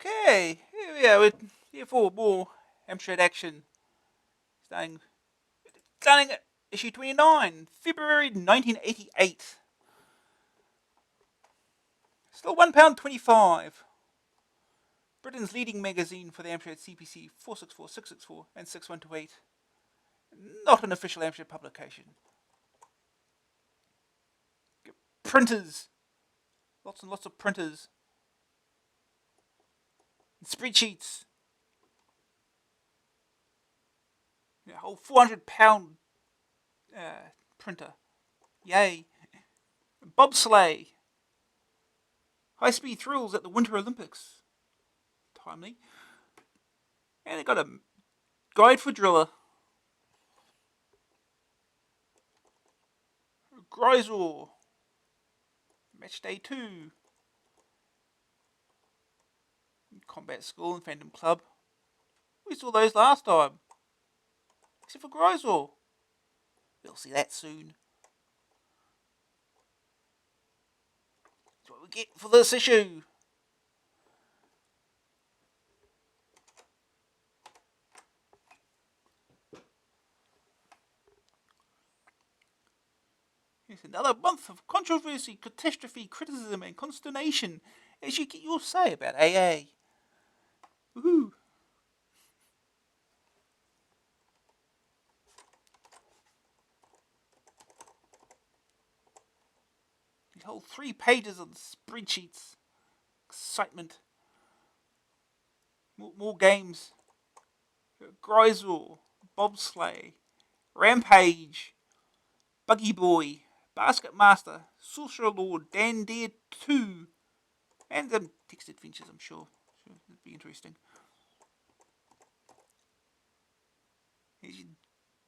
Okay, here we are. We're here for more Amstrad Action. Starting at issue 29, February 1988. Still £1.25. Britain's leading magazine for the Amstrad CPC 464, 664, and 6128. Not an official Amstrad publication. Printers. Lots and lots of printers. And spreadsheets. A whole £400 printer. Yay. Bobsleigh. High-speed thrills at the Winter Olympics. Timely. And they got a guide for driller. Gryzor. Match Day 2. Combat School and Phantom Club. We saw those last time. Except for Gryzor. We'll see that soon. That's what we get for this issue. Here's another month of controversy, catastrophe, criticism, and consternation as you get your say about AA. Woohoo! These whole 3 pages on spreadsheets. Excitement. More games. Gryzor, Bobsleigh, Rampage, Buggy Boy, Basket Master, Sorcerer Lord, Dan Dare 2, and some text adventures, I'm sure. It'd be interesting. Here's your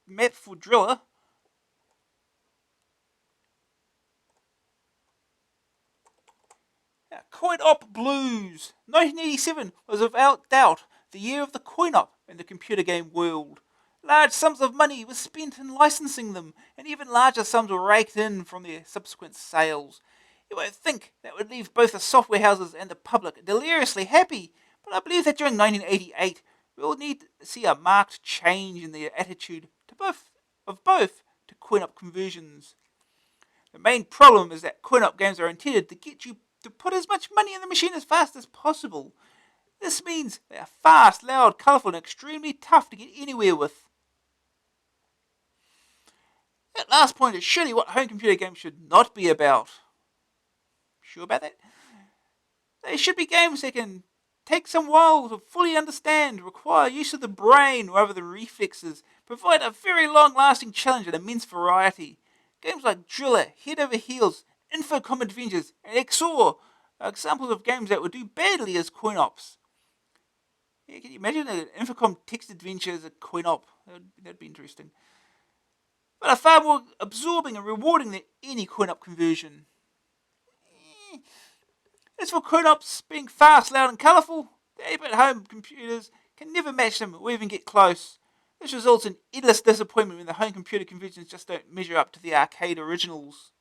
map for Driller. Coin-op blues. 1987 was without doubt the year of the coin-op in the computer game world. Large sums of money were spent in licensing them, and even larger sums were raked in from their subsequent sales. You won't think that would leave both the software houses and the public deliriously happy, but I believe that during 1988 we will need to see a marked change in their attitude to both to coin-op conversions. The main problem is that coin-op games are intended to get you to put as much money in the machine as fast as possible. This means they are fast, loud, colourful, and extremely tough to get anywhere with. That last point is surely what home computer games should not be about. Sure about that? They should be games that can take some while to fully understand, require use of the brain rather than reflexes, provide a very long-lasting challenge and immense variety. Games like Driller, Head Over Heels, Infocom Adventures, and Exor are examples of games that would do badly as coin-ops. Yeah, can you imagine an Infocom text adventure as a coin-op? That'd be interesting. But are far more absorbing and rewarding than any coin-op conversion. As for coin-ops being fast, loud, and colourful, the 8-bit home computers can never match them or even get close. This results in endless disappointment when the home computer conversions just don't measure up to the arcade originals.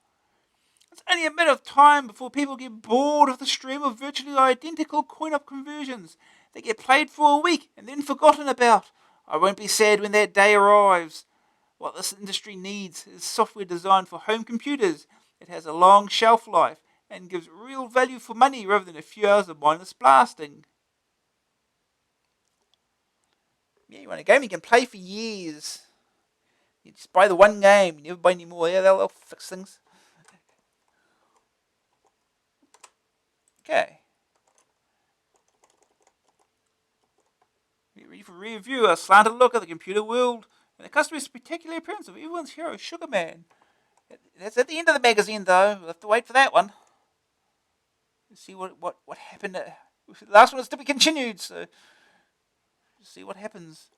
It's only a matter of time before people get bored of the stream of virtually identical coin-op conversions. They get played for a week and then forgotten about. I won't be sad when that day arrives. What this industry needs is software designed for home computers that has a long shelf life and gives real value for money rather than a few hours of mindless blasting. Yeah, you want a game you can play for years. You just buy the one game, you never buy any more. Yeah, they'll fix things. Okay. Get ready for review, a slanted look at the computer world and the customer's spectacular appearance of everyone's hero, Sugar Man. That's at the end of the magazine, though. We'll have to wait for that one. Let's see what happened. The last one is to be continued, so let's see what happens.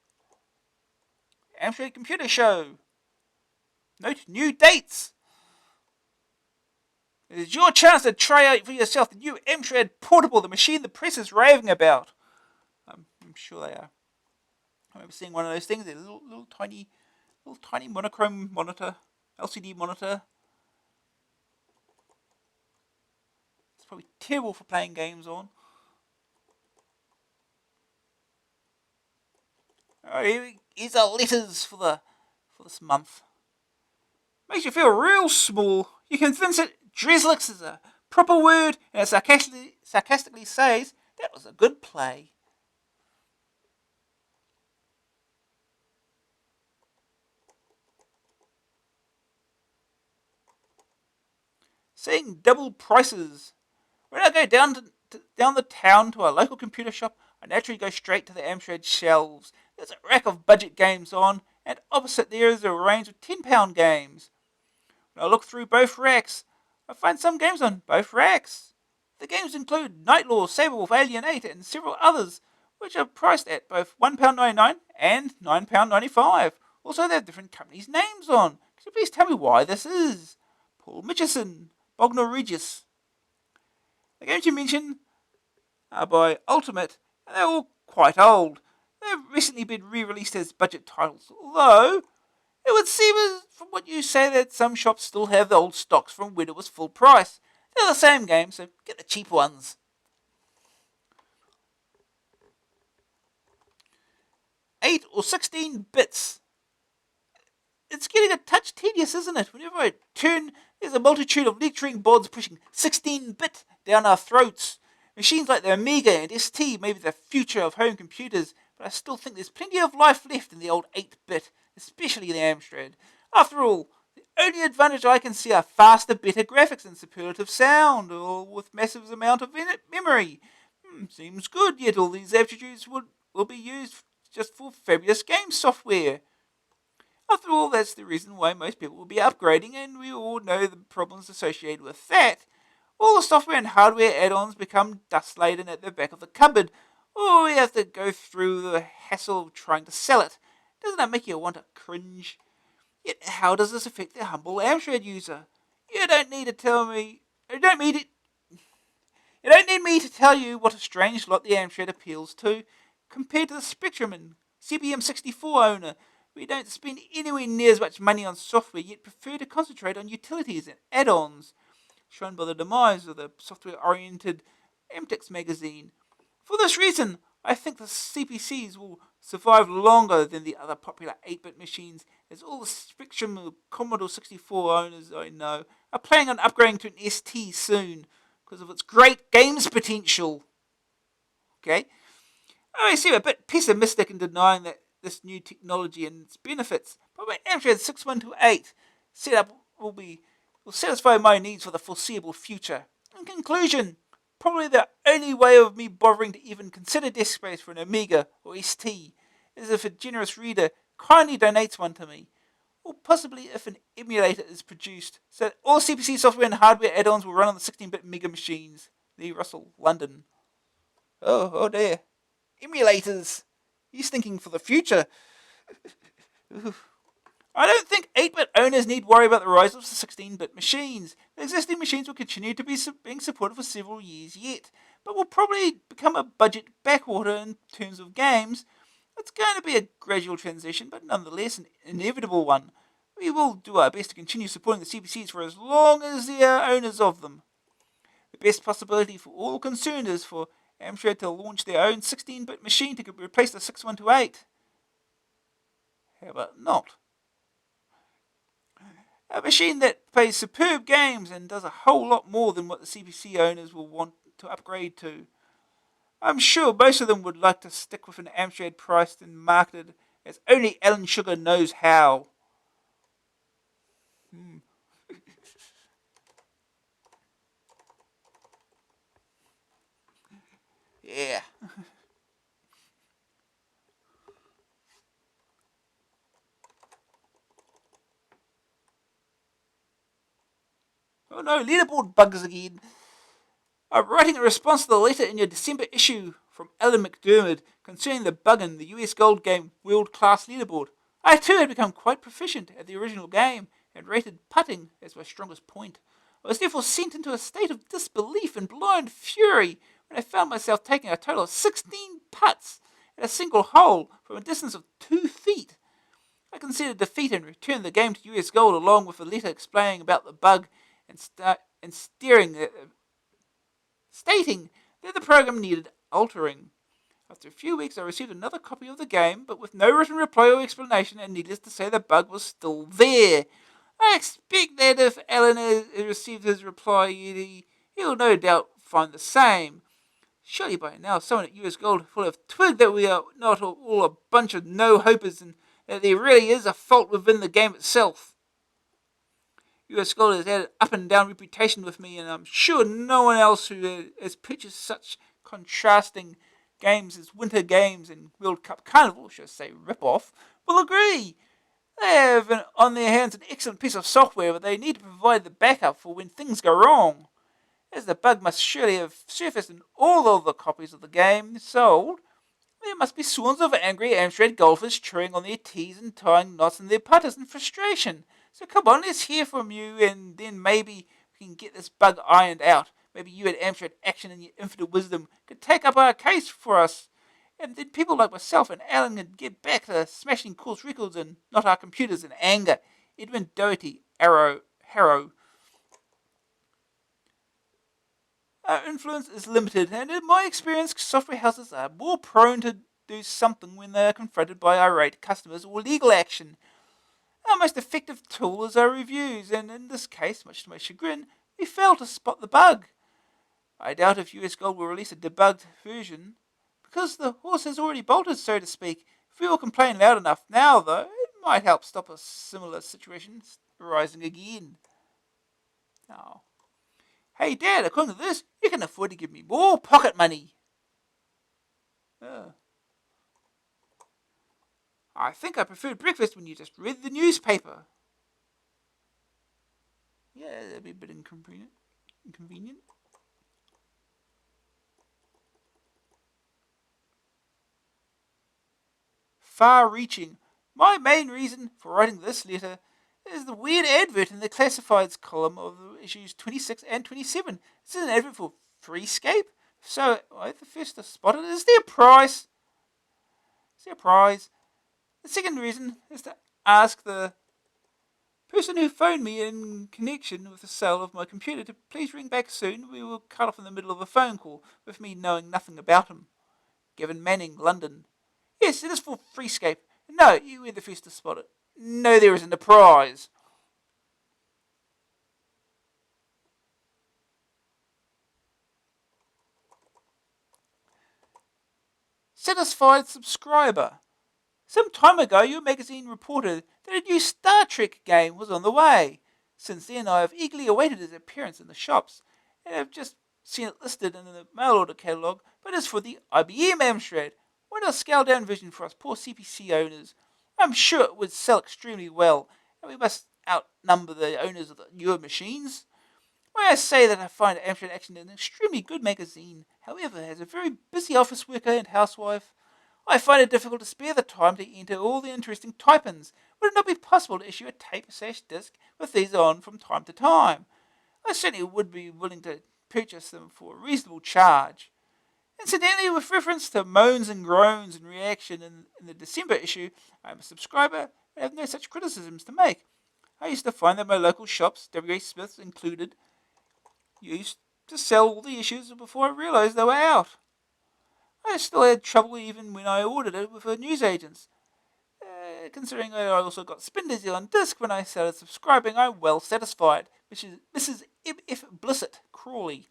Amstrad Computer Show. Note new dates. It is your chance to try out for yourself the new Amstrad Portable, the machine the press is raving about. I'm sure they are. I remember seeing one of those things, a little tiny monochrome monitor, LCD monitor. It's probably terrible for playing games on. Here's our letters for this month. Makes you feel real small. You convince it Dreslix is a proper word, and it sarcastically says that was a good play. Seeing double prices. When I go down the town to a local computer shop, I naturally go straight to the Amstrad shelves. There's a rack of budget games on, and opposite there is a range of £10 games. When I look through both racks, I find some games on both racks. The games include Nightlaw, Saberwolf, Alienator, and several others, which are priced at both £1.99 and £9.95. Also, they have different companies' names on. Could you please tell me why this is? Paul Mitchison, Bognor Regis. The games you mention are by Ultimate, and they're all quite old. They've recently been re-released as budget titles, although it would seem from what you say that some shops still have the old stocks from when it was full price. They're the same game, so get the cheap ones. 8 or 16 bits. It's getting a touch tedious, isn't it? Whenever I turn, there's a multitude of lecturing boards pushing 16-bit down our throats. Machines like the Amiga and ST may be the future of home computers, but I still think there's plenty of life left in the old 8-bit, especially the Amstrad. After all, the only advantage I can see are faster, better graphics and superlative sound, or with massive amount of memory. Seems good, yet all these attributes will be used just for fabulous game software. After all, that's the reason why most people will be upgrading, and we all know the problems associated with that. All the software and hardware add-ons become dust-laden at the back of the cupboard, or we have to go through the hassle of trying to sell it. Doesn't that make you want to cringe? Yet how does this affect the humble Amstrad user? You don't need to tell me... You don't need me to tell you what a strange lot the Amstrad appeals to. Compared to the Spectrum and CBM64 owner, we don't spend anywhere near as much money on software, yet prefer to concentrate on utilities and add-ons, shown by the demise of the software-oriented Amtix magazine. For this reason, I think the CPCs will survive longer than the other popular 8-bit machines, as all the Spectrum and Commodore 64 owners I know are planning on upgrading to an ST soon, because of its great games potential. Okay? I seem a bit pessimistic in denying that this new technology and its benefits, but my Amstrad 6128 setup will satisfy my needs for the foreseeable future. In conclusion, probably the only way of me bothering to even consider disk space for an Amiga or ST is if a generous reader kindly donates one to me, or possibly if an emulator is produced, so that all CPC software and hardware add-ons will run on the 16-bit Mega machines. Lee Russell, London. Oh dear. Emulators. He's thinking for the future. I don't think 8-bit owners need worry about the rise of 16-bit machines. The existing machines will continue to be being supported for several years yet, but will probably become a budget backwater in terms of games. It's going to be a gradual transition, but nonetheless an inevitable one. We will do our best to continue supporting the CPCs for as long as they are owners of them. The best possibility for all concerned is for Amstrad to launch their own 16-bit machine to replace the 6128. How about not? A machine that plays superb games and does a whole lot more than what the CPC owners will want to upgrade to. I'm sure most of them would like to stick with an Amstrad priced and marketed as only Alan Sugar knows how. Yeah. Oh no, leaderboard bugs again. I'm writing a response to the letter in your December issue from Alan McDermott concerning the bug in the US Gold game World Class Leaderboard. I too had become quite proficient at the original game and rated putting as my strongest point. I was therefore sent into a state of disbelief and blind fury when I found myself taking a total of 16 putts at a single hole from a distance of 2 feet. I considered defeat and returned the game to US Gold along with a letter explaining about the bug and stating that the program needed altering. After a few weeks, I received another copy of the game, but with no written reply or explanation, and needless to say, the bug was still there. I expect that if Alan has received his reply, he'll no doubt find the same. Surely by now someone at US Gold will have twigged that we are not all a bunch of no-hopers and that there really is a fault within the game itself. US Gold has had an up-and-down reputation with me, and I'm sure no one else who has purchased such contrasting games as Winter Games and World Cup Carnival, should I say rip-off, will agree. They have on their hands an excellent piece of software, but they need to provide the backup for when things go wrong. As the bug must surely have surfaced in all of the copies of the game sold, there must be swarms of angry Amstrad golfers chewing on their tees and tying knots in their putters in frustration. So come on, let's hear from you, and then maybe we can get this bug ironed out. Maybe you at Amstrad Action and your infinite wisdom could take up our case for us. And then people like myself and Alan could get back to smashing course records and not our computers in anger. Edwin Doherty, Harrow. Our influence is limited, and in my experience, software houses are more prone to do something when they are confronted by irate customers or legal action. Our most effective tool is our reviews, and in this case, much to my chagrin, we failed to spot the bug. I doubt if US Gold will release a debugged version, because the horse has already bolted, so to speak. If we all complain loud enough now, though, it might help stop a similar situation arising again. Oh. Hey, Dad, according to this, you can afford to give me more pocket money. I think I preferred breakfast when you just read the newspaper. Yeah, that'd be a bit inconvenient. Far-reaching. My main reason for writing this letter is the weird advert in the classifieds column of issues 26 and 27. This is an advert for Freescape. So, I'm the first to spot it. Is there a prize? The second reason is to ask the person who phoned me in connection with the sale of my computer to please ring back soon. We were cut off in the middle of a phone call, with me knowing nothing about him. Gavin Manning, London. Yes, it is for Freescape. No, you were the first to spot it. No, there isn't a prize. Satisfied subscriber. Some time ago, your magazine reported that a new Star Trek game was on the way. Since then, I have eagerly awaited its appearance in the shops, and have just seen it listed in the mail order catalogue, but it's for the IBM Amstrad. Why not a scaled-down version for us poor CPC owners? I'm sure it would sell extremely well, and we must outnumber the owners of the newer machines. When I say that I find Amstrad Action an extremely good magazine, however, as a very busy office worker and housewife, I find it difficult to spare the time to enter all the interesting type-ins. Would it not be possible to issue a tape/disc with these on from time to time? I certainly would be willing to purchase them for a reasonable charge. Incidentally, with reference to moans and groans and reaction in the December issue, I am a subscriber and have no such criticisms to make. I used to find that my local shops, W.A. Smith's included, used to sell all the issues before I realised they were out. I still had trouble even when I ordered it with the newsagents. Considering I also got Spin Dizzy on disc when I started subscribing, I'm well satisfied. Mrs. F. Blissett, Crawley.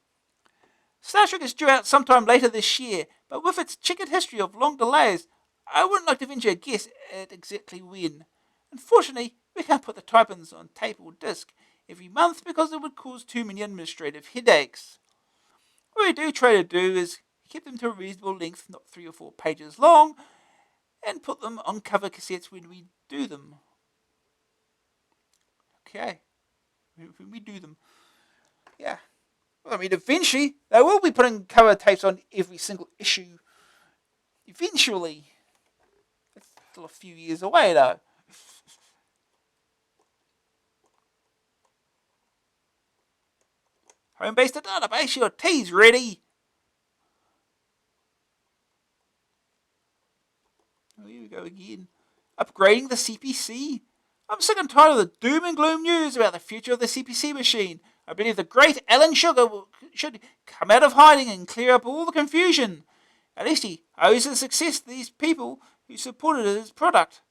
Star Trek is due out sometime later this year, but with its checkered history of long delays, I wouldn't like to venture a guess at exactly when. Unfortunately, we can't put the type-ins on tape or disc every month because it would cause too many administrative headaches. What we do try to do is keep them to a reasonable length, not 3 or 4 pages long, and put them on cover cassettes when we do them. Okay. When we do them. Yeah. Well, I mean, eventually, they will be putting cover tapes on every single issue. Eventually. It's still a few years away, though. Home-based database, your tea's ready. Oh, here we go again. Upgrading the CPC. I'm sick and tired of the doom and gloom news about the future of the CPC machine. I believe the great Alan Sugar should come out of hiding and clear up all the confusion. At least he owes his success to these people who supported his product.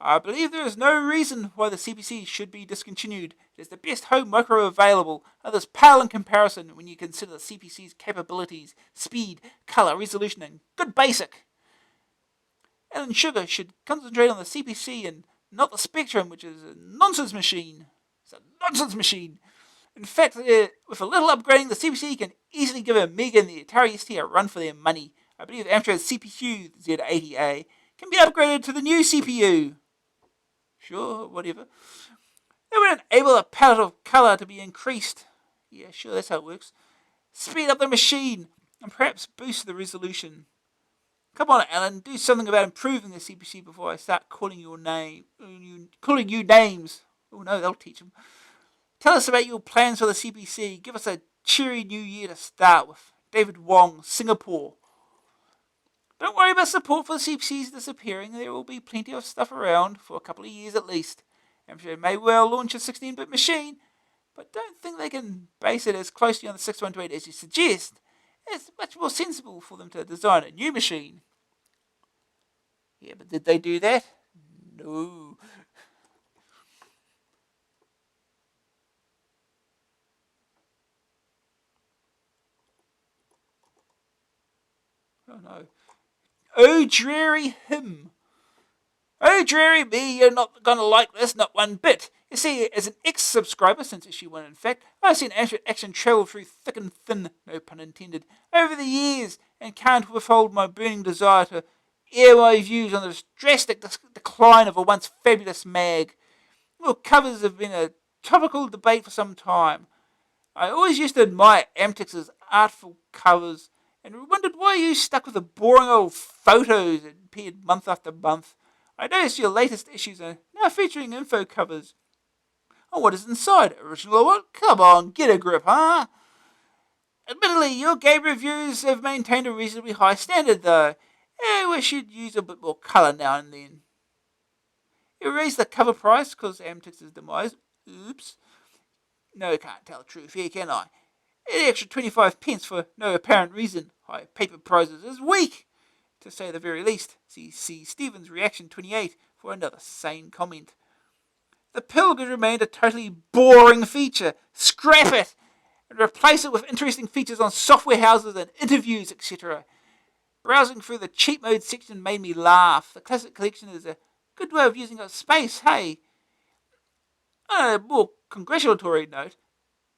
I believe there is no reason why the CPC should be discontinued. It is the best home micro available. Others pale in comparison when you consider the CPC's capabilities, speed, colour, resolution, and good basic. Alan Sugar should concentrate on the CPC and not the Spectrum, which is a nonsense machine. It's a nonsense machine. In fact, with a little upgrading, the CPC can easily give Amiga and the Atari ST a run for their money. I believe the Amstrad CPU Z80A can be upgraded to the new CPU. Sure, whatever. They would enable the palette of colour to be increased. Yeah, sure, that's how it works. Speed up the machine and perhaps boost the resolution. Come on, Alan, do something about improving the CPC before I start calling you names. Oh no, they'll teach them. Tell us about your plans for the CPC. Give us a cheery new year to start with. David Wong, Singapore. Don't worry about support for the CPCs disappearing. There will be plenty of stuff around for a couple of years at least. I'm sure it may well launch a 16-bit machine, but don't think they can base it as closely on the 6128 as you suggest. It's much more sensible for them to design a new machine. Yeah, but did they do that? No. Oh no. Oh, dreary him. Oh, dreary me, you're not going to like this, not one bit. You see, as an ex-subscriber, since issue 1 in fact, I've seen Amstrad Action travel through thick and thin, no pun intended, over the years, and can't withhold my burning desire to air my views on the drastic decline of a once fabulous mag. Well, covers have been a topical debate for some time. I always used to admire Amtex's artful covers, and wondered why you stuck with the boring old photos that appeared month after month. I noticed your latest issues are now featuring info covers. Oh, what is inside? Original or what? Come on, get a grip, huh? Admittedly, your game reviews have maintained a reasonably high standard, though. I wish you'd use a bit more colour now and then. You raised the cover price because Amtex's demise. Oops. No, I can't tell the truth here, can I? An extra 25 pence for no apparent reason. High paper prices is weak, to say the very least. See Stevens' reaction 28 for another sane comment. The Pilgrim remained a totally boring feature. Scrap it and replace it with interesting features on software houses and interviews, etc. Browsing through the cheat mode section made me laugh. The classic collection is a good way of using up space, hey? On a more congratulatory note,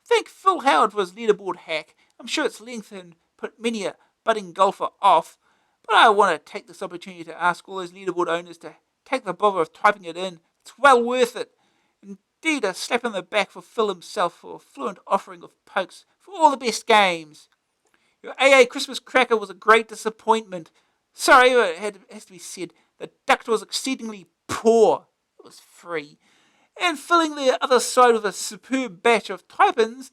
thank Phil Howard for his leaderboard hack. I'm sure its length and put many a budding golfer off, but I want to take this opportunity to ask all those leaderboard owners to take the bother of typing it in. It's well worth it. Indeed, a slap on the back for Phil himself for a fluent offering of pokes for all the best games. Your AA Christmas cracker was a great disappointment. Sorry, it has to be said. The duct was exceedingly poor. It was free. And filling the other side with a superb batch of type-ins,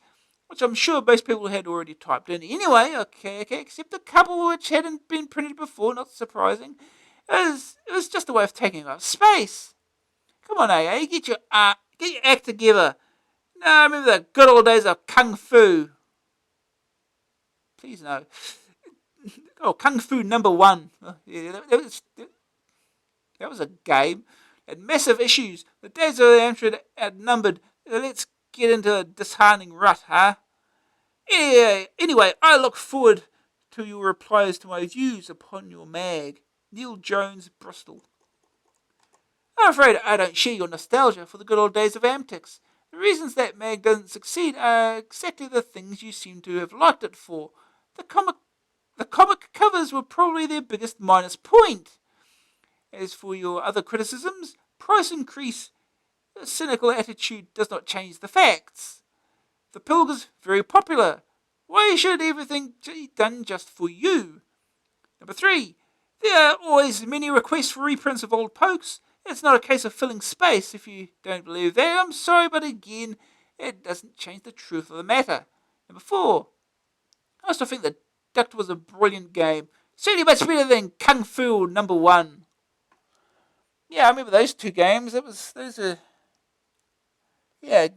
which I'm sure most people had already typed in. Anyway, okay, except a couple which hadn't been printed before, not surprising. It was just a way of taking up space. Come on, AA, get your act together. No, I remember the good old days of Kung Fu. Please no. Oh, Kung Fu #1. Yeah, that was a game. Had massive issues. The days of the Amstrad outnumbered. Let's get into a disheartening rut, huh? Yeah, anyway, I look forward to your replies to my views upon your mag. Neil Jones, Bristol. I'm afraid I don't share your nostalgia for the good old days of Amtex. The reasons that mag doesn't succeed are exactly the things you seem to have liked it for. The comic covers were probably their biggest minus point. As for your other criticisms, price increase. A cynical attitude does not change the facts. The Pilgrim's very popular. Why should everything be done just for you? Number 3. There are always many requests for reprints of old pokes. It's not a case of filling space. If you don't believe that, I'm sorry, but again, it doesn't change the truth of the matter. Number 4. I still think that Duct was a brilliant game. Certainly much better than Kung Fu #1. Yeah, I remember those two games. Those are, yeah.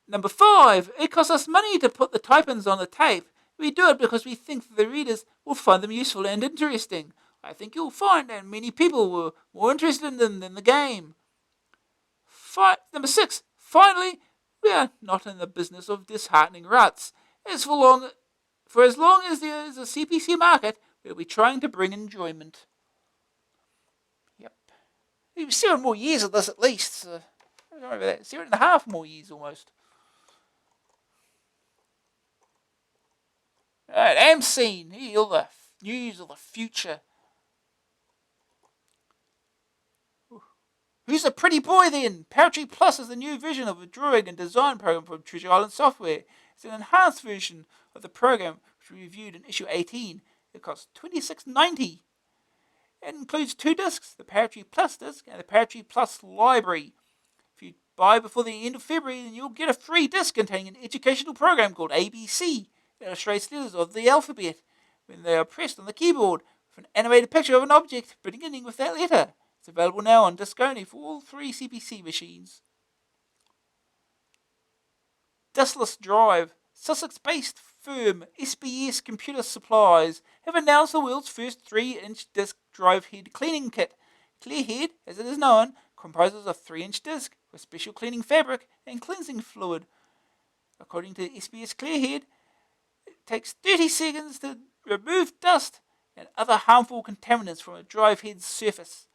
Number 5. It costs us money to put the type-ins on the tape. We do it because we think that the readers will find them useful and interesting. I think you'll find that many people were more interested in them than the game. Number 6. Finally, we are not in the business of disheartening ruts. For as long as there is a CPC market, we'll be trying to bring enjoyment. Yep. 7 more years of this at least. I don't remember that. 7.5 more years almost. Alright, Amscene. Here, all the news of the future. Who's the pretty boy then? Poetry Plus is the new version of a drawing and design program from Treasure Island Software. It's an enhanced version of the program which we reviewed in issue 18. It costs $26.90. It includes 2 discs, the Poetry Plus disc and the Poetry Plus library. If you buy before the end of February, then you'll get a free disc containing an educational program called ABC. It illustrates letters of the alphabet when they are pressed on the keyboard with an animated picture of an object beginning with that letter. It's available now on disc only for all 3 CPC machines. Diskless Drive. Sussex-based firm SBS Computer Supplies have announced the world's first 3-inch disc drive head cleaning kit. Clearhead, as it is known, comprises a 3-inch disc with special cleaning fabric and cleansing fluid. According to SBS Clearhead, it takes 30 seconds to remove dust and other harmful contaminants from a drive head's surface.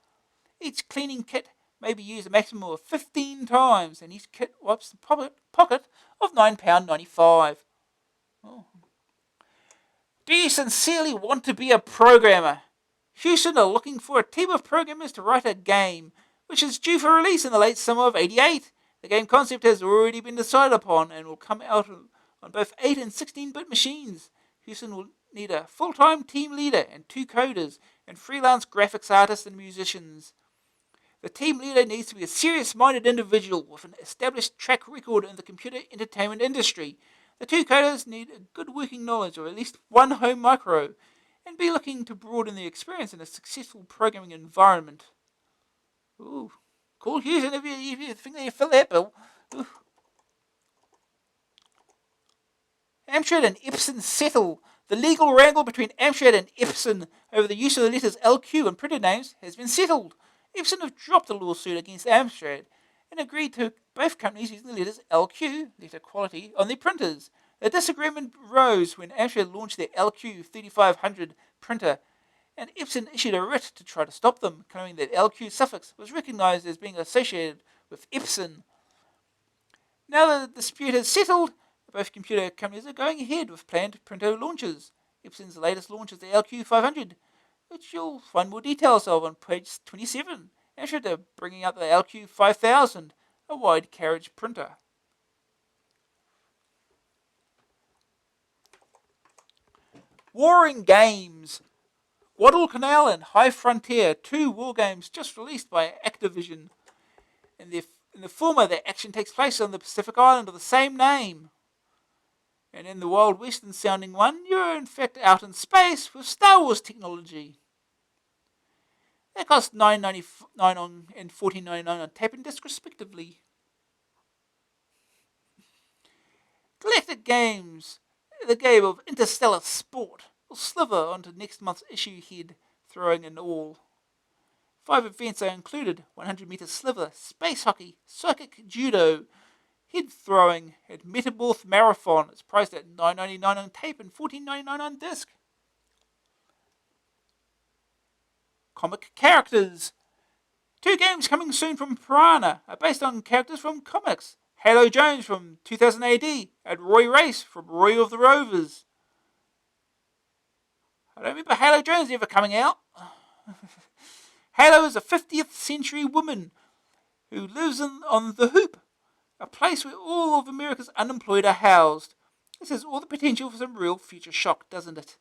Each cleaning kit may be used a maximum of 15 times, and each kit wipes the pocket of £9.95. Oh. Do you sincerely want to be a programmer? Houston are looking for a team of programmers to write a game, which is due for release in the late summer of '88. The game concept has already been decided upon and will come out on both 8 and 16-bit machines. Houston will need a full-time team leader and 2 coders and freelance graphics artists and musicians. The team leader needs to be a serious-minded individual with an established track record in the computer entertainment industry. The 2 coders need a good working knowledge of at least one home micro and be looking to broaden their experience in a successful programming environment. Ooh, cool, Houston, if you think that you fill that bill. Ooh. Amstrad and Epson settle. The legal wrangle between Amstrad and Epson over the use of the letters LQ in printer names has been settled. Epson have dropped a lawsuit against Amstrad and agreed to both companies using the letters LQ, letter quality, on their printers. The disagreement arose when Amstrad launched their LQ 3500 printer, and Epson issued a writ to try to stop them, claiming that LQ suffix was recognized as being associated with Epson. Now the dispute is settled, both computer companies are going ahead with planned printer launches. Epson's latest launch is the LQ 500, which you'll find more details of on page 27. Amstrad are bringing out the LQ 5000, a wide carriage printer. Warring Games. Guadalcanal and High Frontier, 2 war games just released by Activision. In the former, the action takes place on the Pacific island of the same name. And in the Wild Western sounding one, you're in fact out in space with Star Wars technology. They cost $9.99 and $14.99 on tape and disc respectively. Galactic Games, the game of interstellar sport, will sliver onto next month's issue head, throwing and all. 5 events are included: 100-meter sliver, space hockey, psychic judo, head throwing, and metamorph marathon. It's priced at $9.99 on tape and $14.99 on disc. Comic characters. 2 games coming soon from Piranha are based on characters from comics. Halo Jones from 2000 AD and Roy Race from Roy of the Rovers. I don't remember Halo Jones ever coming out. Halo is a 50th century woman who lives on the Hoop, a place where all of America's unemployed are housed. This has all the potential for some real future shock, doesn't it?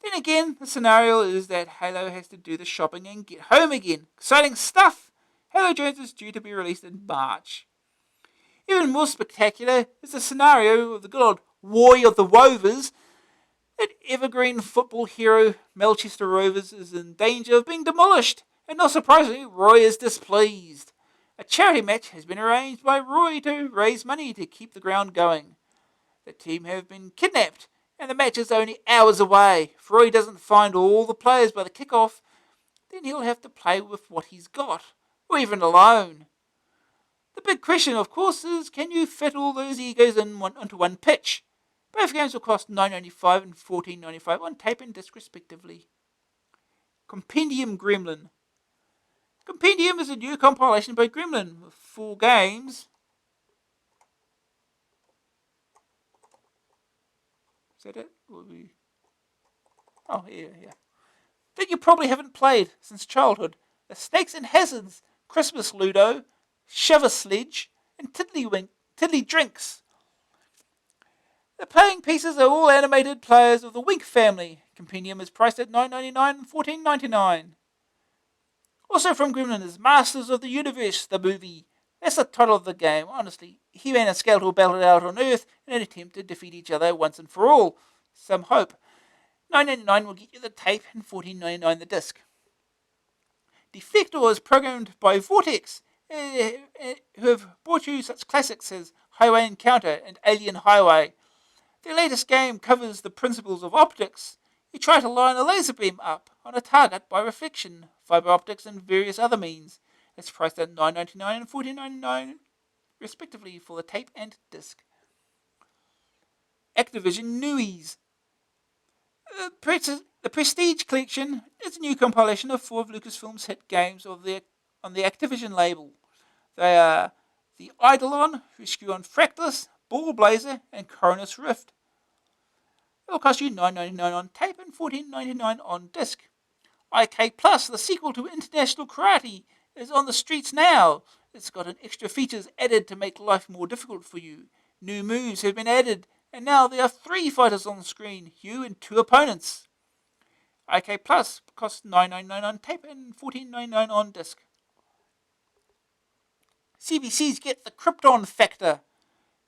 Then again, the scenario is that Halo has to do the shopping and get home again. Exciting stuff! Halo Jones is due to be released in March. Even more spectacular is the scenario of the good old Roy of the Rovers. That evergreen football hero, Melchester Rovers, is in danger of being demolished, and not surprisingly, Roy is displeased. A charity match has been arranged by Roy to raise money to keep the ground going. The team have been kidnapped, and the match is only hours away. If Roy doesn't find all the players by the kick-off, then he'll have to play with what he's got, or even alone. The big question, of course, is can you fit all those egos onto one pitch? Both games will cost $9.95 and $14.95 on tape and disc respectively. Compendium Gremlin. Compendium is a new compilation by Gremlin with 4 games. Is that it? Oh, yeah. That you probably haven't played since childhood. The Snakes and Hazards, Christmas Ludo, Shover Sledge, and Tiddly Drinks. The playing pieces are all animated players of the Wink family. Compendium is priced at $9.99 and $14.99. Also from Gremlin is Masters of the Universe, the movie. That's the title of the game. Honestly, He-Man and Skeletor battle it out on Earth in an attempt to defeat each other once and for all. Some hope. $9.99 will get you the tape and $14.99 the disc. Defector is programmed by Vortex, who have brought you such classics as Highway Encounter and Alien Highway. Their latest game covers the principles of optics. You try to line a laser beam up on a target by reflection, fiber optics, and various other means. It's priced at $9.99 and $14.99 respectively for the tape and disc. Activision Newies. The Prestige Collection is a new compilation of 4 of Lucasfilm's hit games on the Activision label. They are The Eidolon, Rescue on Fractus, Ball Blazer, and Coronus Rift. It will cost you $9.99 on tape and $14.99 on disc. IK Plus, the sequel to International Karate, is on the streets now. It's got an extra features added to make life more difficult for you. New moves have been added, and now there are 3 fighters on the screen, you and 2 opponents. IK Plus costs $9.99 on tape and $14.99 on disc. CBC's Get the Krypton Factor.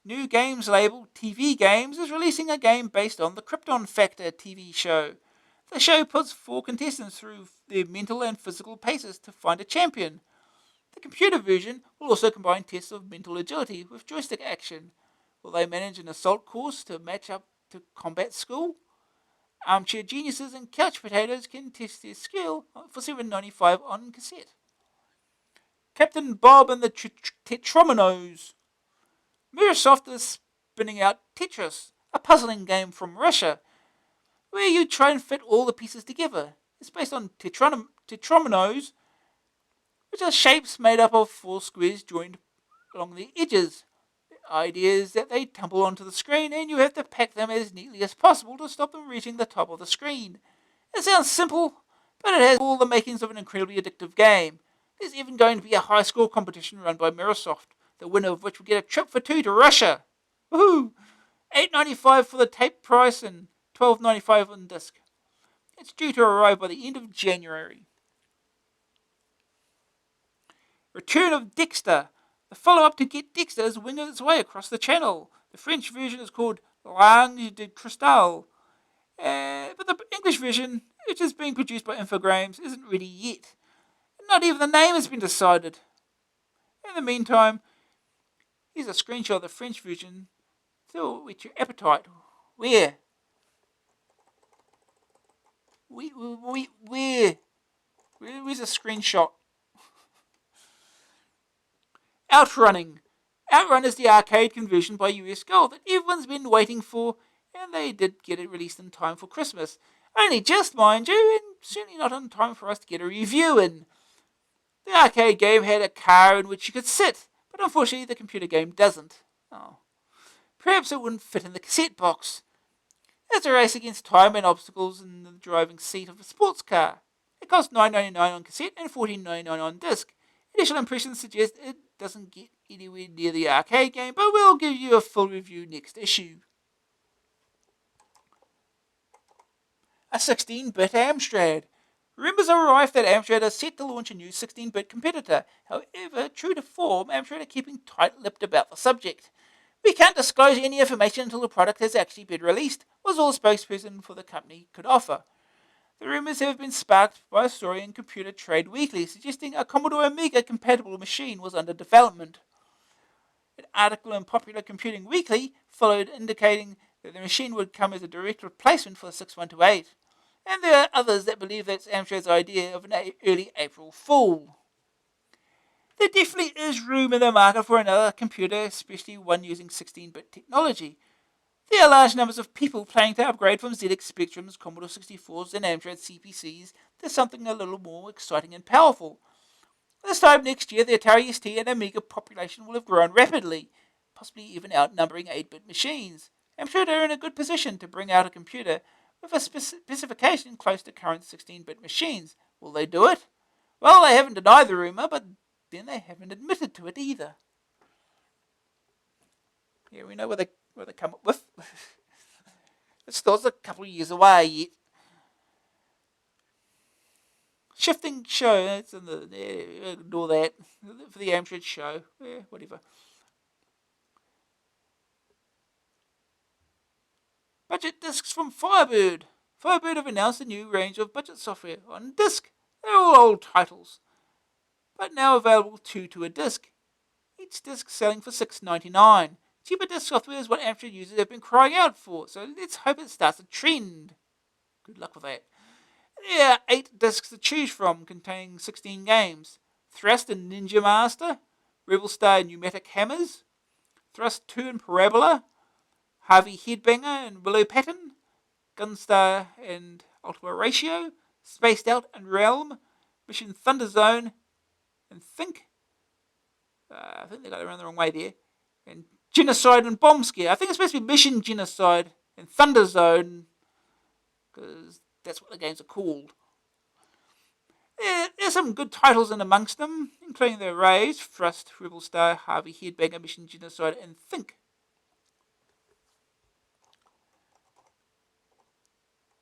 New games label TV Games is releasing a game based on the Krypton Factor TV show. The show puts 4 contestants through their mental and physical paces to find a champion. The computer version will also combine tests of mental agility with joystick action. Will they manage an assault course to match up to combat school? Armchair geniuses and couch potatoes can test their skill for $7.95 on cassette. Captain Bob and the Tetrominos. Microsoft is spinning out Tetris, a puzzling game from Russia, where you try and fit all the pieces together. It's based on Tetrominos, which are shapes made up of 4 squares joined along the edges. The idea is that they tumble onto the screen and you have to pack them as neatly as possible to stop them reaching the top of the screen. It sounds simple, but it has all the makings of an incredibly addictive game. There's even going to be a high score competition run by Microsoft, the winner of which will get a trip for 2 to Russia. Woohoo! $8.95 for the tape price and $12.95 on disc. It's due to arrive by the end of January. Return of Dexter. The follow-up to Get Dexter is winging its way across the channel. The French version is called L'Ange de Cristal. But the English version, which is being produced by Infogrames, isn't ready yet. Not even the name has been decided. In the meantime, here's a screenshot of the French version to whet your appetite. Where's a screenshot? Outrunning. Outrun is the arcade conversion by US Gold that everyone's been waiting for, and they did get it released in time for Christmas. Only just, mind you, and certainly not in time for us to get a review in. The arcade game had a car in which you could sit, but unfortunately the computer game doesn't. Oh. Perhaps it wouldn't fit in the cassette box. It's a race against time and obstacles in the driving seat of a sports car. It costs $9.99 on cassette and $14.99 on disc. Initial impressions suggest it doesn't get anywhere near the arcade game, but we'll give you a full review next issue. A 16-bit Amstrad. Rumours are rife that Amstrad are set to launch a new 16-bit competitor. However, true to form, Amstrad are keeping tight-lipped about the subject. We can't disclose any information until the product has actually been released, was all spokesperson for the company could offer. The rumours have been sparked by a story in Computer Trade Weekly suggesting a Commodore Amiga compatible machine was under development. An article in Popular Computing Weekly followed indicating that the machine would come as a direct replacement for the 6128. And there are others that believe that's Amstrad's idea of an early April Fool. There definitely is room in the market for another computer, especially one using 16-bit technology. There are large numbers of people planning to upgrade from ZX Spectrums, Commodore 64s, and Amstrad CPCs to something a little more exciting and powerful. This time next year, the Atari ST and Amiga population will have grown rapidly, possibly even outnumbering 8-bit machines. Amstrad are in a good position to bring out a computer with a specification close to current 16-bit machines. Will they do it? Well, they haven't denied the rumour, but then they haven't admitted to it either. Yeah, we know what they come up with. It's still a couple of years away yet. Shifting show, it's in ignore that for the Amstrad show. Yeah, whatever. Budget discs from Firebird. Firebird have announced a new range of budget software on disc. They're all old titles, but now available 2 to a disc. Each disc selling for $6.99. Cheaper disc software is what Amstrad users have been crying out for, so let's hope it starts a trend. Good luck with that. There are 8 discs to choose from, containing 16 games. Thrust and Ninja Master, Rebel Star and Pneumatic Hammers, Thrust 2 and Parabola, Harvey Headbanger and Willow Pattern, Gunstar and Ultima Ratio, Spaced Out and Realm, Mission Thunder Zone and Think. I think they got it around the wrong way there. And Genocide and Bomb Scare. I think it's supposed to be Mission Genocide and Thunder Zone, because that's what the games are called. There's some good titles in amongst them, including the Rays, Thrust, Rebel Star, Harvey Headbanger, Mission Genocide, and Think.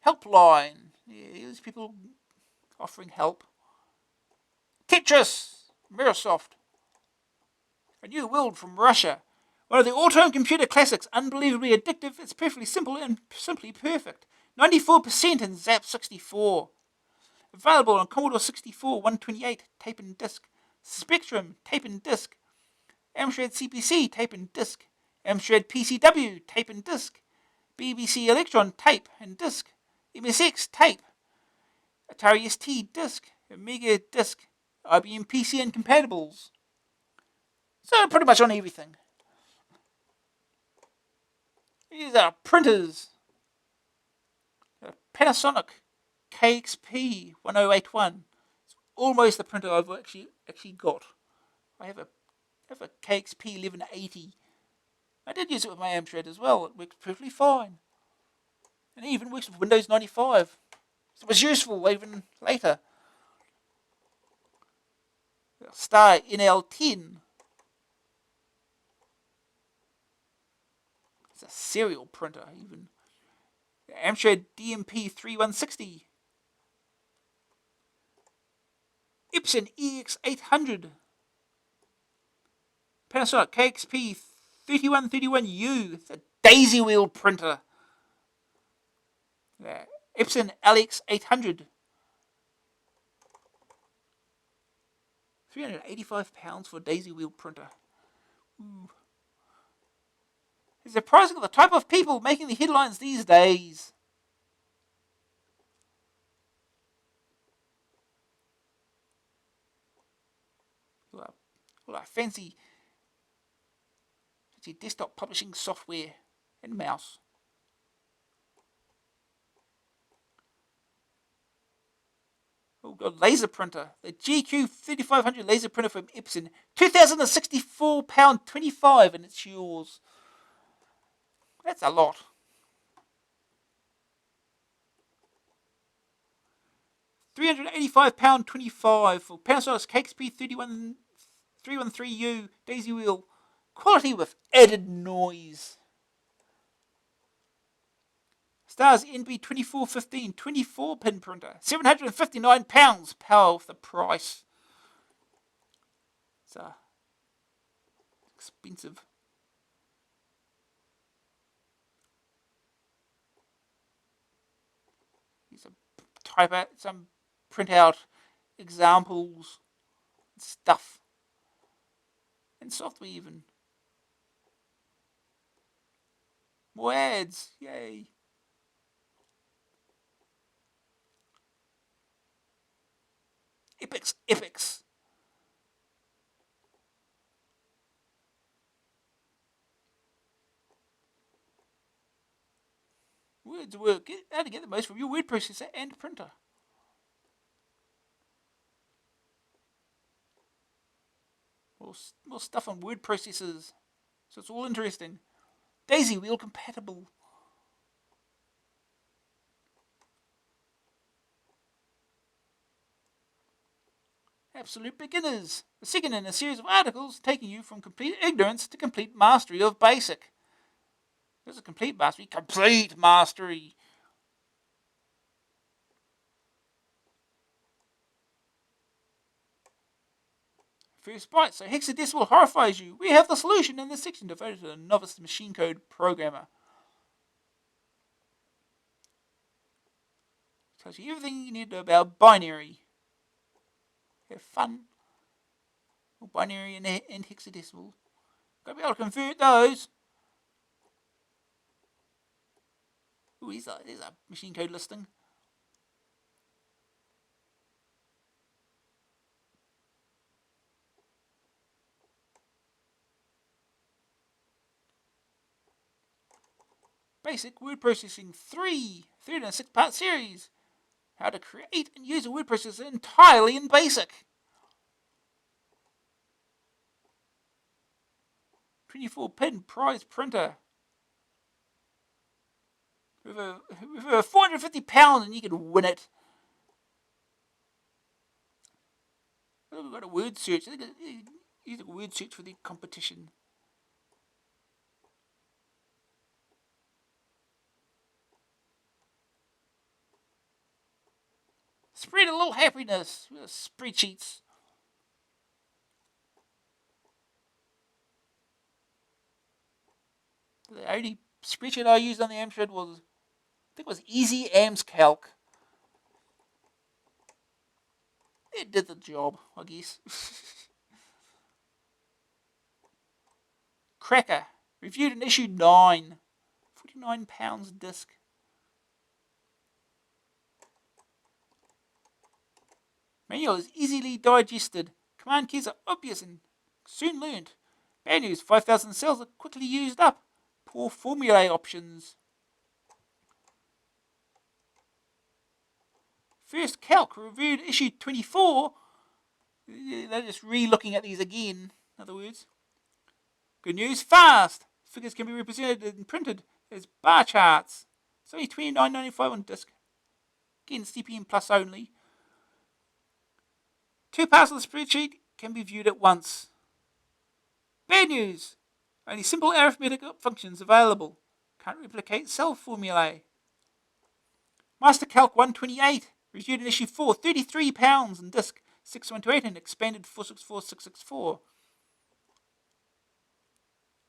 Helpline. Yeah, there's people offering help. Tetris. Microsoft. A New World from Russia. One of the all-time computer classics, unbelievably addictive. It's perfectly simple and simply perfect. 94% in Zap 64. Available on Commodore 64 128 tape and disc, Spectrum tape and disc, Amstrad CPC tape and disc, Amstrad PCW tape and disc, BBC Electron tape and disc, MSX tape, Atari ST disc, Amiga disc, IBM PC and compatibles. So pretty much on everything. These are printers. Panasonic KXP 1081. It's almost the printer I've actually got. I have a KXP 1180. I did use it with my Amstrad as well. It works perfectly fine. And it even works with Windows 95. So it was useful even later. Star NL10. It's a serial printer even. Amstrad DMP 3160. Epson EX800. Panasonic KXP 3131U. It's a daisy wheel printer. Epson LX800. £385 for a daisy wheel printer. Ooh. It's surprising the type of people making the headlines these days. Fancy desktop publishing software and mouse. Oh god, laser printer. The GQ 3500 laser printer from Epson. £2,064.25 and it's yours. That's a lot. £385.25 for Panasonic's KXP 313U daisy wheel. Quality with added noise. Stars NB2415 24-pin printer. £759. Power with the price. It's expensive. print out examples, stuff, and software even. More ads, yay! Epics. Words work. How to get the most from your word processor and printer. More stuff on word processors. So it's all interesting. Daisy wheel compatible. Absolute beginners. The second in a series of articles taking you from complete ignorance to complete mastery of basic. This is complete mastery. Complete mastery. First bite. So hexadecimal horrifies you. We have the solution in this section devoted to the novice machine code programmer. Tells you everything you need to know about binary. Have fun. Binary and hexadecimal. Got to be able to convert those. Ooh, there's a machine code listing. Basic word processing 3 in a 6-part series. How to create and use a word processor entirely in BASIC. 24-pin prize printer. With a £450 and you can win it. We've got a word search. Use a word search for the competition. Spread a little happiness with spreadsheets. The only spreadsheet I used on the Amstrad was, I think it was Easy Ams Calc. It did the job, I guess. Cracker. Reviewed and issued 9. £49 disc. Manual is easily digested. Command keys are obvious and soon learned. Bad news, 5,000 cells are quickly used up. Poor formulae options. First calc, reviewed, issued 24. They're just re-looking at these again, in other words. Good news, fast. Figures can be represented and printed as bar charts. It's only $29.95 on disc. Again, CPM Plus only. 2 parts of the spreadsheet can be viewed at once. Bad news. Only simple arithmetic functions available. Can't replicate cell formulae. Master Calc 128. Reviewed in issue 4. £33 on disc 6128 and expanded 464664.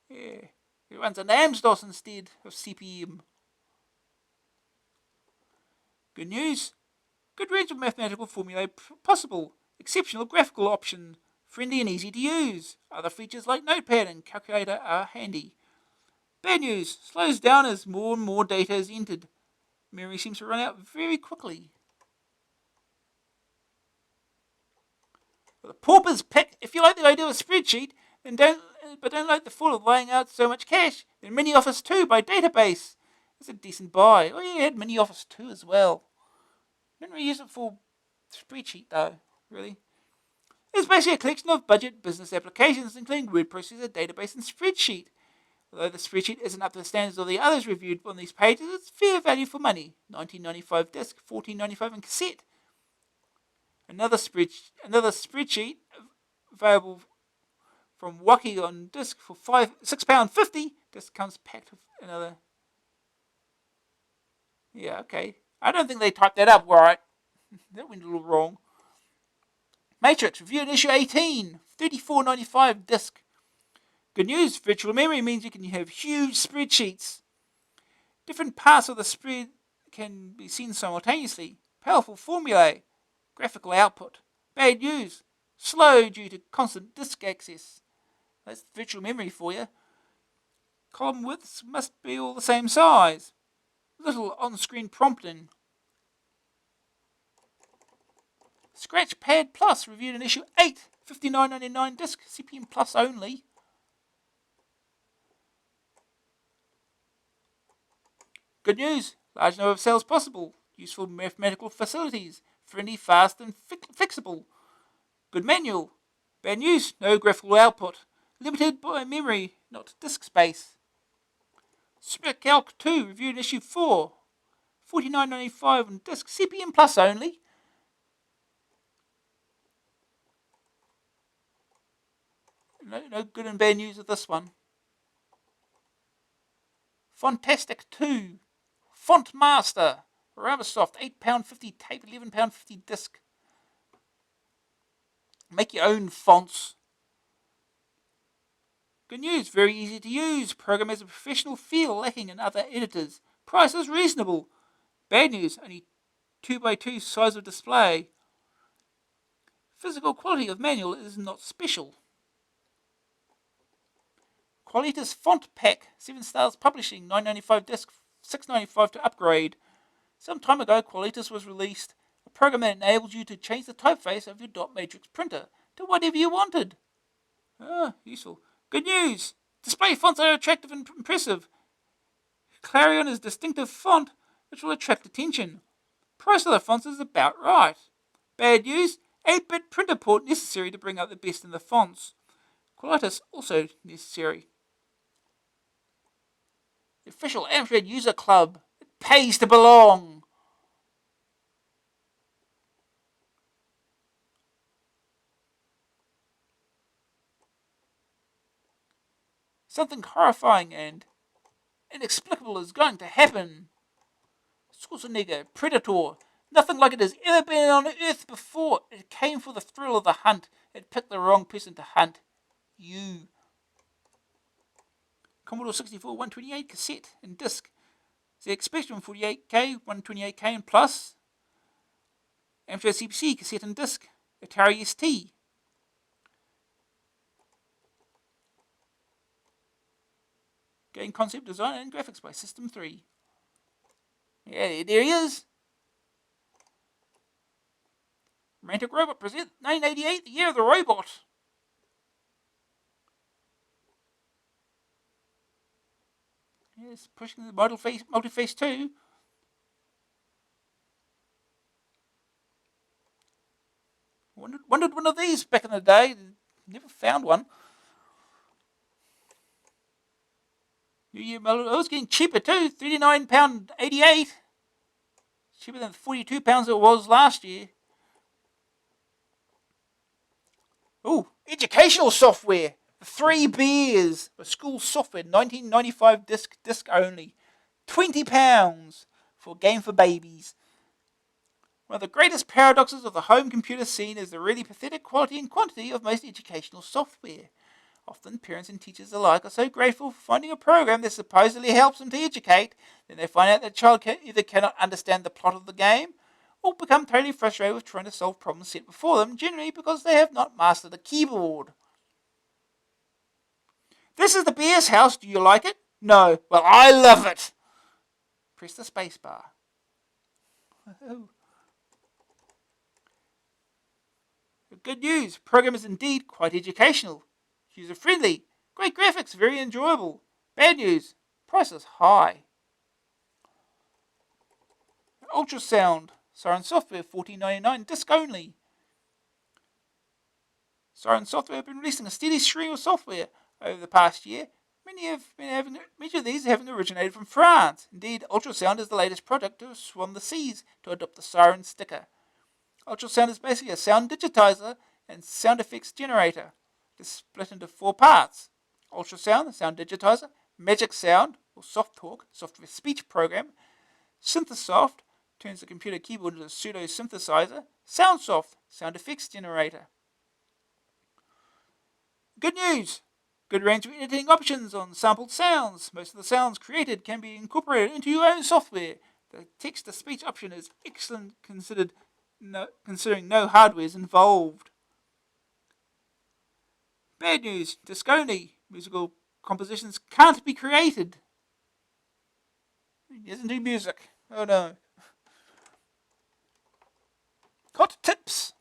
Yeah. It runs on AMS-DOS instead of CPM. Good news. Good range of mathematical formulae possible. Exceptional graphical option. Friendly and easy to use. Other features like Notepad and calculator are handy. Bad news. Slows down as more and more data is entered. Memory seems to run out very quickly. The pauper's pick. If you like the idea of a spreadsheet, then don't like the thought of laying out so much cash, then MiniOffice 2 by Database. It's a decent buy. Oh, yeah, it had MiniOffice 2 as well. Didn't really use it for spreadsheet though, really. It's basically a collection of budget business applications, including word processor, database, and spreadsheet. Although the spreadsheet isn't up to the standards of the others reviewed on these pages, it's fair value for money. $19.95 disc, $14.95 in cassette. Another spreadsheet available from Wacky on disc for £6.50. Disc comes packed with another. Yeah, okay. I don't think they typed that up right. That went a little wrong. Matrix, review in issue 18. $34.95 disc. Good news, virtual memory means you can have huge spreadsheets. Different parts of the spread can be seen simultaneously. Powerful formulae. Graphical output. Bad news. Slow due to constant disk access. That's virtual memory for you. Column widths must be all the same size. Little on-screen prompting. Scratch Pad Plus reviewed in issue 8. $59.99 disc. CPM Plus only. Good news. Large number of cells possible. Useful mathematical facilities. Friendly, fast, and flexible. Good manual. Bad news. No graphical output. Limited by memory, not disk space. SuperCalc 2 reviewed in issue 4. $49.95 on disc. CPM Plus only. No good and bad news with this one. Fontastic 2. Font Master. Rubbersoft, £8.50 tape, £11.50 disc. Make your own fonts. Good news, very easy to use. Program has a professional feel lacking in other editors. Price is reasonable. Bad news, only 2x2 size of display. Physical quality of manual is not special. Qualitas Font Pack, 7 stars publishing, $9.95 disc, $6.95 to upgrade. Some time ago, Qualitas was released, a program that enabled you to change the typeface of your dot matrix printer to whatever you wanted. Useful. Good news! Display fonts are attractive and impressive. Clarion is distinctive font which will attract attention. Price of the fonts is about right. Bad news, 8-bit printer port necessary to bring out the best in the fonts. Qualitas also necessary. The official Amstrad User Club. It pays to belong. Something horrifying and inexplicable is going to happen. Schwarzenegger, Predator. Nothing like it has ever been on Earth before. It came for the thrill of the hunt. It picked the wrong person to hunt. You. Commodore 64 128 cassette and disc. ZX Spectrum 48K, 128K and plus. Amstrad CPC cassette and disc. Atari ST. Game concept design and graphics by System 3. Yeah, there he is. Romantic Robot present 1988, the year of the robot. Yes, pushing the multi-face 2. Wanted one of these back in the day. Never found one. New Year model. Oh, it's getting cheaper too. £39.88. Cheaper than the £42 it was last year. Oh, educational software. 3 Beers. School software. 1995 disc only. £20 for a game for babies. One of the greatest paradoxes of the home computer scene is the really pathetic quality and quantity of most educational software. Often, parents and teachers alike are so grateful for finding a program that supposedly helps them to educate, then they find out that the child either cannot understand the plot of the game, or become totally frustrated with trying to solve problems set before them, generally because they have not mastered a keyboard. This is the Beer's house. Do you like it? No. Well, I love it. Press the space bar. Good news. Program is indeed quite educational. User-friendly. Great graphics. Very enjoyable. Bad news. Price is high. Ultrasound. Siren Software. $14.99. Disc only. Siren Software have been releasing a steady stream of software over the past year. Many of these having originated from France. Indeed, Ultrasound is the latest product to swim the seas to adopt the Siren sticker. Ultrasound is basically a sound digitizer and sound effects generator. It is split into 4 parts. Ultrasound, the sound digitizer. Magic Sound, or Soft Talk, software speech program. Synthesoft turns the computer keyboard into a pseudo-synthesizer. Soundsoft, sound effects generator. Good news! Good range of editing options on sampled sounds. Most of the sounds created can be incorporated into your own software. The text-to-speech option is excellent considering no hardware is involved. Bad news, Disconi musical compositions can't be created. He doesn't do music. Oh no. Hot tips.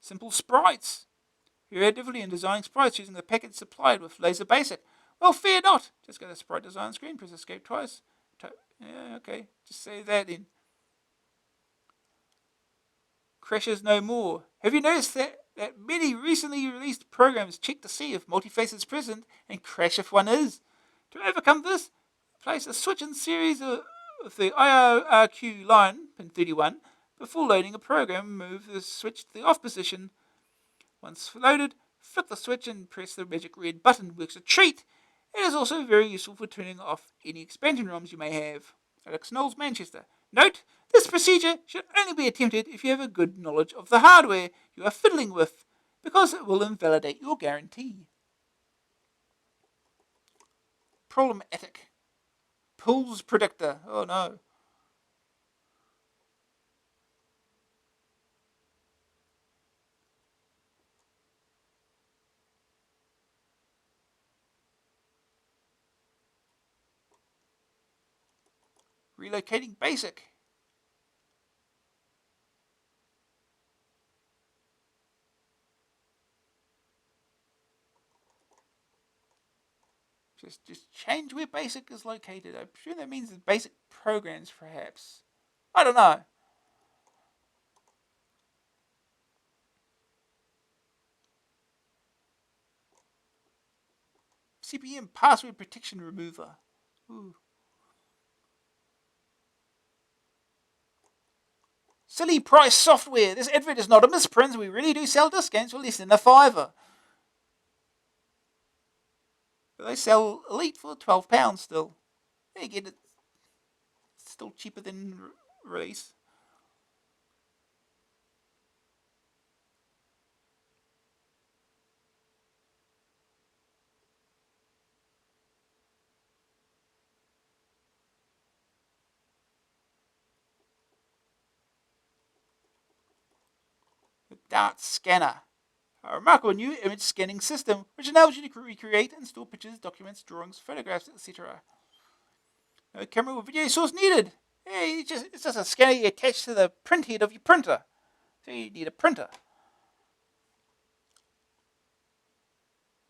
Simple sprites. Creatively in designing sprites using the package supplied with Laser Basic. Well, fear not. Just go to the sprite design screen, press escape twice. Yeah, okay. Just say that then. Crashes no more. Have you noticed that many recently released programs check to see if multiface is present and crash if one is? To overcome this, place a switch in series of the IRQ line, pin 31, before loading a program. Move the switch to the off position. Once loaded, flick the switch and press the magic red button. Works a treat. It is also very useful for turning off any expansion ROMs you may have. Alex Knowles, Manchester. Note, this procedure should only be attempted if you have a good knowledge of the hardware you are fiddling with, because it will invalidate your guarantee. Problematic. Pulls predictor. Oh no. Relocating basic. Just change where basic is located. I presume that means the basic programs, perhaps. I don't know. CPM password protection remover. Ooh. Silly price software. This advert is not a misprint. We really do sell discounts for less than a $5. But they sell Elite for £12 still. They get it. It's still cheaper than release. The Dart Scanner. A remarkable new image scanning system which enables you to recreate and store pictures, documents, drawings, photographs, etc. No camera or video source needed. It's just a scanner you attach to the print head of your printer. So you need a printer.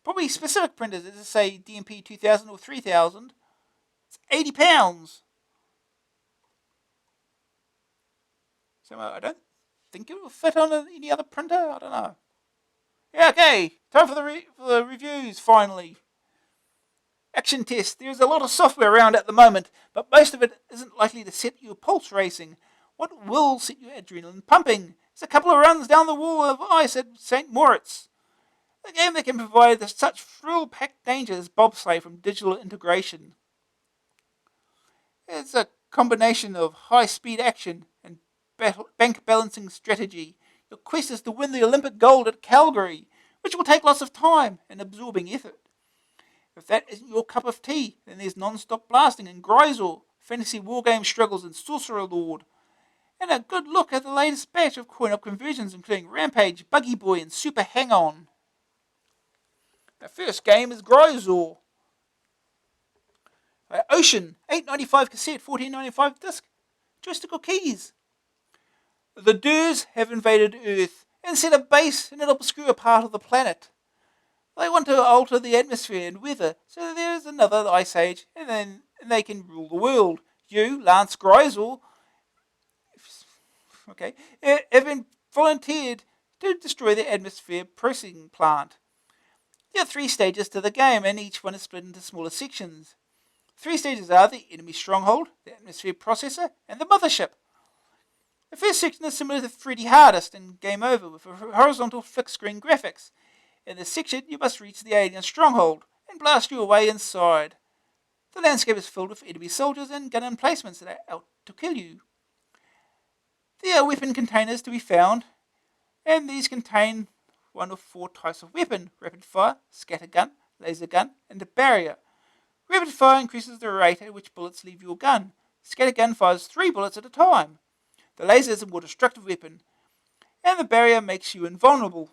Probably specific printers, as say DMP 2000 or 3000. It's £80. So I don't think it will fit on any other printer. I don't know. Yeah, okay. Time for the reviews, finally. Action test. There's a lot of software around at the moment, but most of it isn't likely to set your pulse racing. What will set your adrenaline pumping is a couple of runs down the wall of ice at St. Moritz. A game that can provide such thrill-packed danger as Bobsleigh from Digital Integration. It's a combination of high-speed action and bank balancing strategy. Your quest is to win the Olympic gold at Calgary, which will take lots of time and absorbing effort. If that isn't your cup of tea, then there's non-stop blasting in Gryzor, fantasy wargame struggles in Sorcerer Lord, and a good look at the latest batch of coin-op conversions including Rampage, Buggy Boy and Super Hang-On. The first game is Gryzor. Ocean, $8.95 cassette, $14.95 disc, joystick keys. The Durs have invaded Earth and set a base in an obscure part of the planet. They want to alter the atmosphere and weather so that there is another ice age and they can rule the world. You, Lance Gryzor, have been volunteered to destroy the atmosphere processing plant. There are 3 stages to the game and each one is split into smaller sections. 3 stages are the enemy stronghold, the atmosphere processor, and the mothership. The first section is similar to 3D Hardest and Game Over with horizontal fixed screen graphics. In this section, you must reach the alien stronghold and blast your way inside. The landscape is filled with enemy soldiers and gun emplacements that are out to kill you. There are weapon containers to be found, and these contain one of 4 types of weapon: rapid fire, scatter gun, laser gun, and a barrier. Rapid fire increases the rate at which bullets leave your gun. Scattergun fires 3 bullets at a time. The laser is a more destructive weapon, and the barrier makes you invulnerable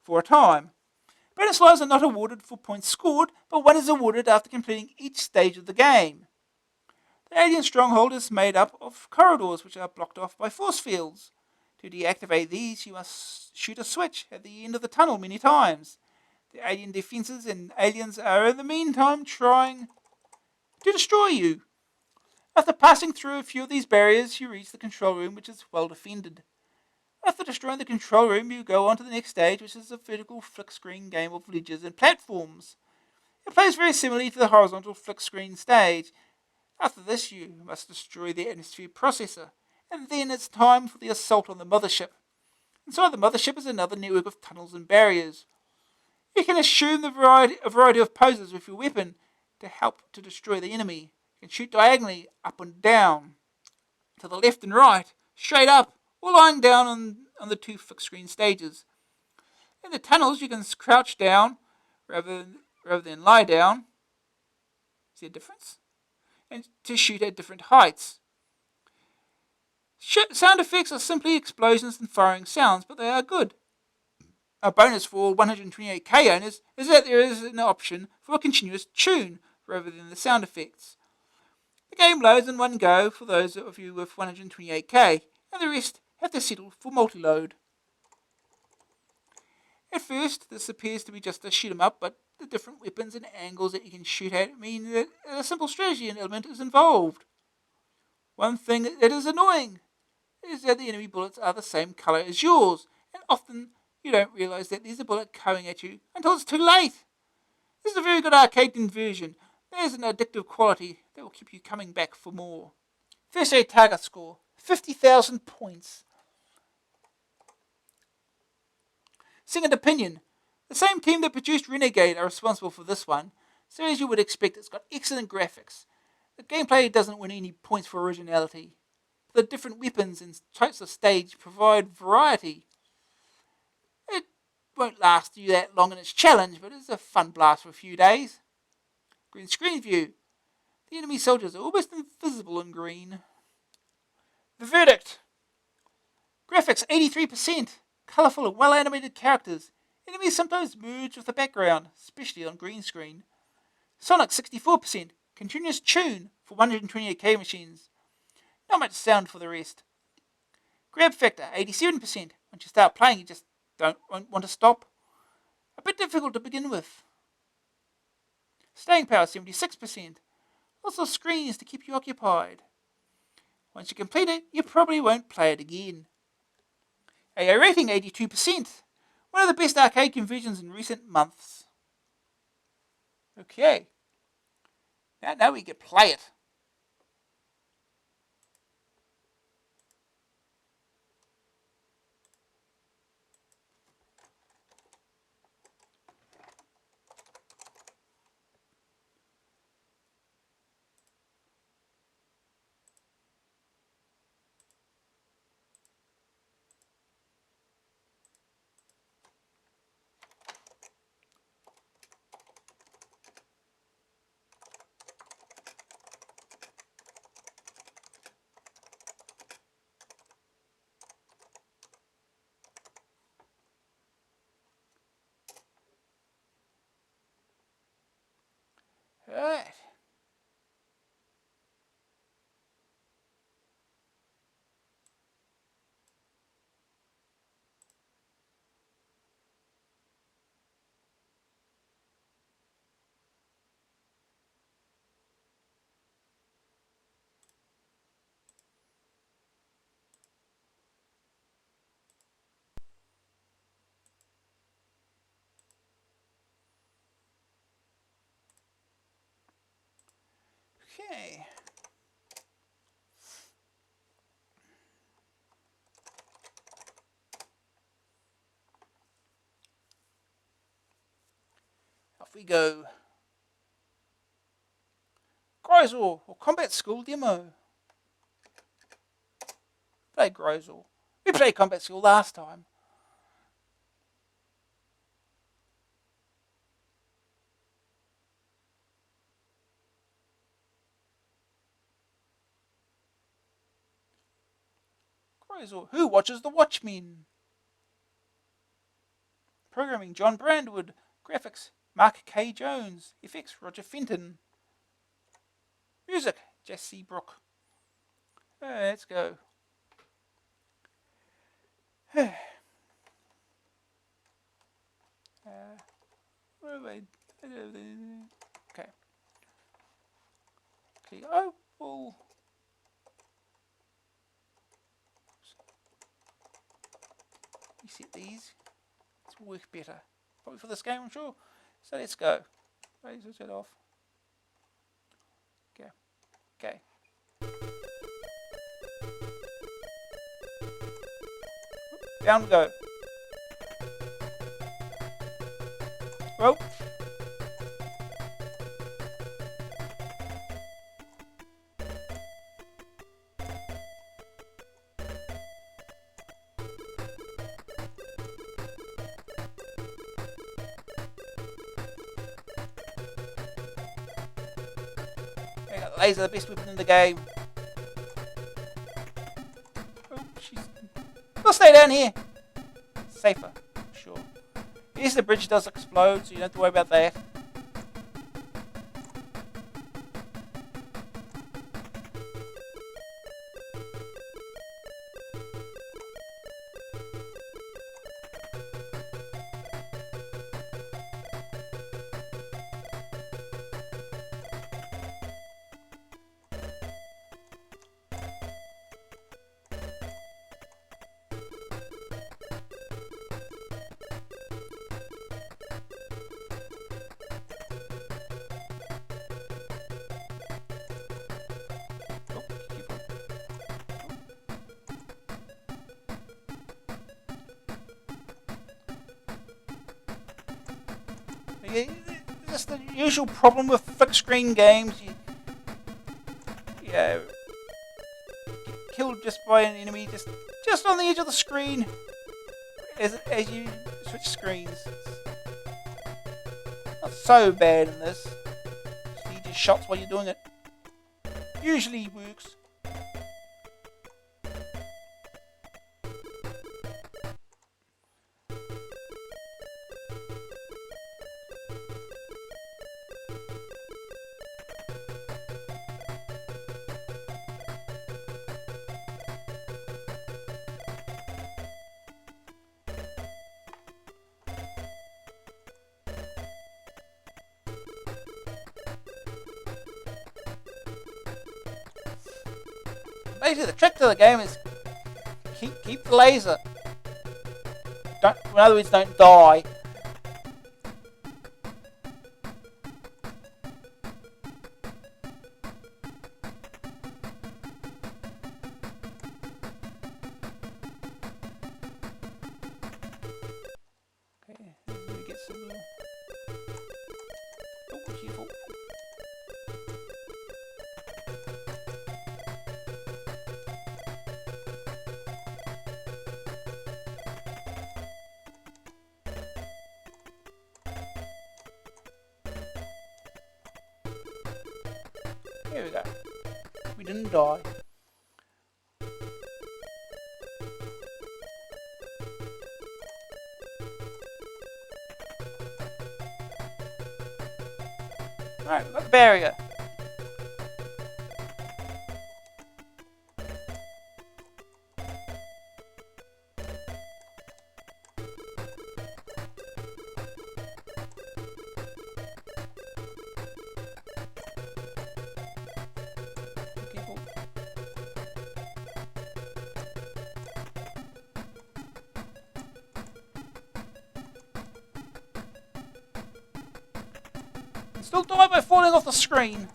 for a time. Bonus lives are not awarded for points scored, but one is awarded after completing each stage of the game. The alien stronghold is made up of corridors which are blocked off by force fields. To deactivate these, you must shoot a switch at the end of the tunnel many times. The alien defenses and aliens are in the meantime trying to destroy you. After passing through a few of these barriers, you reach the control room, which is well defended. After destroying the control room, you go on to the next stage, which is a vertical flick screen game of ledges and platforms. It plays very similarly to the horizontal flick screen stage. After this, you must destroy the atmosphere processor, and then it's time for the assault on the mothership. Inside the mothership is another network of tunnels and barriers. You can assume a variety of poses with your weapon to help to destroy the enemy. You can shoot diagonally, up and down, to the left and right, straight up, or lying down on the 2 fixed screen stages. In the tunnels, you can crouch down rather than lie down. See a difference? And to shoot at different heights. Sound effects are simply explosions and firing sounds, but they are good. A bonus for 128K owners is that there is an option for a continuous tune rather than the sound effects. The game loads in one go for those of you with 128K, and the rest have to settle for multi-load. At first, this appears to be just a shoot 'em up, but the different weapons and angles that you can shoot at mean that a simple strategy element is involved. One thing that is annoying is that the enemy bullets are the same colour as yours, and often you don't realise that there's a bullet coming at you until it's too late. This is a very good arcade conversion. There's an addictive quality that will keep you coming back for more. First aid target score, 50,000 points. Second opinion. The same team that produced Renegade are responsible for this one, so as you would expect, it's got excellent graphics. The gameplay doesn't win any points for originality. The different weapons and types of stage provide variety. It won't last you that long in its challenge, but it's a fun blast for a few days. Green screen view. The enemy soldiers are almost invisible in green. The verdict. Graphics 83%. Colourful and well animated characters. Enemies sometimes merge with the background, especially on green screen. Sonic 64%. Continuous tune for 128K machines. Not much sound for the rest. Grab factor 87%. Once you start playing, you just won't want to stop. A bit difficult to begin with. Staying power 76%. Lots of screens to keep you occupied. Once you complete it, you probably won't play it again. AA rating 82%. One of the best arcade conversions in recent months. Okay. Now we can play it. Alright. Okay. Off we go. Gryzor, or Combat School Demo. Play Gryzor. We played Combat School last time. Gryzor. Who watches the Watchmen? Programming John Brandwood. Graphics Mark K. Jones. Effects Roger Fenton. Music Jesse Brook. Let's go. Okay. I will. Reset these. It's work better. Probably for this game, I'm sure. So let's go. Razor set off. Okay. Okay. Down we go. Well. Laser, the best weapon in the game. Oh, we'll stay down here. Safer, sure. Yes, the bridge does explode, so you don't have to worry about that. Just the usual problem with fixed screen games. You get killed just by an enemy just on the edge of the screen as you switch screens. It's not so bad in this. Just need your shots while you're doing it. Usually works. Basically, the trick to the game is keep the laser. In other words, don't die. Okay, we get some. Oh, careful. Here we go. We didn't die. Alright, we've got the barrier. Still die by falling off the screen.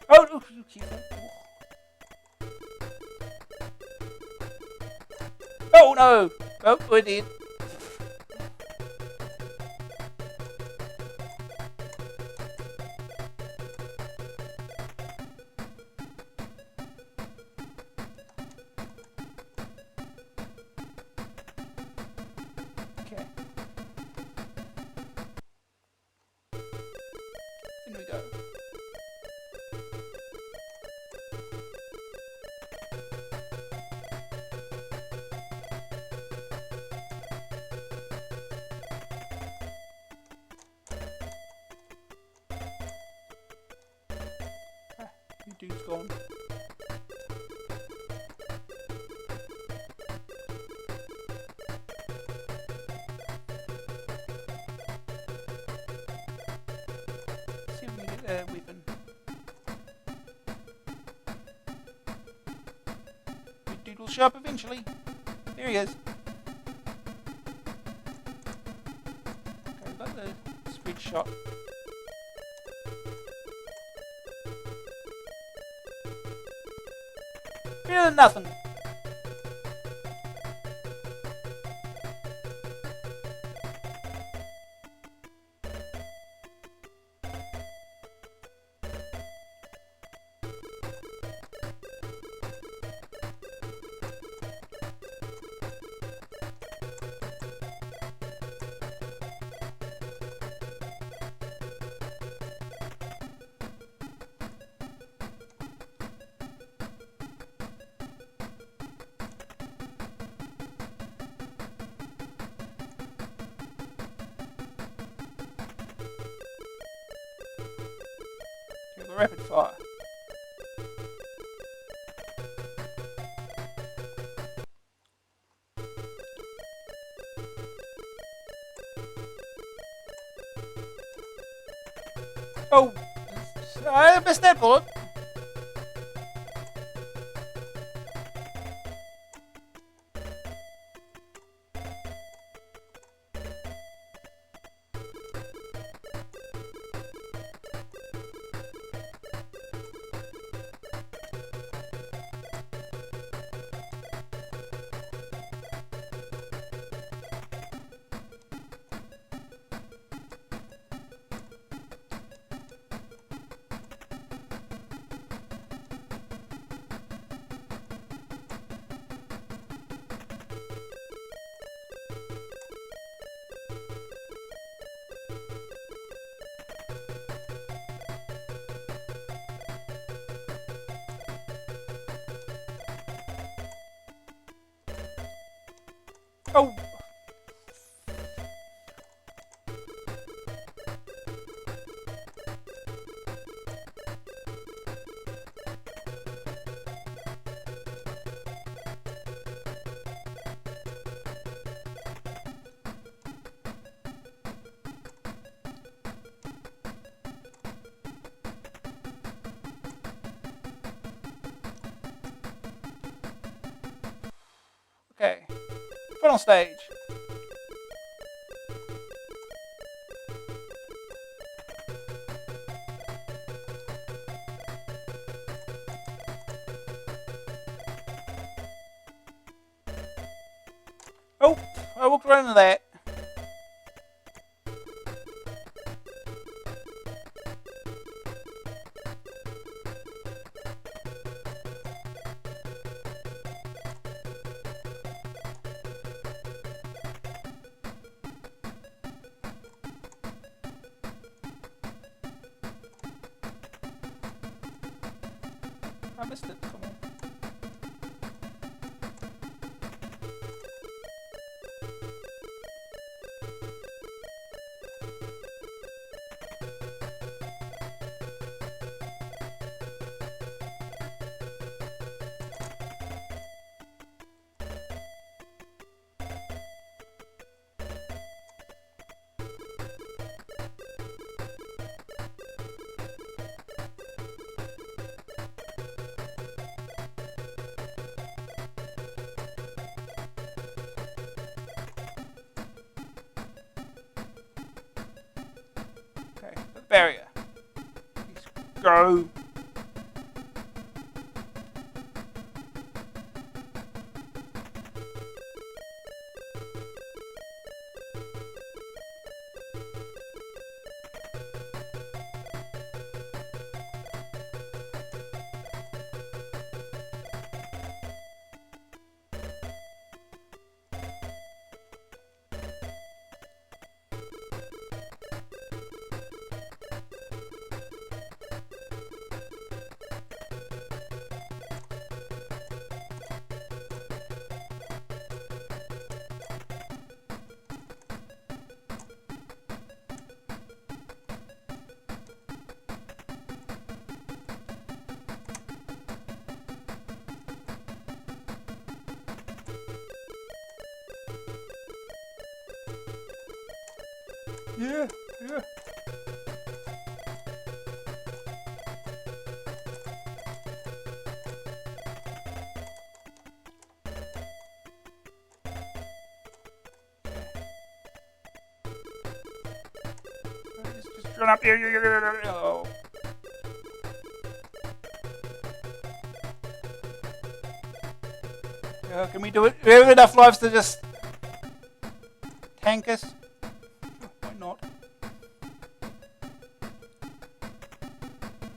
Oh, careful. Oh no! Oh, we're dead. go. You dude's gone. See if we can get a weapon. Good dude will show up eventually. There he is. Okay, we've got the spread shot. Better than nothing. Rapid fire. Oh, I missed that bullet. Oh. Okay. Final stage. Oh, I walked right into that. I missed it. Come on. Okay, the barrier. Let's go. Yeah, yeah. Just run up here. Oh. Can we do it? We have enough lives to just tank us? Why not?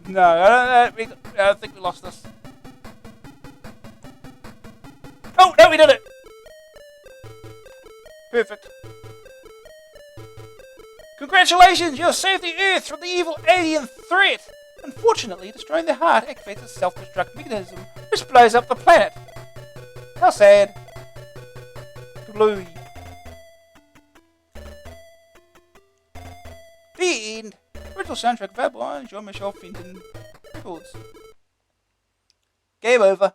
No, I don't think we lost this. Oh, no, we did it! Perfect. Congratulations, you have saved the Earth from the evil alien threat. Unfortunately, destroying the heart activates a self-destruct mechanism, which blows up the planet. How sad. Bluey. The end. Original soundtrack available on Jean-Michel Fenton Records. Game over.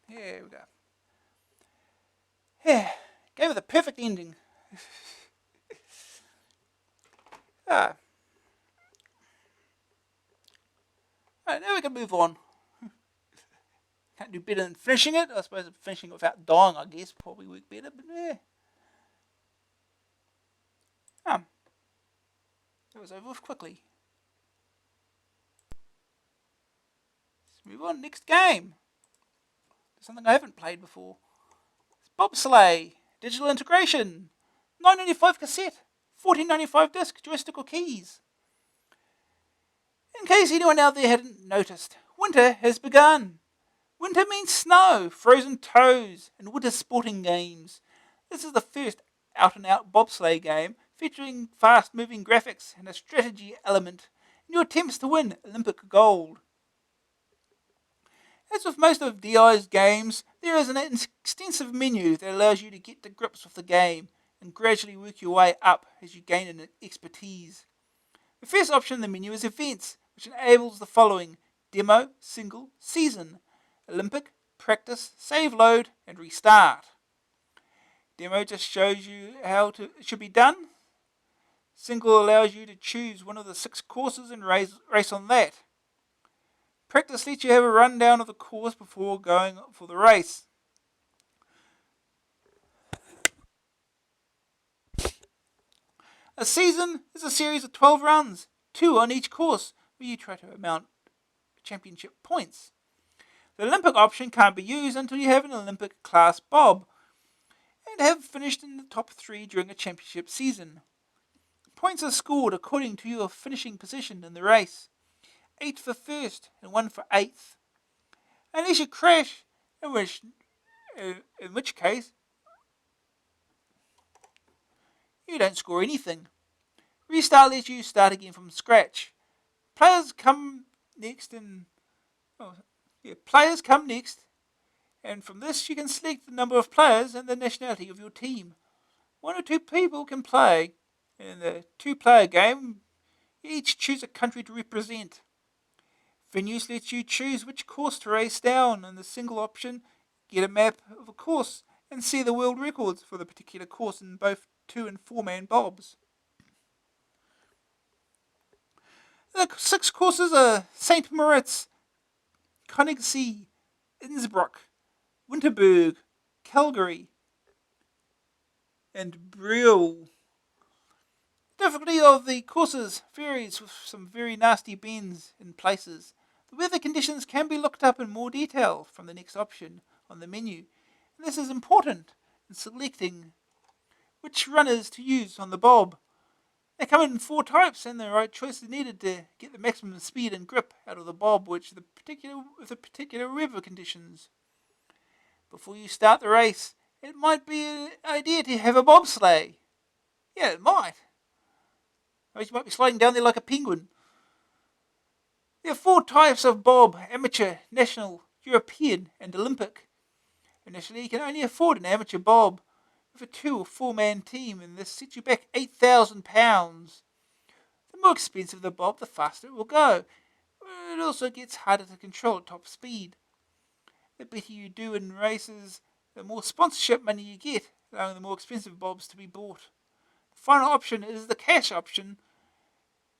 Here we go. Yeah, gave it the perfect ending. Alright, now we can move on. Can't do better than finishing it. I suppose finishing it without dying, I guess, probably work better, but yeah. That was over with quickly. Let's move on. Next game. Something I haven't played before. It's Bobsleigh. Digital integration. $9.95 cassette. $14.95 disc, joystick or keys. In case anyone out there hadn't noticed, winter has begun. Winter means snow, frozen toes, and winter sporting games. This is the first out-and-out bobsleigh game featuring fast-moving graphics and a strategy element in your attempts to win Olympic gold. As with most of DI's games, there is an extensive menu that allows you to get to grips with the game and gradually work your way up as you gain an expertise. The first option in the menu is Events, which enables the following: Demo, Single, Season, Olympic, Practice, Save Load, and Restart. Demo just shows you how it should be done. Single allows you to choose one of the 6 courses and race on that. Practice lets you have a rundown of the course before going for the race. A season is a series of 12 runs, 2 on each course, where you try to amount championship points. The Olympic option can't be used until you have an Olympic class bob and have finished in the top 3 during a championship season. Points are scored according to your finishing position in the race. 8 for first and 1 for 8th. Unless you crash, in which case you don't score anything. Restart lets you start again from scratch. Players come next, and from this you can select the number of players and the nationality of your team. 1 or 2 people can play. In the 2-player game, you each choose a country to represent. Venues lets you choose which course to race down. In the single option, get a map of a course and see the world records for the particular course in both 2 and 4-man bobs. The 6 courses are St. Moritz, Königssee, Innsbruck, Winterberg, Calgary, and Brielle. The difficulty of the courses varies, with some very nasty bends in places. The weather conditions can be looked up in more detail from the next option on the menu, and this is important in selecting which runners to use on the bob. They come in 4 types, and the right choice is needed to get the maximum speed and grip out of the bob, with the particular weather conditions. Before you start the race, it might be an idea to have a bobsleigh. Yeah, it might. You might be sliding down there like a penguin. There are 4 types of bob: amateur, national, European, and Olympic. Initially, you can only afford an amateur bob with a 2 or 4-man team, and this sets you back £8,000. The more expensive the bob, the faster it will go. It also gets harder to control at top speed. The better you do in races, the more sponsorship money you get, allowing the more expensive bobs to be bought. The final option is the cash option,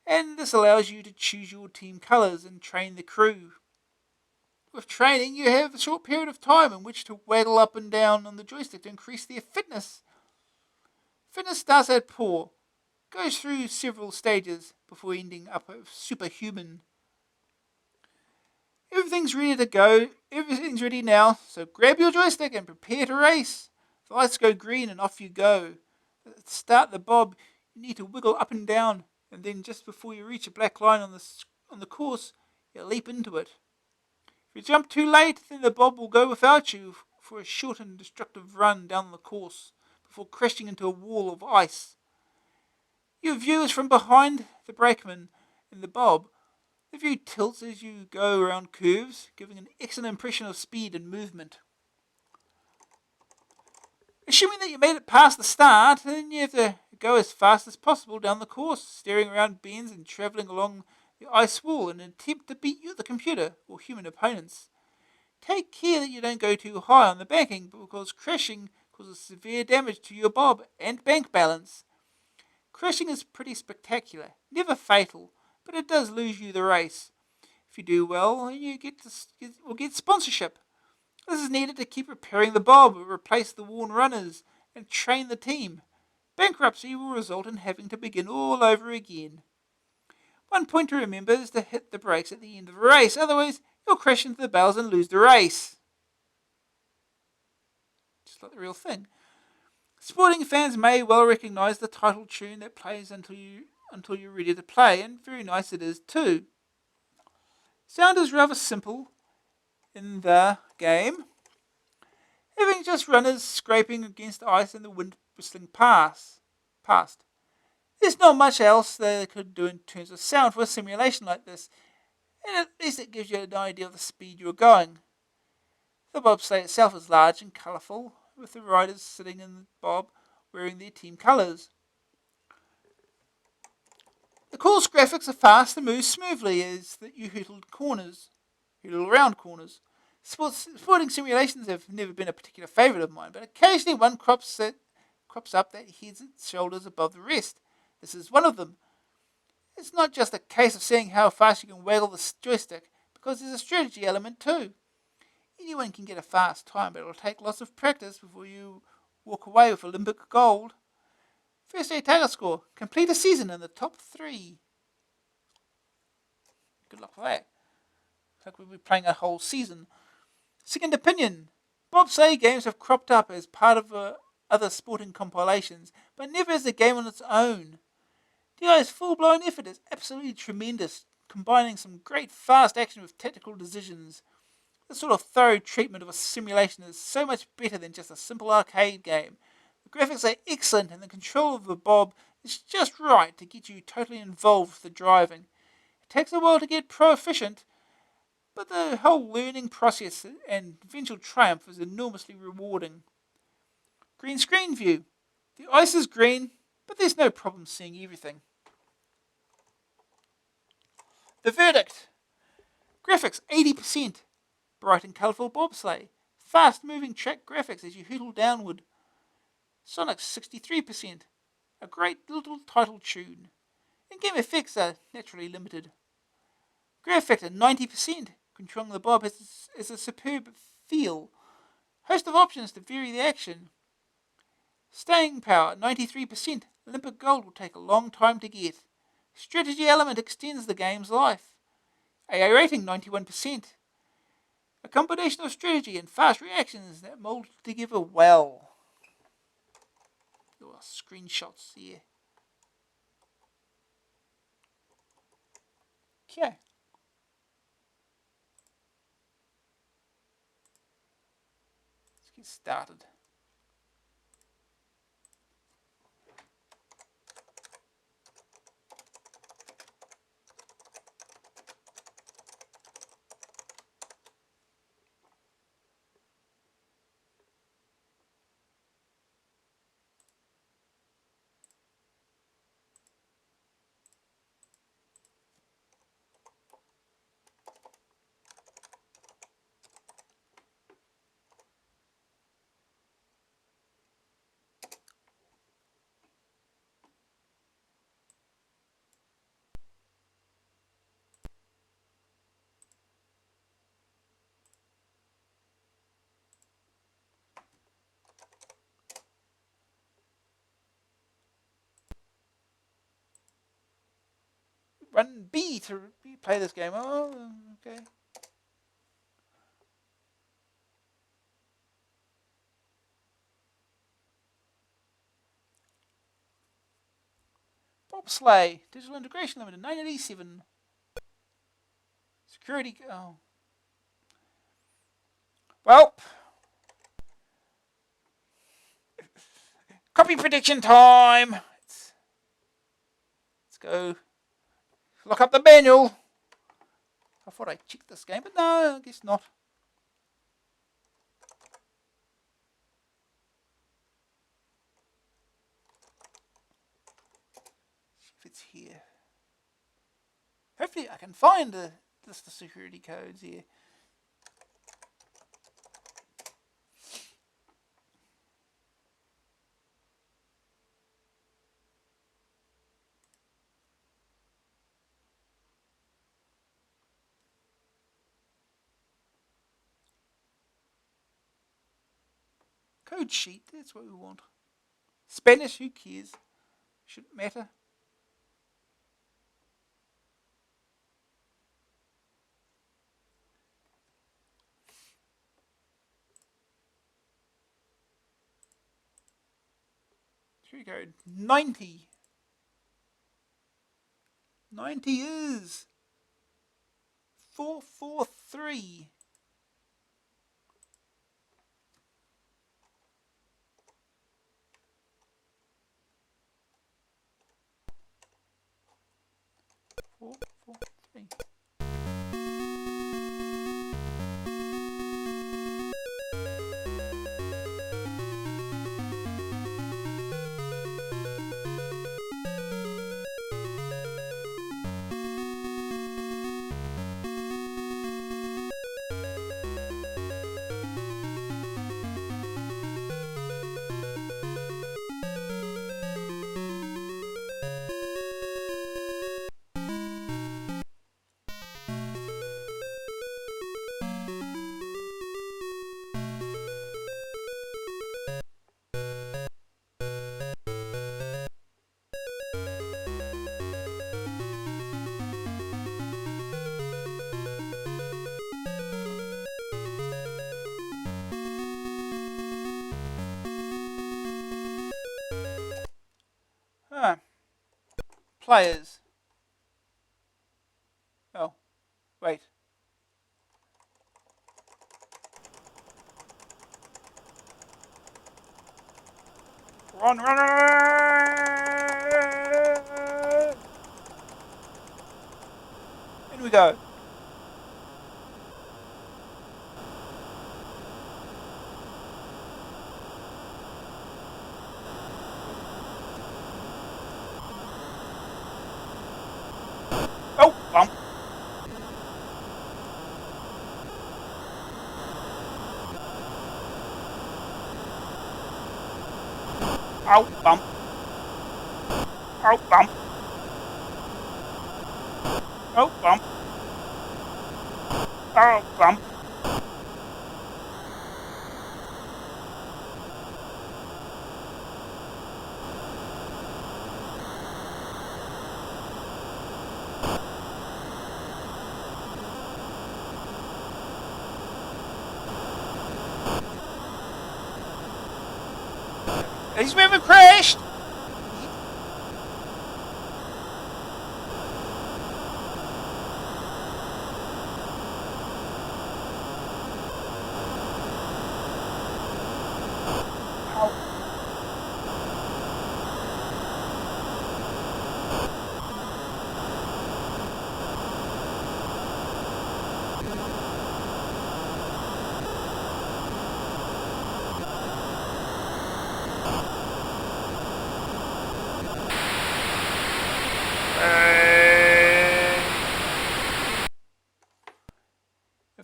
and this allows you to choose your team colours and train the crew. With training, you have a short period of time in which to waggle up and down on the joystick to increase their fitness. Fitness starts at poor, goes through several stages before ending up at superhuman. Everything's ready to go. Everything's ready now, so grab your joystick and prepare to race. The lights go green and off you go. To start the bob, you need to wiggle up and down, and then just before you reach a black line on the course, you leap into it. If you jump too late, then the bob will go without you for a short and destructive run down the course before crashing into a wall of ice. Your view is from behind the brakeman in the bob. The view tilts as you go around curves, giving an excellent impression of speed and movement. Assuming that you made it past the start, then you have to go as fast as possible down the course, steering around bends and travelling along the ice wall in an attempt to beat the computer or human opponents. Take care that you don't go too high on the banking, because crashing causes severe damage to your bob and bank balance. Crashing is pretty spectacular, never fatal, but it does lose you the race. If you do well, you will get sponsorship. This is needed to keep repairing the bob, replace the worn runners, and train the team. Bankruptcy will result in having to begin all over again. One point to remember is to hit the brakes at the end of the race, otherwise you'll crash into the bales and lose the race. Just like the real thing. Sporting fans may well recognise the title tune that plays until you're ready to play, and very nice it is too. Sound is rather simple in the game, having just runners scraping against ice and the wind whistling past. There's not much else they could do in terms of sound for a simulation like this, and at least it gives you an idea of the speed you're going. The bobsleigh itself is large and colourful, with the riders sitting in the bob wearing their team colours. The course graphics are fast and move smoothly as you hootle around corners. Sporting simulations have never been a particular favourite of mine, but occasionally one crops up that heads its shoulders above the rest. This is one of them. It's not just a case of seeing how fast you can waggle the joystick, because there's a strategy element too. Anyone can get a fast time, but it'll take lots of practice before you walk away with Olympic gold. First day target score, complete a season in the top 3. Good luck with that. Like we'll be playing a whole season. Second opinion. Bobsleigh games have cropped up as part of other sporting compilations, but never as a game on its own. DI's full-blown effort is absolutely tremendous, combining some great fast action with tactical decisions. This sort of thorough treatment of a simulation is so much better than just a simple arcade game. The graphics are excellent and the control of the bob is just right to get you totally involved with the driving. It takes a while to get proficient, but the whole learning process and eventual triumph is enormously rewarding. Green screen view. The ice is green, but there's no problem seeing everything. The verdict. Graphics 80%. Bright and colourful bobsleigh. Fast moving track graphics as you hurtle downward. Sonics 63%. A great little title tune. In-game effects are naturally limited. Grab factor 90%. Controlling the bob has a superb feel. Host of options to vary the action. Staying power 93%. Olympic gold will take a long time to get. Strategy element extends the game's life. AA rating 91%. A combination of strategy and fast reactions that mold together well. Screenshots here. Okay. Let's get started. Run B to replay this game. Oh, okay. Bobsleigh, Digital Integration Limited, 1987. Security. Oh. Well. Copy prediction time. Let's go. Look up the manual. I thought I checked this game, but no, I guess not. See if it's here. Hopefully I can find the security codes here. Code sheet, that's what we want. Spanish, who cares? Shouldn't matter. Security code 90. 90 is 443. Four, four, three. Players. Oh, wait. Run, run, run! In we go. Oh, bump. Oh, bump. Oh, bump. Oh, bump. Oh, bump. He's never crashed.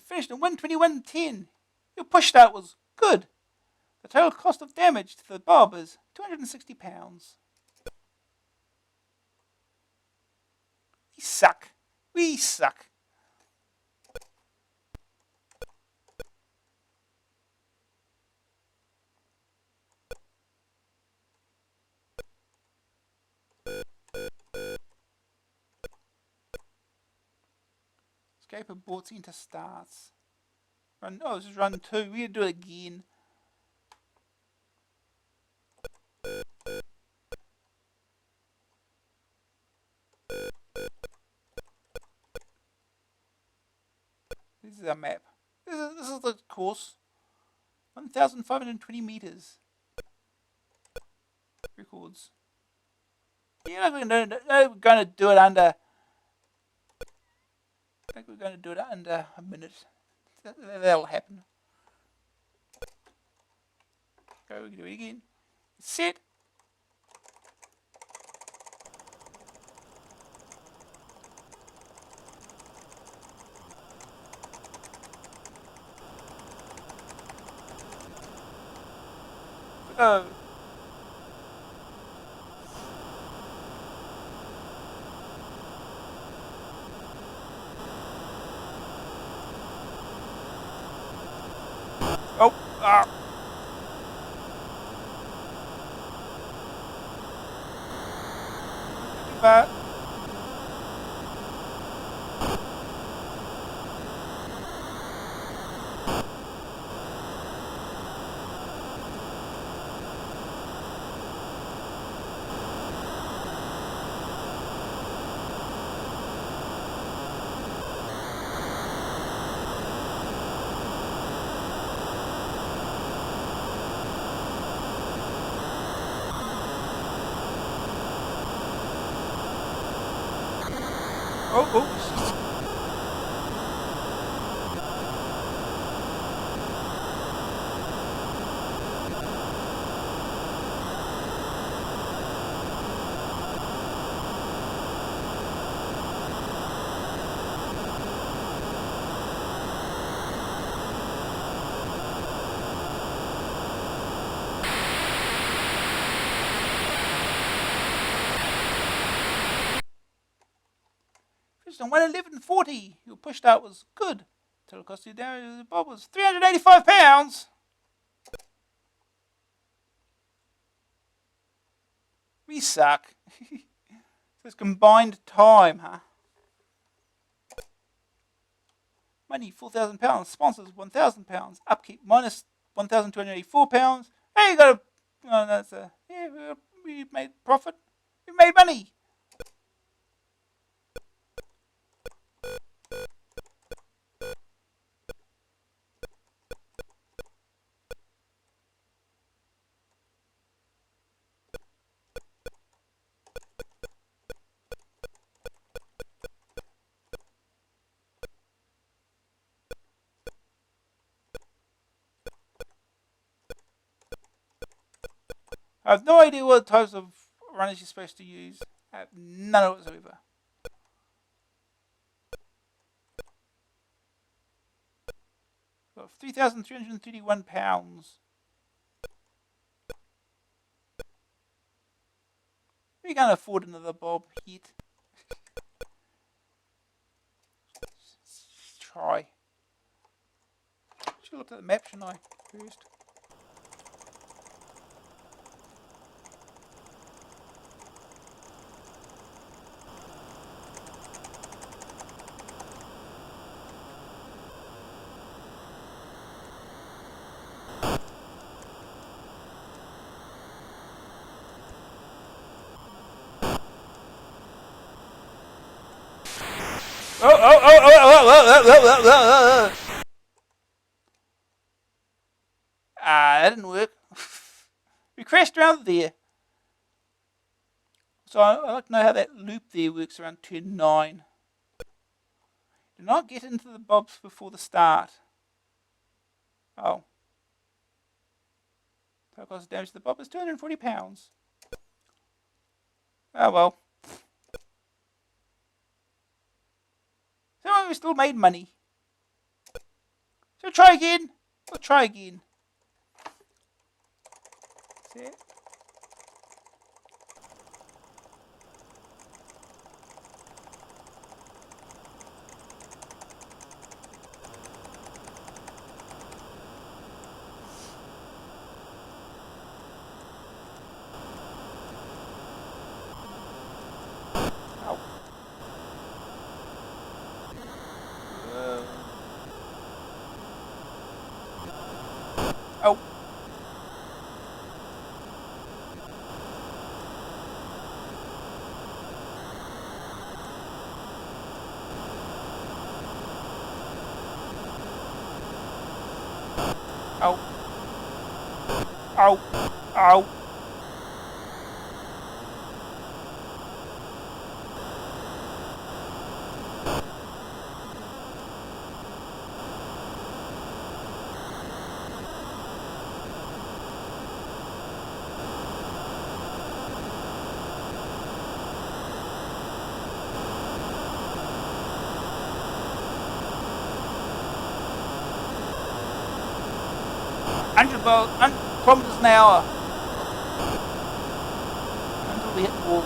Finished in 121.10. Your push start was good. The total cost of damage to the Bob is £260. We suck. We suck. Escape abort enter starts. Run. Oh, this is run 2. We gotta do it again. This is our map. This is the course. 1,520 meters. Records. Yeah, we're going to do it under. I think we're going to do it under a minute. That'll happen. Go, we can do it again. Set. Go. Oh, too bad. Oh, finished on 111.40. Your push start was good. Total cost of the bob was £385. We suck. So it's combined time, huh? Money, £4,000. Sponsors, £1,000. Upkeep, minus £1,284. Hey, you got a... Oh, that's a... Yeah, we made profit. We made money. I have no idea what types of runners you're supposed to use. I have none whatsoever. Got £3,331. We can't afford another bob hit. Let's try. Should look at the map, shouldn't I? First. That didn't work. We crashed around there. So I'd like to know how that loop there works around turn 9. Do not get into the bobs before the start. Oh. Total cost of damage to the bob is £240. Oh well. So we still made money. So try again. We'll try again. That's it. Ow. Ow. Kilometers an hour until we hit the wall.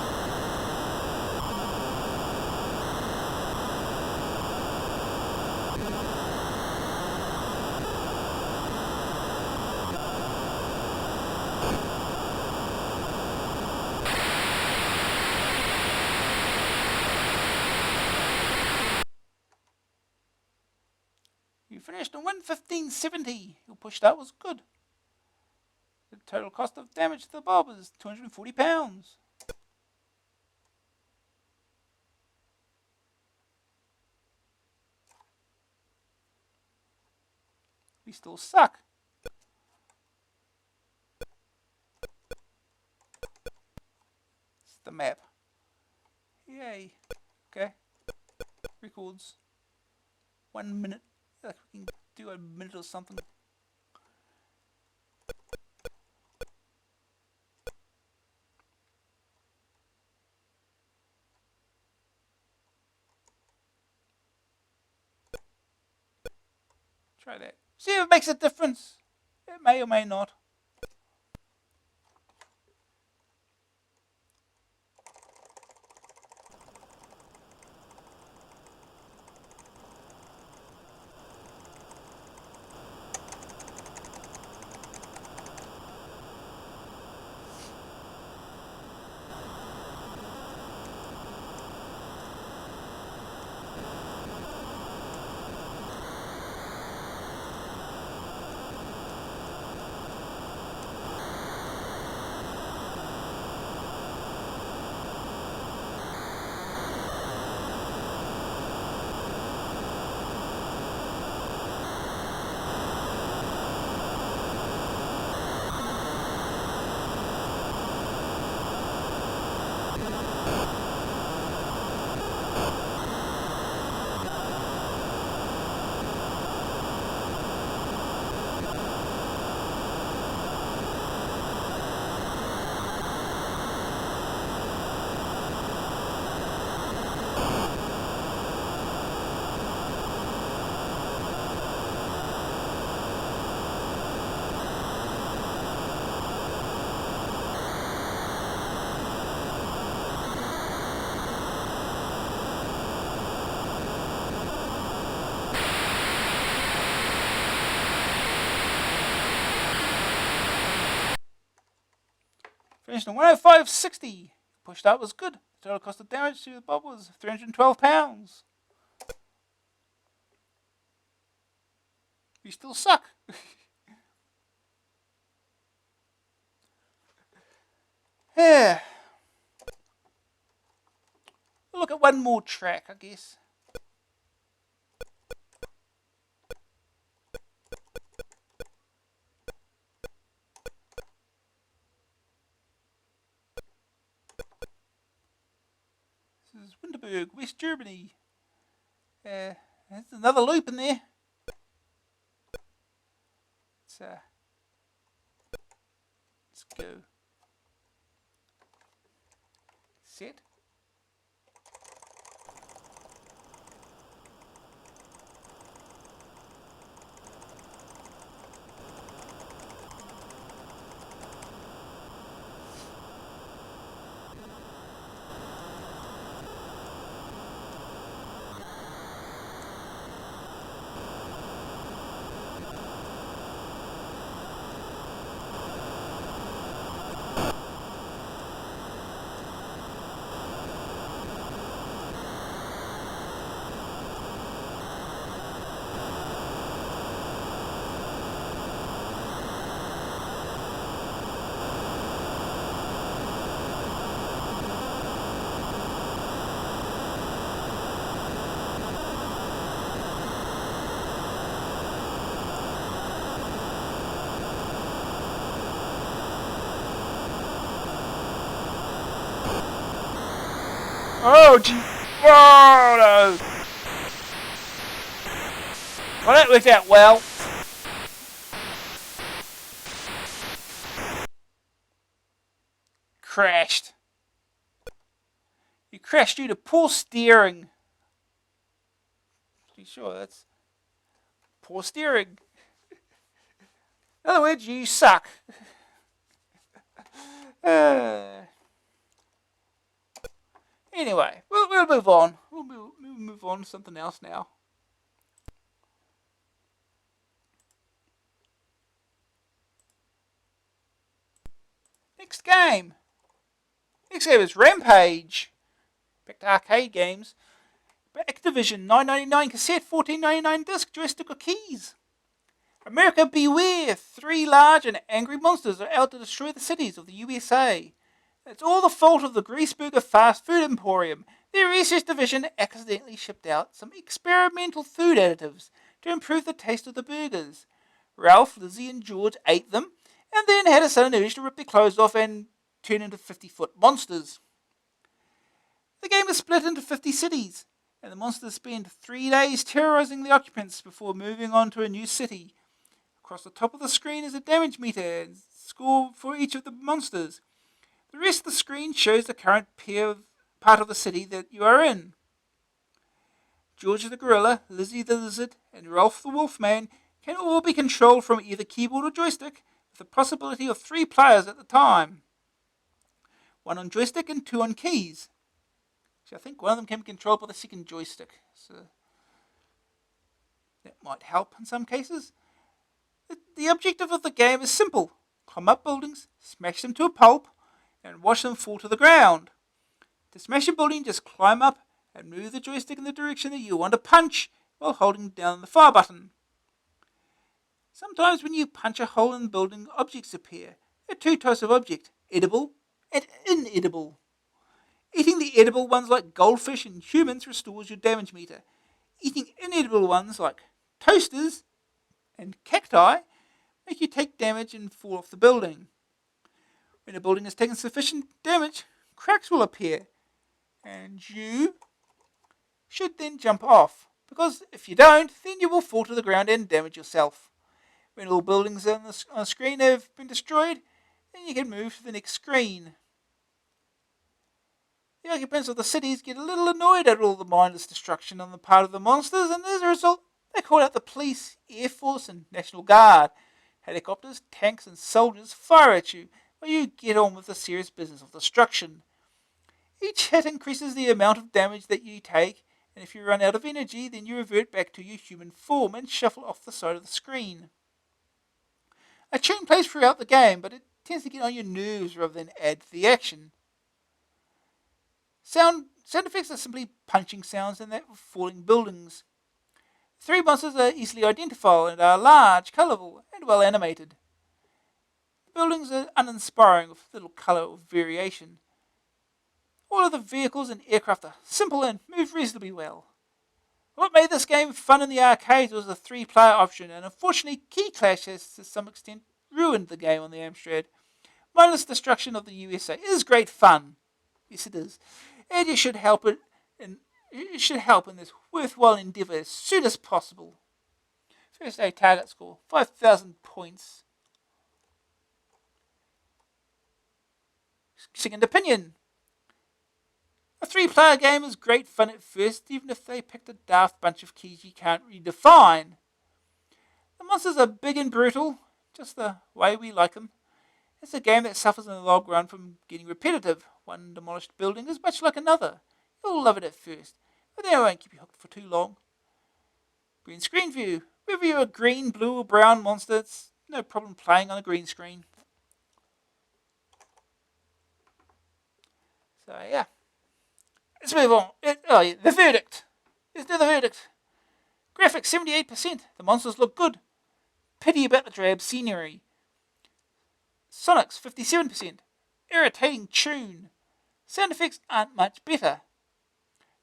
You finished on 1:15.70. Your push start was good. The total cost of damage to the bob is £240. We still suck. It's the map. Yay. Okay. Records. 1 minute. Like we can do a minute or something. Try that. See if it makes a difference. It may or may not. Finished on 105.60. Push start was good. The total cost of damage to the bob was £312. We still suck. Yeah. We'll look at one more track, I guess. This is Winterberg, West Germany. There's another loop in there. Let's go. Set. Oh, gee. Oh, no. Well, that worked out well. Crashed. You crashed due to poor steering. Pretty sure that's poor steering. In other words, you suck. Anyway, we'll move on. We'll move on to something else now. Next game. Next game is Rampage. Back to arcade games. Activision, $9.99 cassette, $14.99 disc, joystick or keys. America beware! 3 large and angry monsters are out to destroy the cities of the USA. It's all the fault of the Gryzor fast food emporium. Their research division accidentally shipped out some experimental food additives to improve the taste of the burgers. Ralph, Lizzie and George ate them and then had a sudden urge to rip their clothes off and turn into 50-foot monsters. The game is split into 50 cities, and the monsters spend 3 days terrorizing the occupants before moving on to a new city. Across the top of the screen is a damage meter and score for each of the monsters. The rest of the screen shows the current part of the city that you are in. George the gorilla, Lizzie the lizard, and Ralph the wolfman can all be controlled from either keyboard or joystick, with the possibility of 3 players at the time. 1 on joystick and 2 on keys. So I think one of them can be controlled by the second joystick. So that might help in some cases. The objective of the game is simple. Climb up buildings, smash them to a pulp, and watch them fall to the ground. To smash a building, just climb up and move the joystick in the direction that you want to punch while holding down the fire button. Sometimes when you punch a hole in the building, objects appear. There are 2 types of object, edible and inedible. Eating the edible ones like goldfish and humans restores your damage meter. Eating inedible ones like toasters and cacti make you take damage and fall off the building. When a building has taken sufficient damage, cracks will appear, and you should then jump off, because if you don't, then you will fall to the ground and damage yourself. When all buildings on the screen have been destroyed, then you can move to the next screen. The occupants of the cities get a little annoyed at all the mindless destruction on the part of the monsters, and as a result, they call out the police, Air Force, and National Guard. Helicopters, tanks, and soldiers fire at you while you get on with the serious business of destruction. Each hit increases the amount of damage that you take, and if you run out of energy, then you revert back to your human form and shuffle off the side of the screen. A tune plays throughout the game, but it tends to get on your nerves rather than add to the action. Sound effects are simply punching sounds and that of falling buildings. 3 monsters are easily identifiable and are large, colourful, and well animated. The buildings are uninspiring with little colour or variation. All of the vehicles and aircraft are simple and move reasonably well. What made this game fun in the arcades was the 3-player option, and unfortunately Key Clash has to some extent ruined the game on the Amstrad. Mindless destruction of the USA is great fun. Yes, it is. And it should help in this worthwhile endeavour as soon as possible. First day target score, 5,000 points. Second opinion. A 3-player game is great fun at first, even if they picked a daft bunch of keys you can't redefine. The monsters are big and brutal, just the way we like them. It's a game that suffers in the long run from getting repetitive. One demolished building is much like another. You'll love it at first, but they won't keep you hooked for too long. Green screen view. Whether you're a green, blue or brown monster, it's no problem playing on a green screen. So yeah. Let's move on. The verdict. Let's do the verdict. Graphics 78%. The monsters look good. Pity about the drab scenery. Sonics 57%. Irritating tune. Sound effects aren't much better.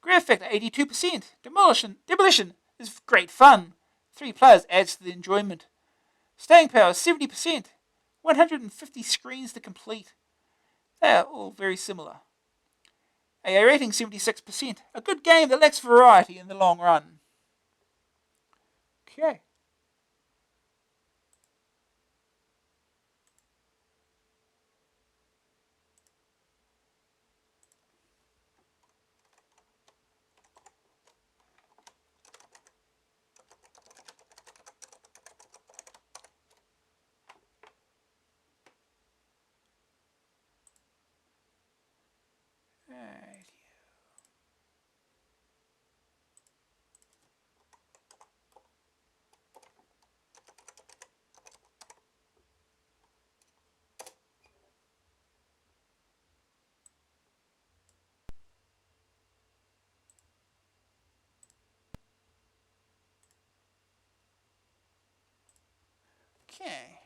Graph factor 82%. Demolition is great fun. 3 players adds to the enjoyment. Staying power 70%. 150 screens to complete. They are all very similar. AA rating 76%. A good game that lacks variety in the long run. Okay. Right. Okay.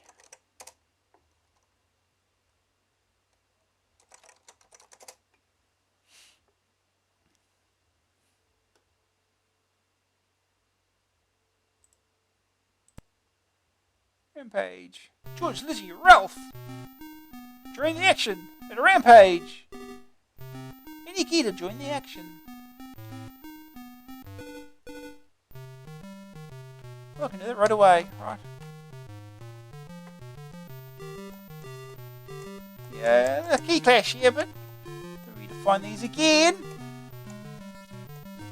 Rampage. George, Lizzie, Ralph. Join the action at a rampage. Any key to join the action. Oh, I can do that right away. Right. Yeah, the key clash here, but we redefine these again.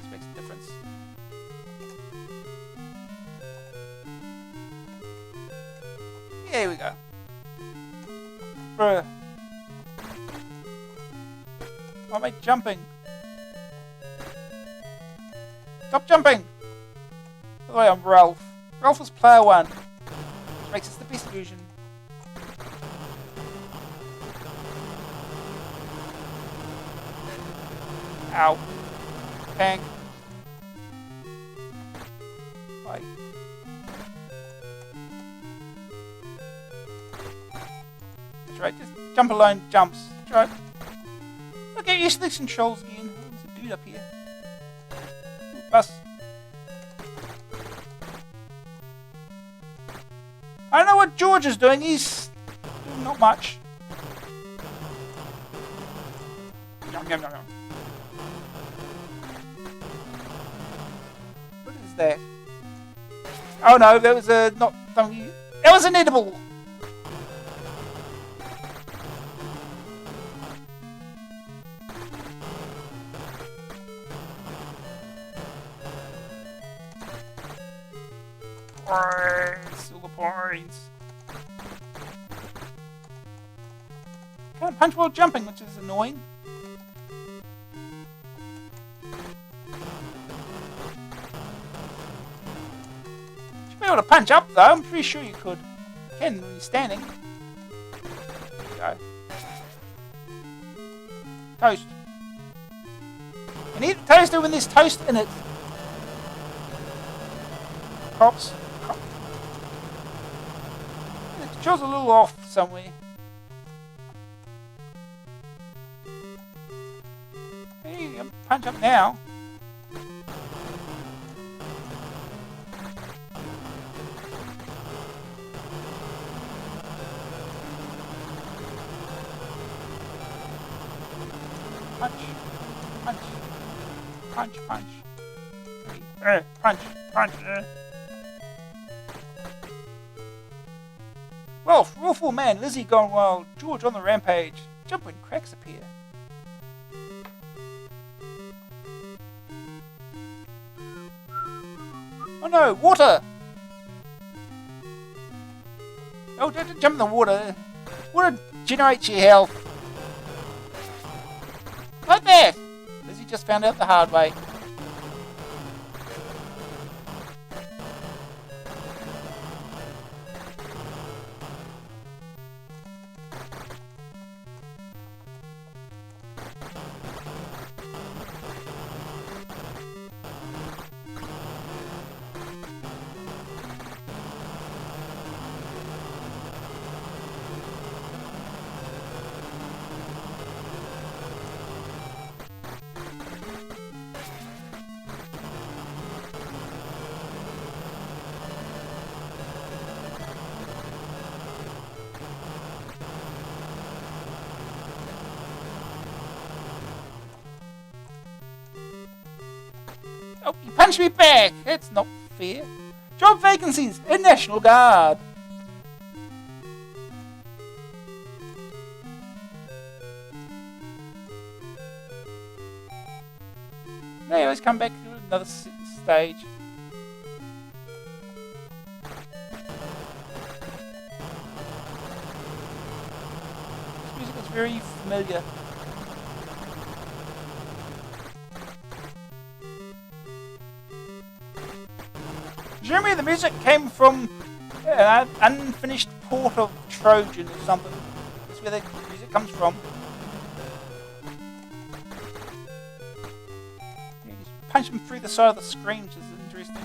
This makes a difference. Here we go. Bruh. Why am I jumping? Stop jumping! By the way, I'm Ralph. Ralph was player 1. Which makes us the best version. Ow. Tank. Bye. That's right, just jump alone, jumps. That's right. Okay, used to these controls again. There's a dude up here. Ooh, bus. I don't know what George is doing. He's doing not much. Yum, yum, yum, yum. What is that? Oh no, that was a not something. That was an edible. Points, all the points. Can't punch while jumping, which is annoying. Should be able to punch up though, I'm pretty sure you could. You can when you're standing. There you go. Toast. And eat the toaster when there's toast in it. Pops. The control's a little off somewhere. Hey, you can punch up now. Punch. Punch. Punch, punch. Punch, punch. Ralph, Willful Man, Lizzie gone wild, George on the rampage. Jump when cracks appear. Oh no, water! Oh, don't jump in the water. Water generates your health. Like that! Lizzie just found out the hard way. Oh, you punched me back! That's not fair. Job vacancies in National Guard. They always come back to another stage. This music is very familiar. Presumably the music came from an unfinished port of Trojan or something. That's where the music comes from. You just punch him through the side of the screen, which is interesting.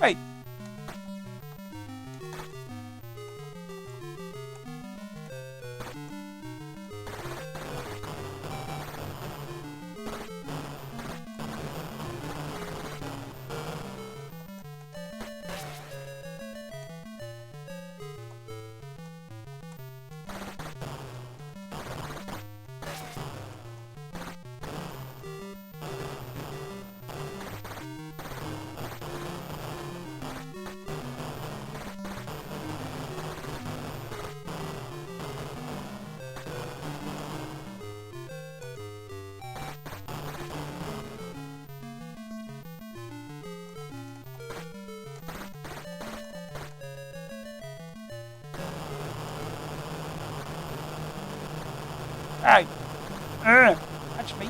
Hey! Hey! Touch me.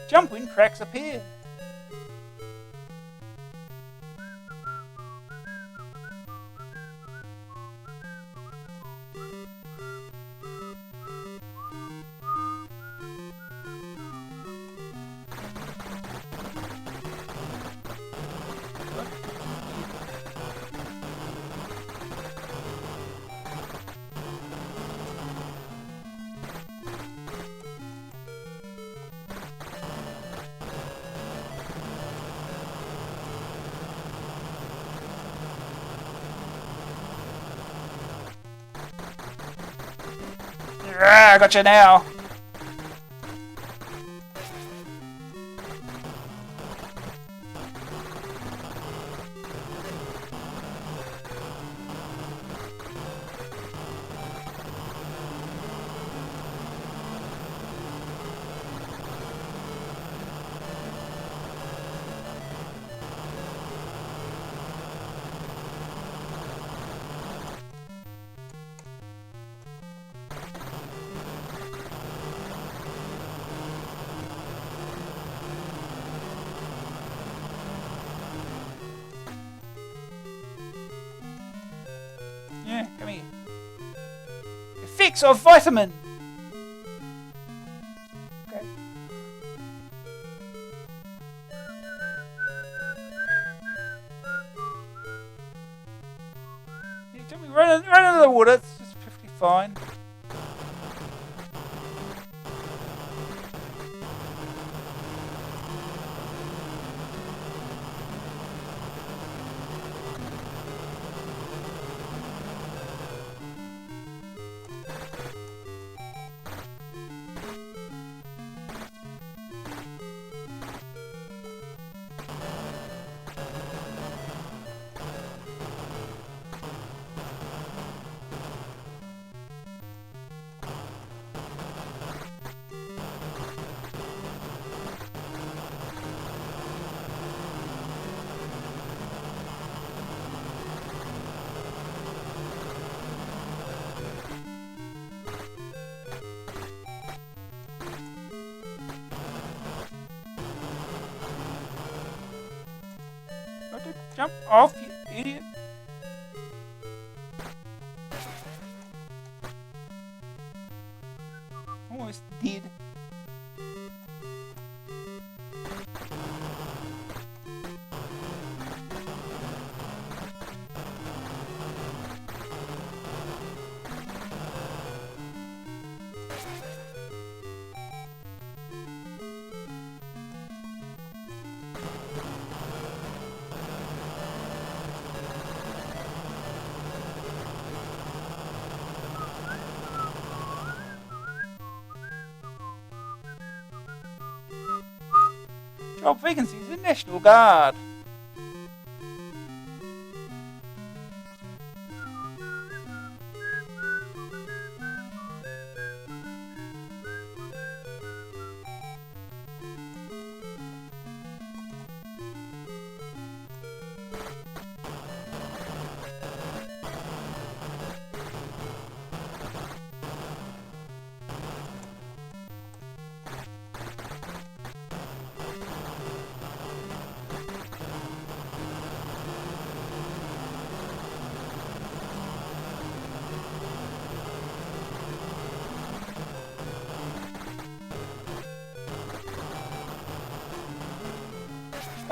Jump when cracks appear. I got you now. Yeah, come here. Effects of vitamin. Okay. Yeah, tell me, run into the water. It's just perfectly fine. Jump off, you idiot. Job vacancies in National Guard.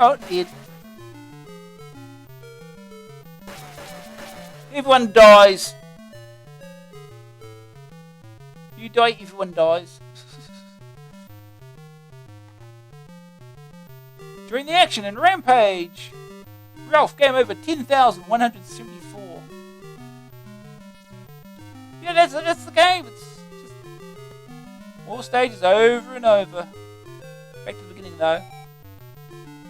Oh, dead. Everyone dies. You die, everyone dies. During the action in Rampage, Ralph game over 10,174. Yeah, that's the game. It's just more stages over and over. Back to the beginning though.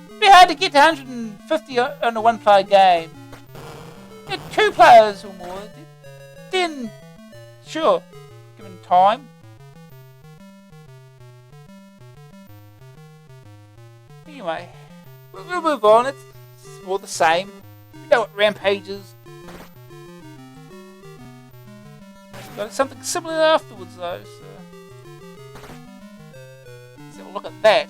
It'd be hard to get to 150 on a one-player game. Get 2 players or more, then sure, given time. Anyway, we'll move on. It's more the same. We know what Rampage is. Got something similar afterwards though, so let's have a look at that.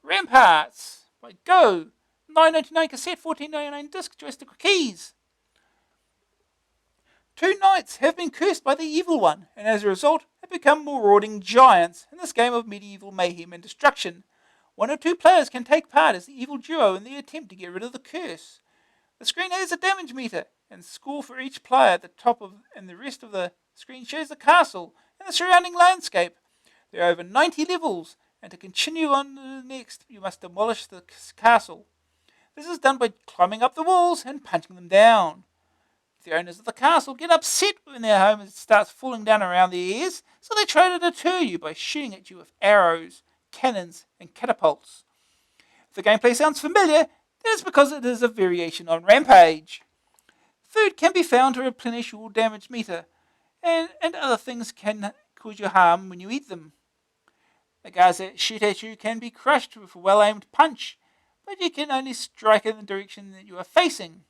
Ramparts by Go. $9.99 cassette, $14.99 disc, joystick or keys. 2 knights have been cursed by the evil one, and as a result have become marauding giants in this game of medieval mayhem and destruction. 1 or 2 players can take part as the evil duo in the attempt to get rid of the curse. The screen has a damage meter and score for each player at the top of, and the rest of the screen shows the castle and the surrounding landscape. There are over 90 levels, and to continue on to the next, you must demolish the castle. This is done by climbing up the walls and punching them down. The owners of the castle get upset when their home starts falling down around their ears, so they try to deter you by shooting at you with arrows, cannons, and catapults. If the gameplay sounds familiar, that is because it is a variation on Rampage. Food can be found to replenish your damage meter, and other things can cause you harm when you eat them. The guys that shoot at you can be crushed with a well-aimed punch, but you can only strike in the direction that you are facing.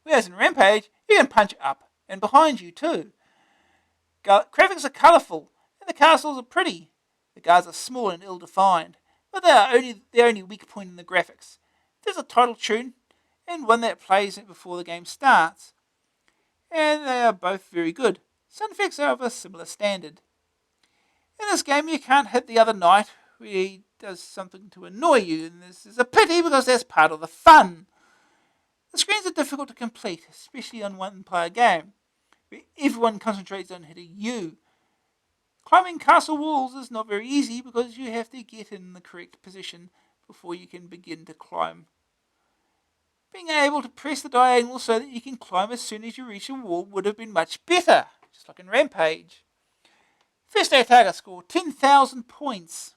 Whereas in Rampage, you can punch up and behind you too. Graphics are colourful, and the castles are pretty. The guards are small and ill-defined, but they are their only weak point in the graphics. There's a title tune, and one that plays before the game starts. And they are both very good. Sound effects are of a similar standard. In this game, you can't hit the other knight where he does something to annoy you, and this is a pity because that's part of the fun. The screens are difficult to complete, especially on one-player game, where everyone concentrates on hitting you. Climbing castle walls is not very easy because you have to get in the correct position before you can begin to climb. Being able to press the diagonal so that you can climb as soon as you reach a wall would have been much better, just like in Rampage. First day target score, 10,000 points.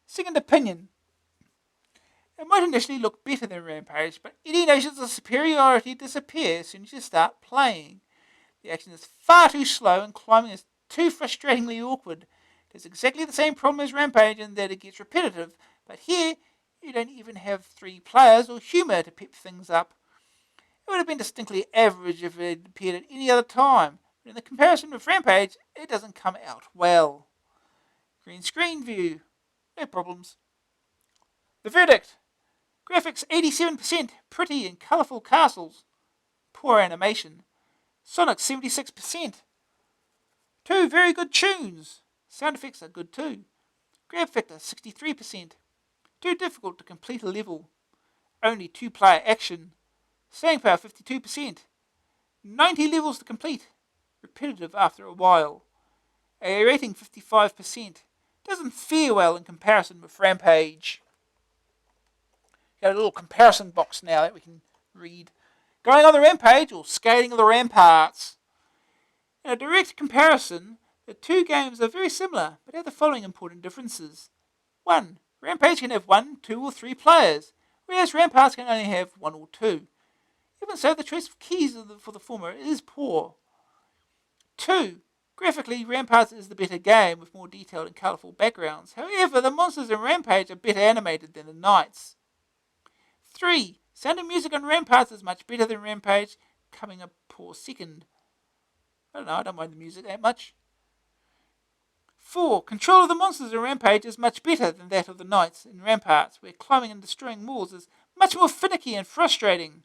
Second opinion. It might initially look better than Rampage, but any notions of superiority disappear as soon as you start playing. The action is far too slow and climbing is too frustratingly awkward. It has exactly the same problem as Rampage in that it gets repetitive, but here you don't even have 3 players or humour to pep things up. It would have been distinctly average if it had appeared at any other time, but in the comparison with Rampage, it doesn't come out well. Green screen view, no problems. The verdict. Graphics 87%, pretty and colourful castles. Poor animation. Sonic 76%. 2 very good tunes. Sound effects are good too. Grab factor 63%. Too difficult to complete a level. Only 2-player action. Staying power 52%. 90 levels to complete. Repetitive after a while. A rating 55%. Doesn't fare well in comparison with Rampage. Got a little comparison box now that we can read. Going on the Rampage or scaling the Ramparts. In a direct comparison, The two games are very similar, but have the following important differences. 1. Rampage can have 1, 2 or 3 players, whereas Ramparts can only have 1 or 2. Even so, the choice of keys for the former is poor. 2. Graphically, Ramparts is the better game with more detailed and colourful backgrounds. However, the monsters in Rampage are better animated than the knights. 3. Sound and music on Ramparts is much better than Rampage, coming a poor second. I don't mind the music that much. 4. Control of the monsters in Rampage is much better than that of the knights in Ramparts, where climbing and destroying walls is much more finicky and frustrating.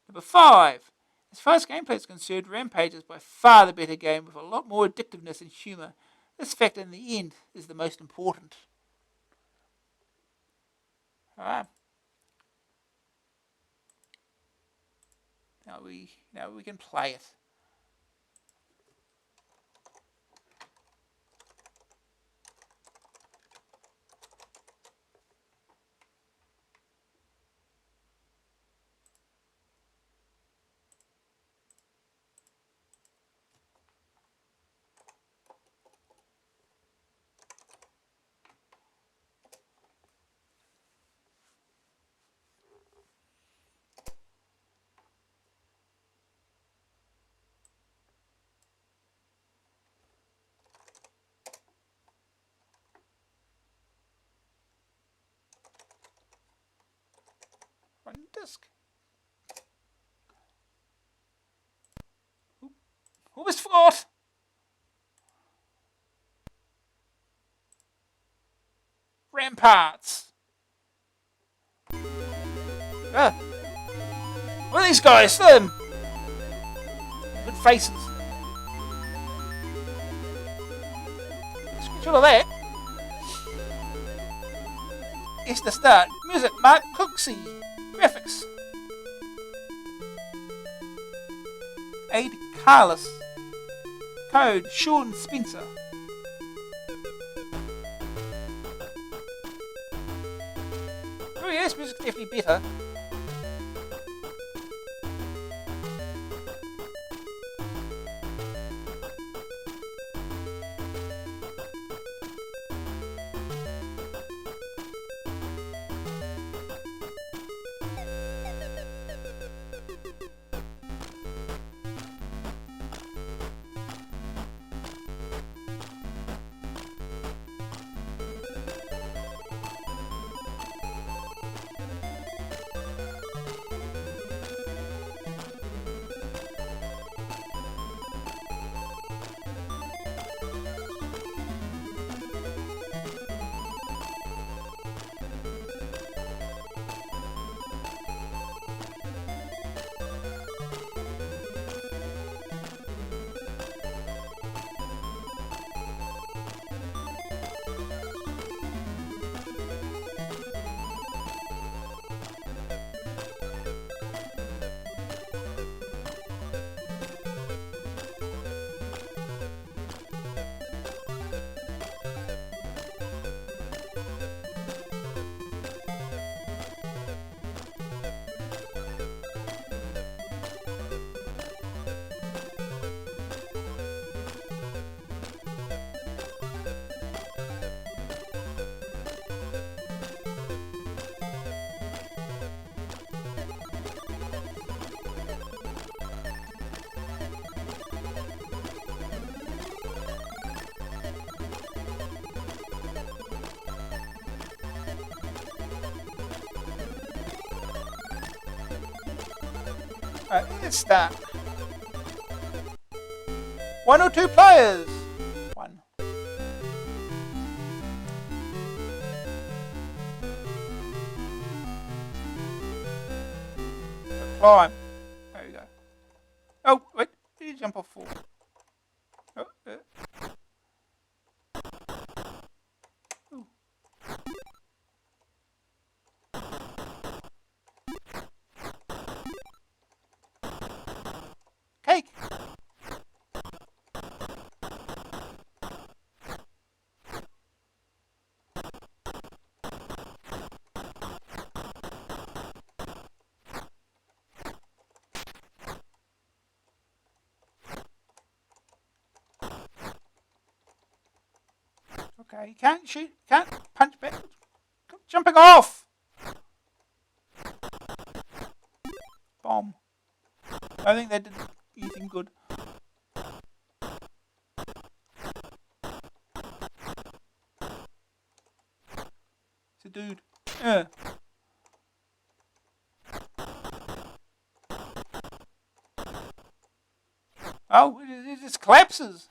Number 5. As far as gameplay is concerned, Rampage is by far the better game with a lot more addictiveness and humour. This fact in the end is the most important. Alright. Now we can play it. Run disk. Almost forgot. Ramparts. What are these guys? Them. Good faces. Screenshot of that. It's the start. Music, Mark Cooksey. Graphics. Aid Carlos. Code Sean Spencer. Oh yes, music's definitely better. Alright, let's start. 1 or 2 players. 1. Climb. There you go. Oh, wait. Did you jump off for? Oh, Cake. Okay, you can't shoot, can't punch back. Jumping off! Bomb. I think that did anything good. It's a dude. Oh, it just collapses.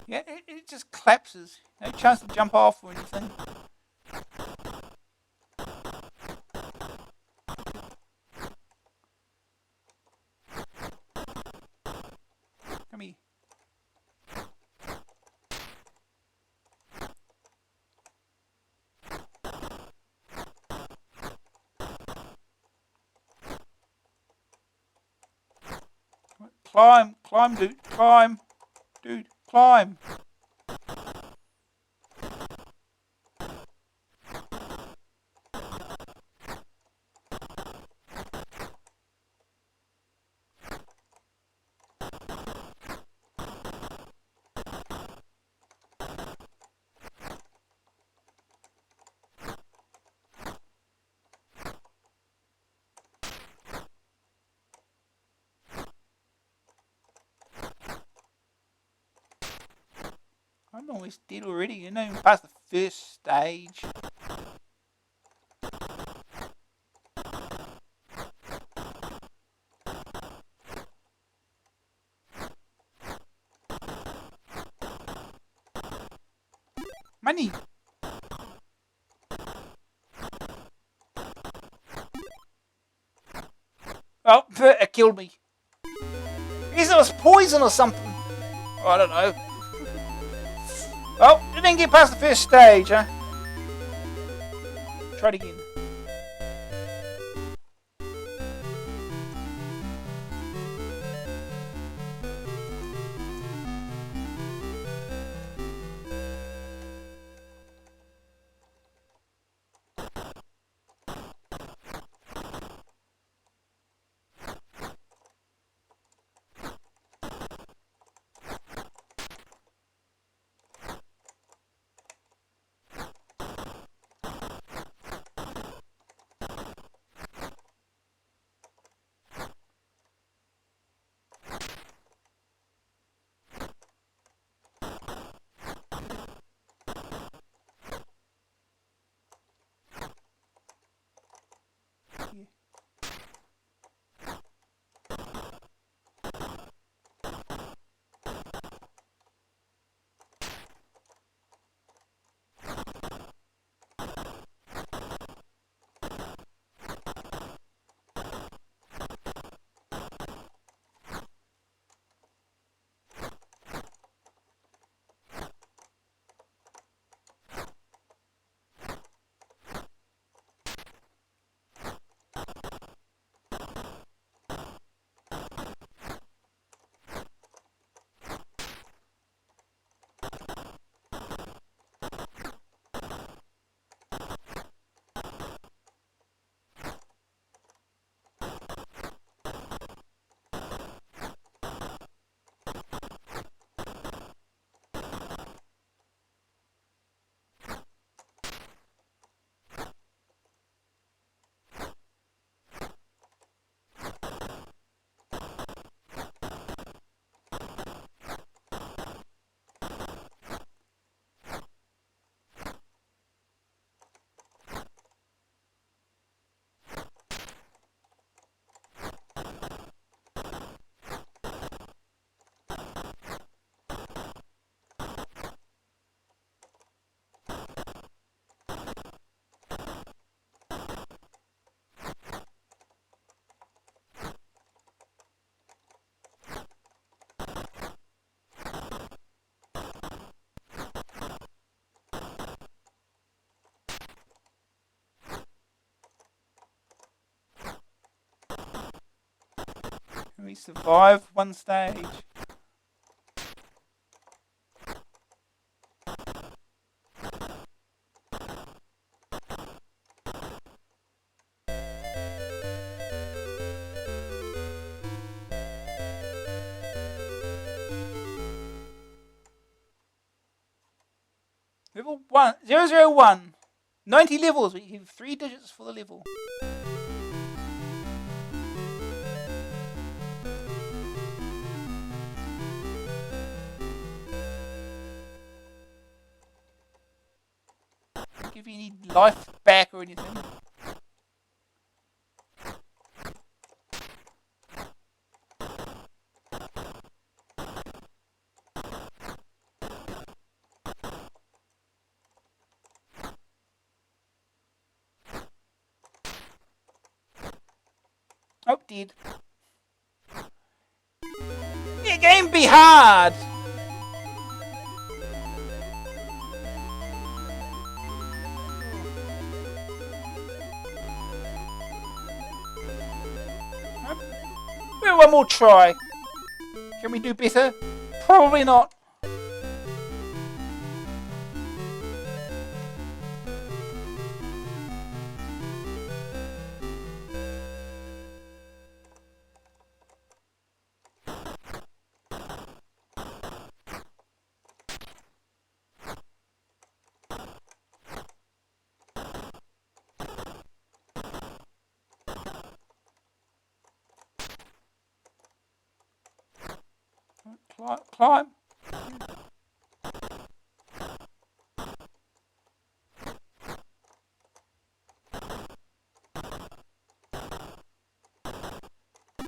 Yeah, it just collapses. No chance to jump off or anything. Come here. Climb, climb, dude, climb. Dude, climb. I'm almost dead already. You're not even past the first stage. Money! Oh, it killed me. I guess it was poison or something. Oh, I don't know. Oh, you didn't get past the first stage, huh? Try it again. Yeah. We survived one stage. Level 1, 001. 90 levels, but you have 3 digits for the level. Don't give you any life back or anything. Oh, dead. The game be hard! Well, one more try. Can we do better? Probably not. Climb.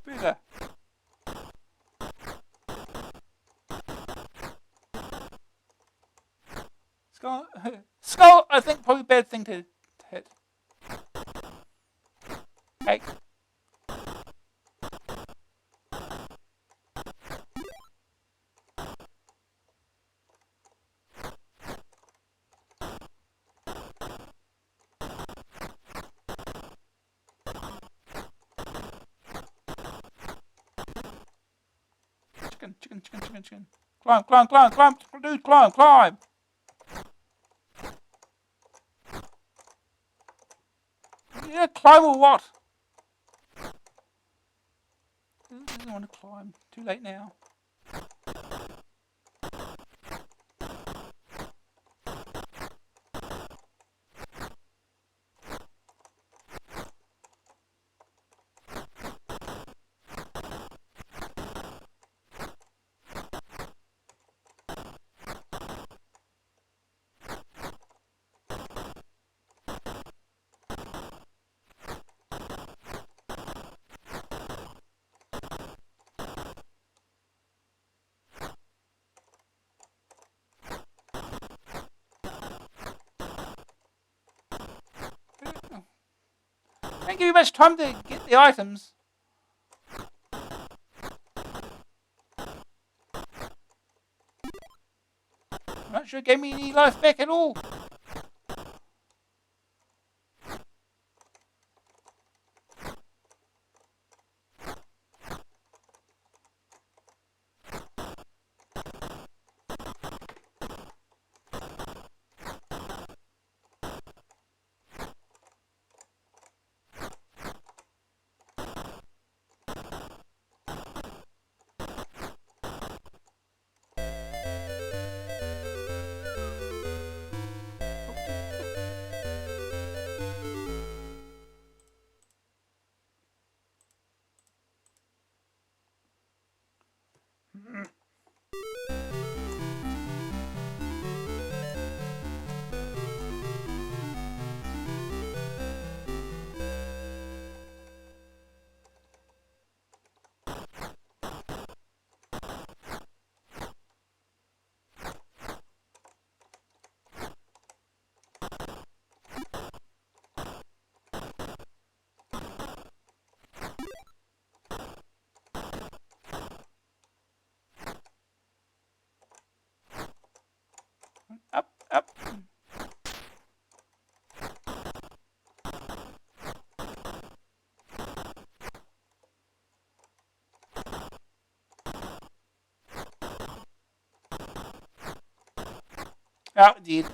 Better. Skull. Skull, I think probably a bad thing to hit. Okay. Chicken. Climb. Dude, climb. Yeah, climb or what? Doesn't want to climb. Too late now. Don't give you much time to get the items. I'm not sure it gave me any life back at all. Up. Oh, dude.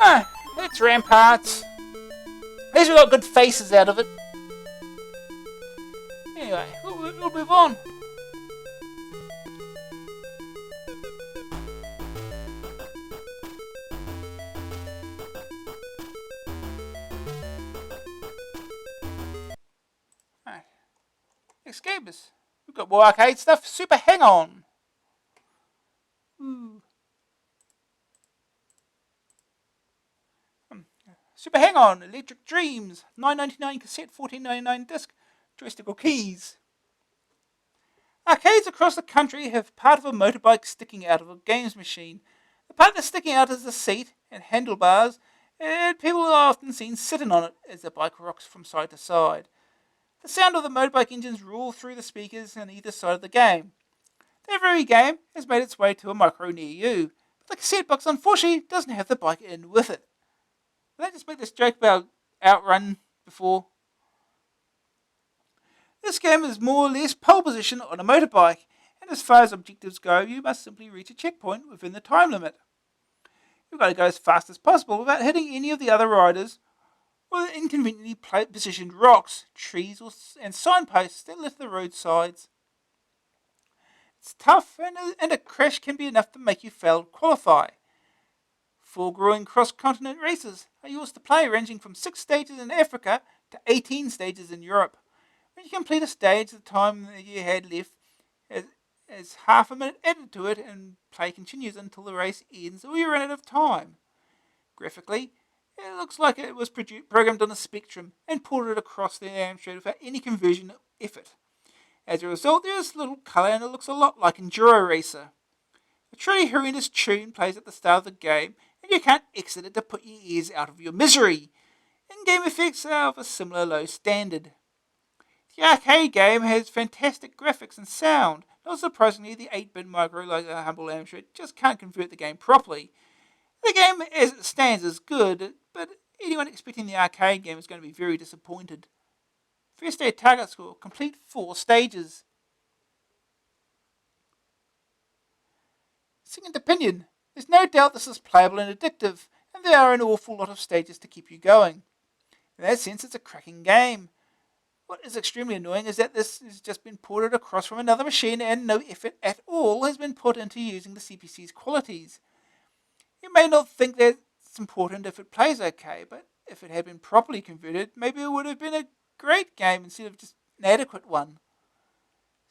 Ah, it's Ramparts. At least we got good faces out of it. Anyway, we'll move on. Right. Next gamers. We've got more arcade stuff. Super Hang On. Ooh. Super Hang On, Electric Dreams, $9.99 cassette, $14.99 disc, joystick keys. Arcades across the country have part of a motorbike sticking out of a games machine. The part that's sticking out is the seat and handlebars, and people are often seen sitting on it as the bike rocks from side to side. The sound of the motorbike engines roar through the speakers on either side of the game. That very game has made its way to a micro near you, but the cassette box unfortunately doesn't have the bike in with it. Did I just make this joke about Outrun before? This game is more or less pole position on a motorbike, and as far as objectives go, you must simply reach a checkpoint within the time limit. You've got to go as fast as possible without hitting any of the other riders or the inconveniently positioned rocks, trees, and signposts that litter the roadsides. It's tough, and a crash can be enough to make you fail to qualify. 4 growing cross-continent races are yours to play, ranging from 6 stages in Africa to 18 stages in Europe. When you complete a stage, the time that you had left is half a minute added to it, and play continues until the race ends or you run out of time. Graphically, it looks like it was programmed on a Spectrum and ported across the Amstrad without any conversion effort. As a result, there is little colour and it looks a lot like Enduro Racer. A truly horrendous tune plays at the start of the game, and you can't exit it to put your ears out of your misery. In-game effects are of a similar low standard. The arcade game has fantastic graphics and sound. Not surprisingly, the 8-bit micro, like a humble Amstrad, just can't convert the game properly. The game as it stands is good, but anyone expecting the arcade game is going to be very disappointed. First day target score, complete 4 stages. Second opinion, there's no doubt this is playable and addictive, and there are an awful lot of stages to keep you going. In that sense, it's a cracking game. What is extremely annoying is that this has just been ported across from another machine and no effort at all has been put into using the CPC's qualities. You may not think that it's important if it plays okay, but if it had been properly converted, maybe it would have been a great game instead of just an adequate one.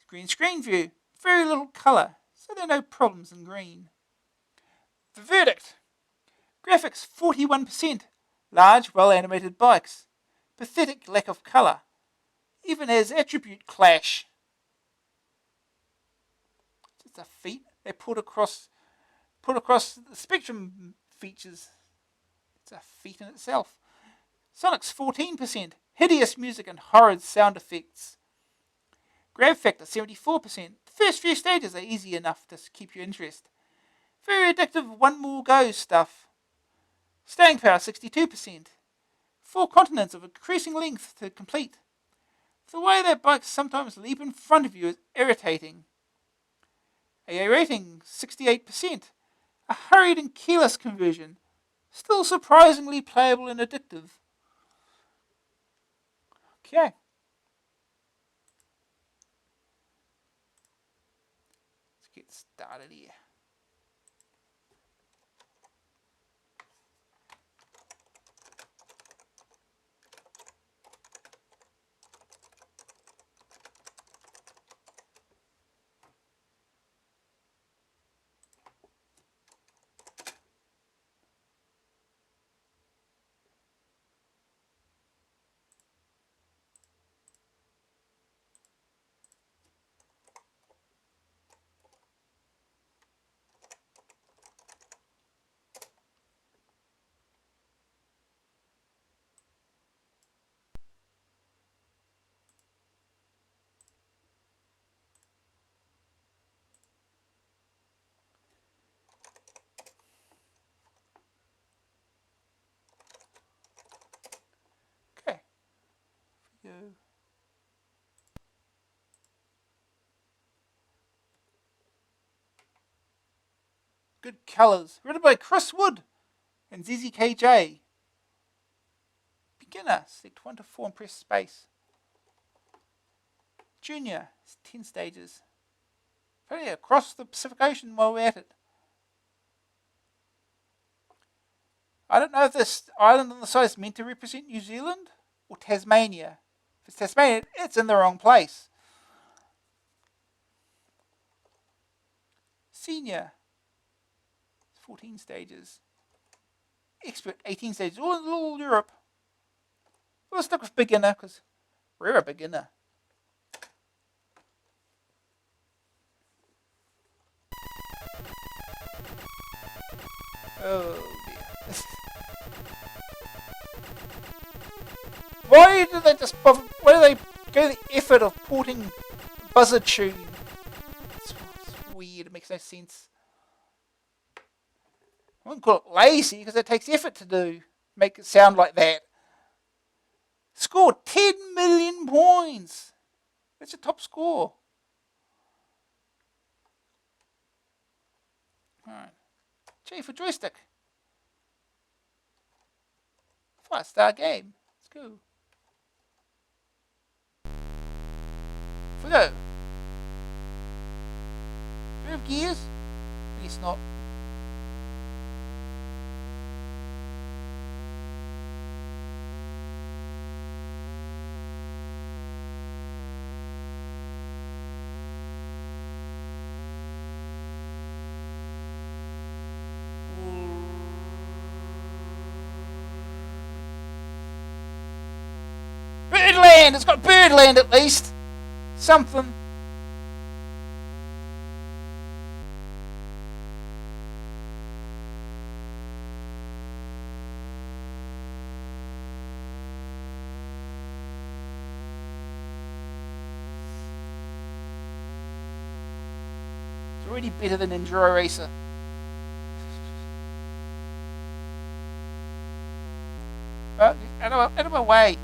Green screen view, very little colour, so there are no problems in green. The verdict. Graphics 41%, large, well-animated bikes, pathetic lack of colour, even as attribute clash. Just a feat they put across the Spectrum features. It's a feat in itself. Sonic's 14%, hideous music and horrid sound effects. Grab factor 74%. The first few stages are easy enough to keep your interest. Very addictive one more go stuff. Staying power 62%. 4 continents of increasing length to complete. The way that bikes sometimes leap in front of you is irritating. AA rating 68%. A hurried and careless conversion. Still surprisingly playable and addictive. Okay. Let's get started here. Okay. Go. Good colours. Written by Chris Wood. And ZZKJ. Beginner, select 1 to 4 and press space. Junior, it's 10 stages. Probably across the Pacific Ocean while we're at it. I don't know if this island on the side is meant to represent New Zealand or Tasmania. If it's Tasmania, it's in the wrong place. Senior, 14 stages. Expert, 18 stages. All Europe. We'll stick with beginner because we're a beginner. Oh dear. Why do they just bother? Why do they go to the effort of porting a buzzer tune? It's weird. It makes no sense. I wouldn't call it lazy because it takes effort to do. Make it sound like that. Scored 10 million points. That's a top score. Alright. G for joystick. 5-star game. Let's go. Off we go. Do we have gears? I guess not. Birdland! It's got Birdland at least. Something. It's already better than Enduro Racer. Out of my way.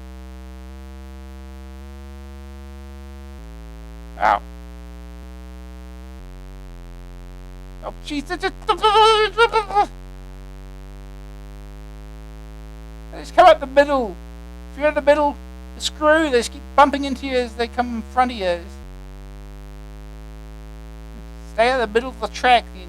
Ow. Oh, jeez. They just come out the middle. If you're in the middle, the screw, they just keep bumping into you as they come in front of you. Stay out of the middle of the track then.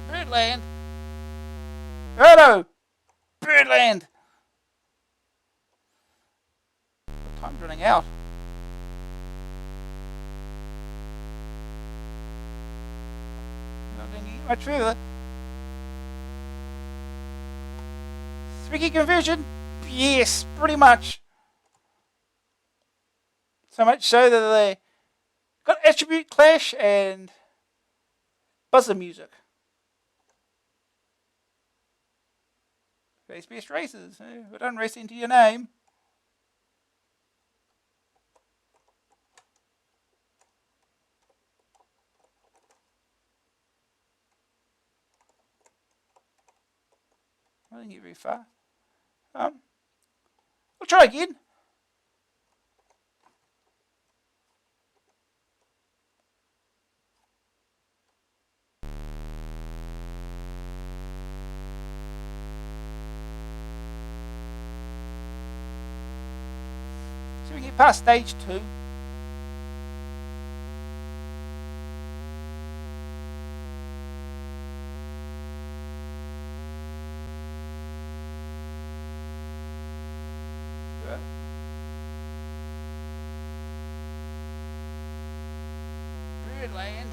Birdland. Oh no! Birdland! Time's running out. Not going to get much further. 3-key conversion? Yes, pretty much. So much so that they got attribute clash and buzzer music. Face best races. We don't race into your name. I didn't get very far. We'll try again. So we get past stage 2. Birdland.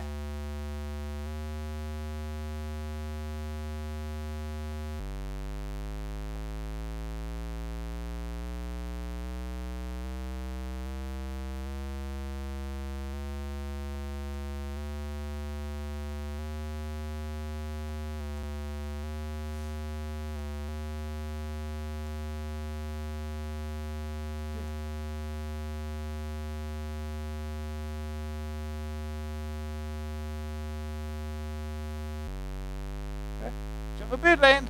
for Birdland.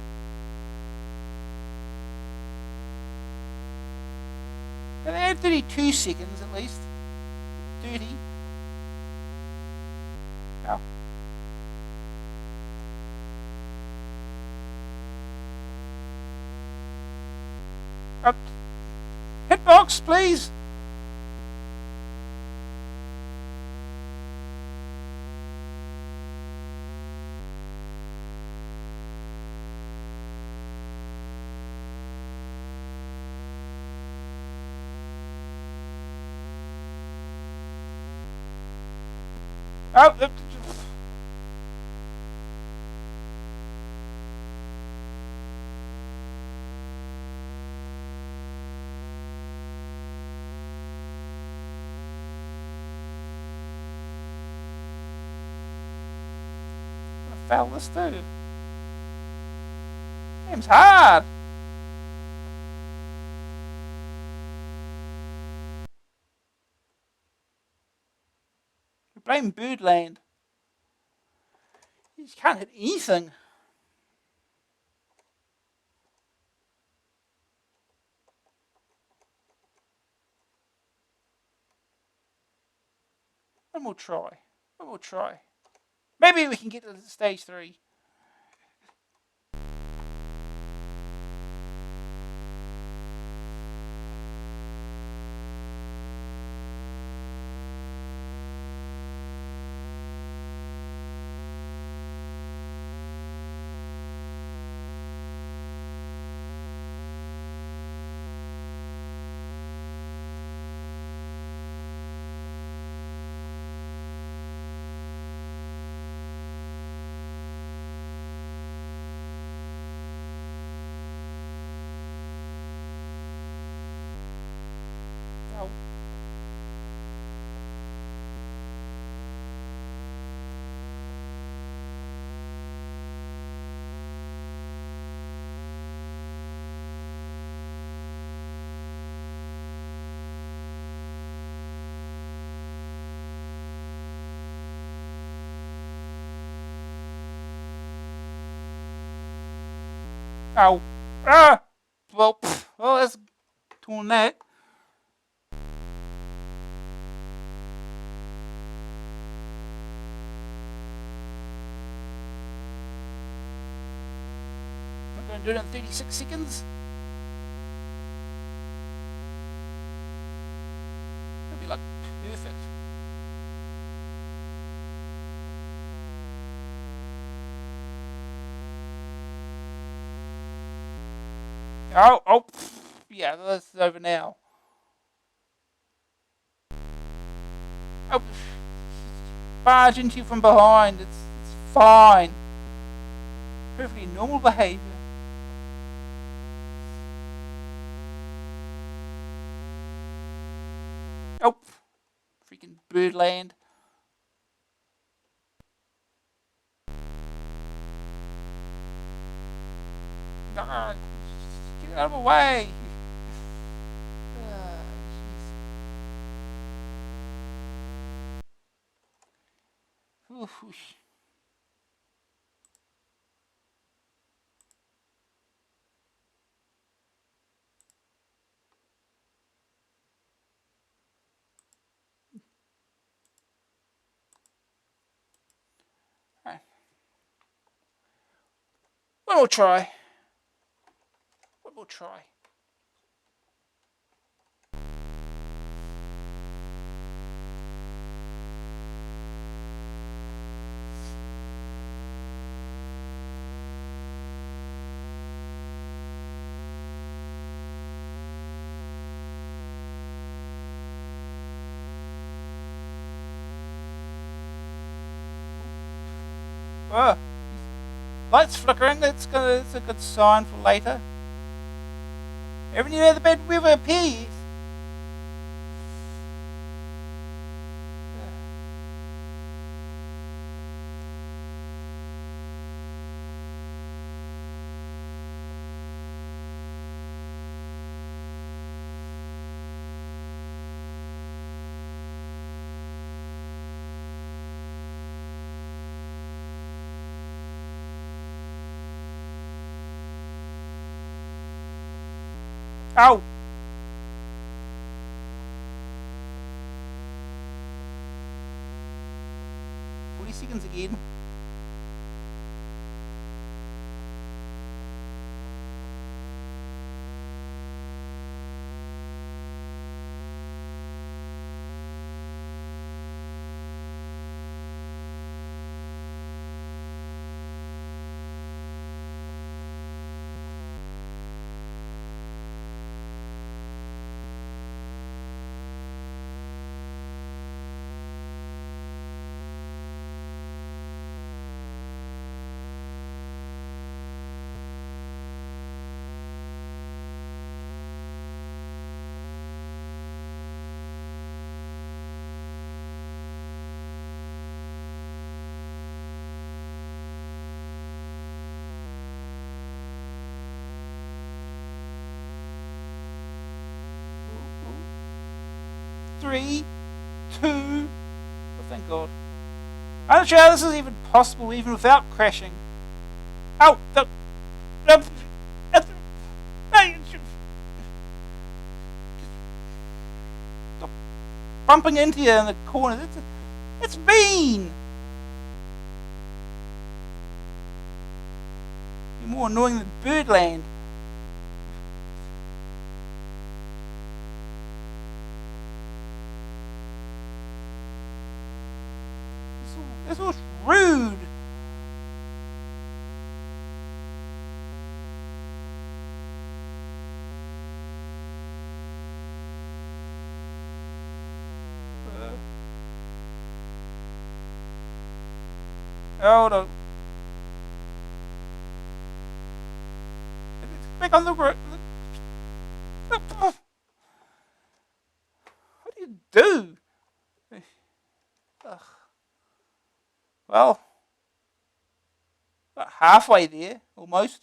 They had 32 seconds at least. 30. Oh. Hitbox, please. Oh, foul this too. Game's hard. We blame Birdland. You just can't hit anything. One more try. One more try. Maybe we can get to stage 3. Ow. Ah! Well, that's torn that. I'm going to do it in 36 seconds. It'll be like perfect. Oh, yeah, this is over now. Oh, barge into you from behind. It's fine. Perfectly normal behaviour. Oh, freaking Birdland. Ah, get out of the way. Right. One more try. One more try. Oh, lights flickering. That's a good sign for later. Haven't you had the bad weather appear yet? Ow! 40 seconds again. Three, two. Oh, thank God. I'm not sure how this is even possible, even without crashing. Ow! Stop bumping into you in the corner. It's mean. You're more annoying than Birdland. This was rude. Hold on. Back on the road. What do you do? Ugh. Well, about halfway there, almost.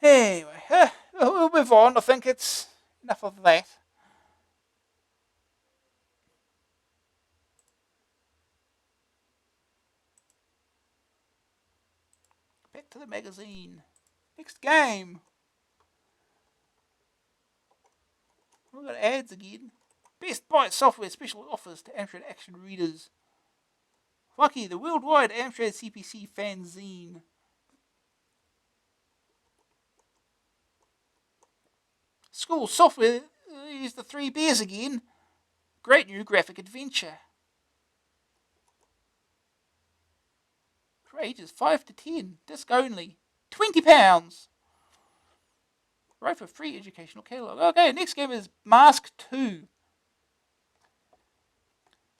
Anyway, we'll move on. I think it's enough of that. Back to the magazine. Next game. We've got ads again. Best Buy software special offers to Amstrad Action readers. Lucky, the worldwide Amstrad CPC fanzine. School software, use the 3 bears again. Great new graphic adventure. For ages 5 to 10, disc only. £20. Right for free educational catalogue. Okay, next game is Mask 2.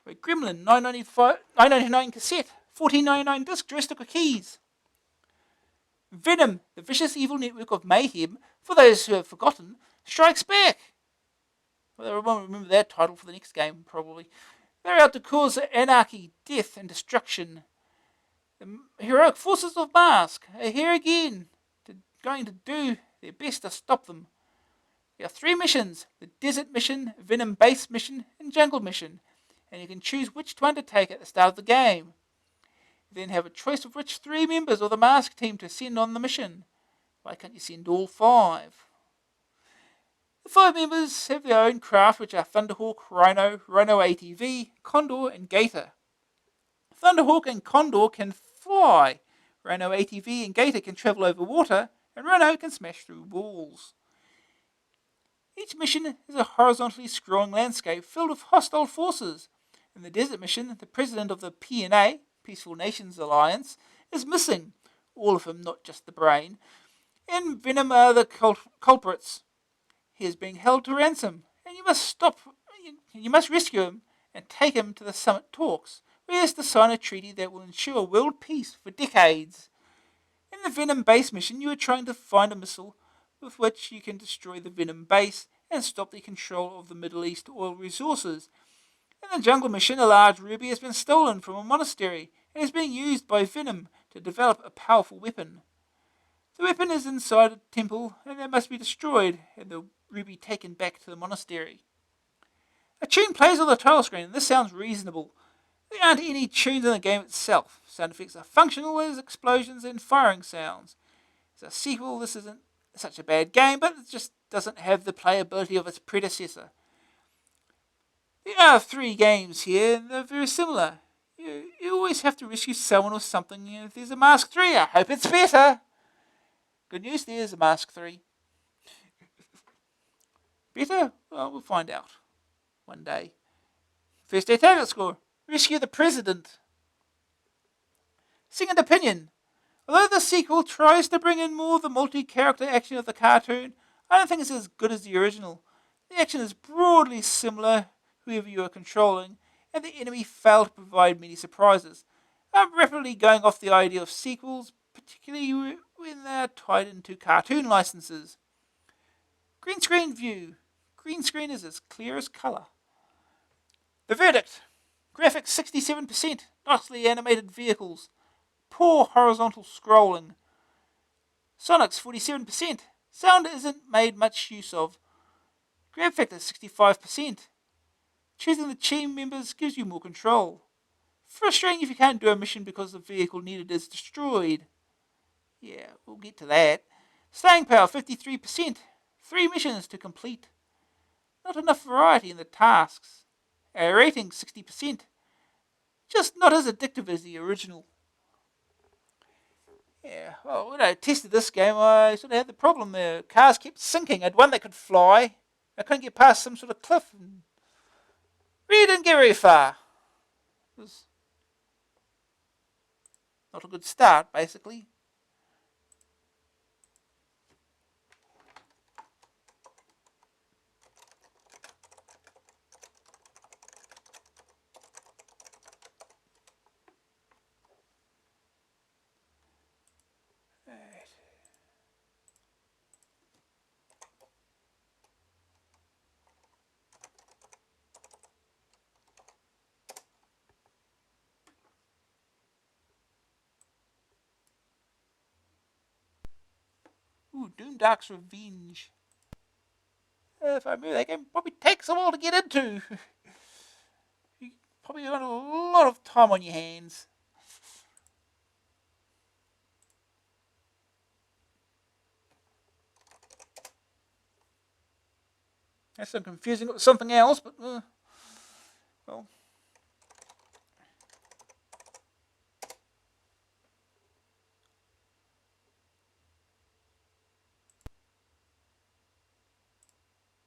Gremlin, $9.99 cassette, $14.99 disc, joystick with keys. Venom, the vicious evil network of mayhem, for those who have forgotten, strikes back. Well, I won't remember that title for the next game, probably. They're out to cause anarchy, death, and destruction. The heroic forces of Mask are here again, going to do their best to stop them. There are 3 missions: the Desert Mission, Venom Base Mission, and Jungle Mission, and you can choose which to undertake at the start of the game. You then have a choice of which 3 members of the Mask team to send on the mission. Why can't you send all 5? The 5 members have their own craft, which are Thunderhawk, Rhino, Rhino ATV, Condor, and Gator. Thunderhawk and Condor can fly. Rhino ATV and Gator can travel over water, and Rhino can smash through walls. Each mission is a horizontally scrolling landscape filled with hostile forces. In the Desert Mission, the president of the PNA, Peaceful Nations Alliance, is missing. All of him, not just the brain. And Venom are the culprits. He is being held to ransom, and you must rescue him and take him to the summit talks, where he has to sign a treaty that will ensure world peace for decades. In the Venom base mission, you are trying to find a missile with which you can destroy the Venom base and stop the control of the Middle East oil resources. In the Jungle mission, a large ruby has been stolen from a monastery and is being used by Venom to develop a powerful weapon. The weapon is inside a temple and it must be destroyed and the ruby taken back to the monastery. A tune plays on the title screen and this sounds reasonable. There aren't any tunes in the game itself. Sound effects are functional as explosions and firing sounds. As a sequel, this isn't such a bad game, but it just doesn't have the playability of its predecessor. There are 3 games here, and they're very similar. You always have to rescue someone or something. If there's a Mask 3, I hope it's better. Good news, there's a Mask 3. Better? Well, we'll find out. One day. First day target score. Rescue the President. Second opinion. Although the sequel tries to bring in more of the multi-character action of the cartoon, I don't think it's as good as the original. The action is broadly similar, whoever you are controlling, and the enemy fail to provide many surprises. I'm rapidly going off the idea of sequels, particularly when they are tied into cartoon licenses. Green screen view. Green screen is as clear as colour. The verdict. Graphics 67%, nicely animated vehicles, poor horizontal scrolling. Sonics 47%, sound isn't made much use of. Grab factor 65%. Choosing the team members gives you more control. Frustrating if you can't do a mission because the vehicle needed is destroyed. Yeah, we'll get to that. Staying power 53%, 3 missions to complete. Not enough variety in the tasks. Our rating 60%, just not as addictive as the original. Yeah, well, when I tested this game, I sort of had the problem there. Cars kept sinking. I had one that could fly. I couldn't get past some sort of cliff. And really didn't get very far. It was not a good start, basically. Ooh, Doomdark's Revenge. If I remember, that game probably takes a while to get into. You probably got a lot of time on your hands. That's so confusing with something else, but well.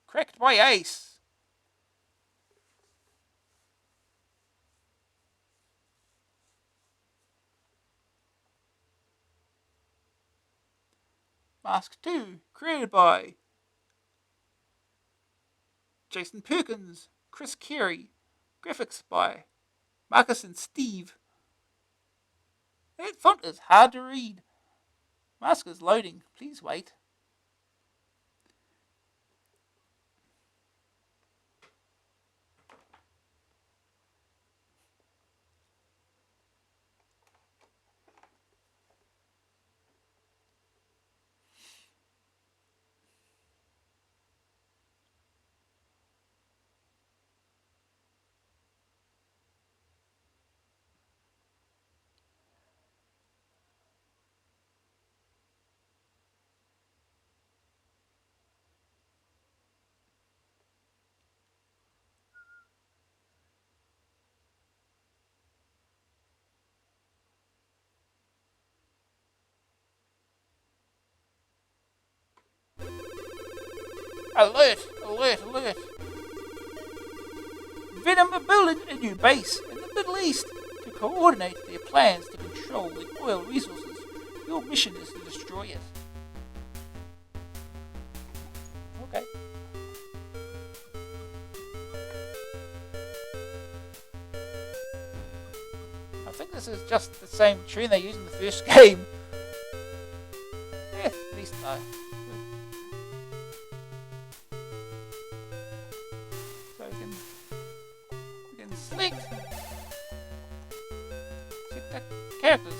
Cracked by Ace. Mask 2, created by Jason Perkins, Chris Carey. Graphics by Marcus and Steve. That font is hard to read. Mask is loading. Please wait. Alert! Alert! Alert! Venom are building a new base in the Middle East to coordinate their plans to control the oil resources. Your mission is to destroy it. Okay. I think this is just the same tree they used in the first game. Yeah, at least no. So we can select the characters.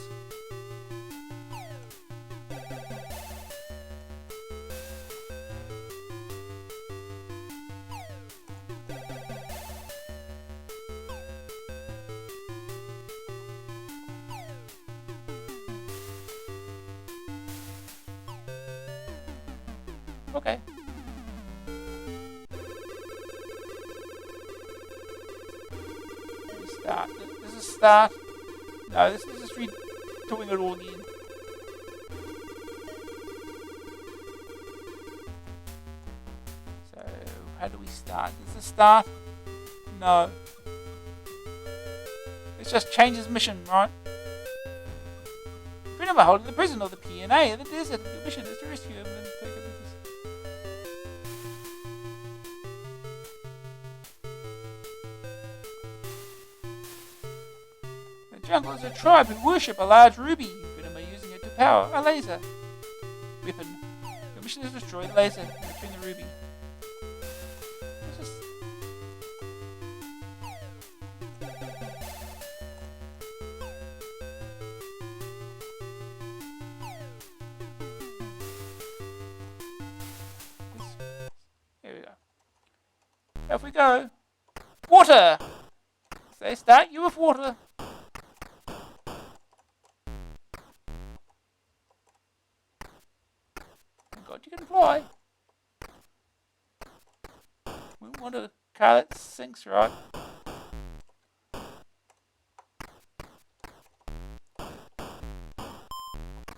Okay. Start. This is start. No, this is just doing it all again. So, how do we start? Is this start? No. Let's just change his mission, right? Freedom by holding the prison or the P&A in the desert. Your mission is to rescue him and take him with us. The jungle is a tribe who worship a large ruby. Freedom by using it to power a laser weapon. Your mission is to destroy the laser and return the ruby. Here we go. Off we go. Water! They start you with water. Thank God you can fly. We want a car that sinks, right?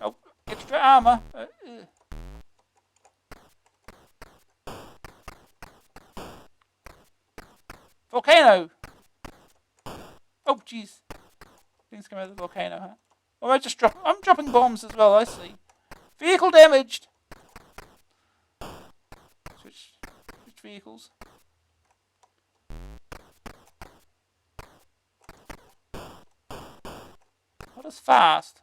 Oh, extra armor. Volcano! Oh, jeez. Things come out of the volcano, huh? Or I'm dropping bombs as well, I see. Vehicle damaged! Switch vehicles. What is fast?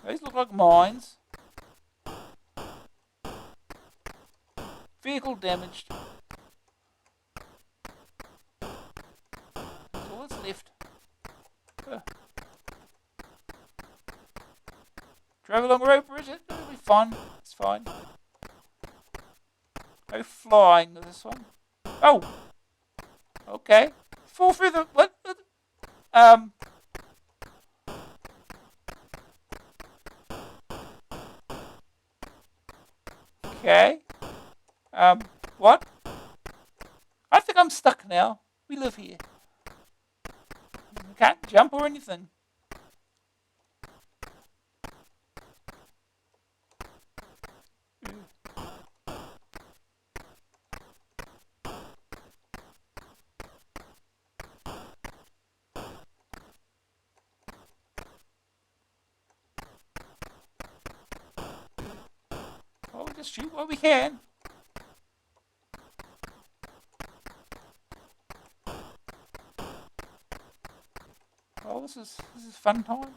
These look like mines. Vehicle damaged. That's all that's left. Drive along a rope bridge. It'll be fun. It's fine. No flying to this one. Oh! Okay. Fall through the... What? Okay. What? I think I'm stuck now. We live here. We can't jump or anything. Well, we'll just shoot what we can. Oh, this is fun time.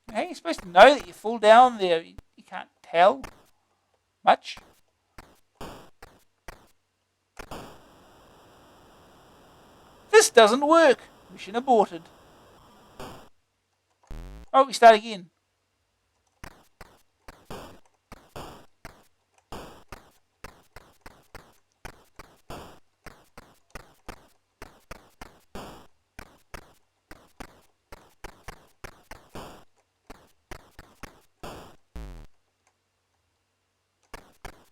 How are you supposed to know that you fall down there? You can't tell much. This doesn't work. Mission aborted. Oh, we start again.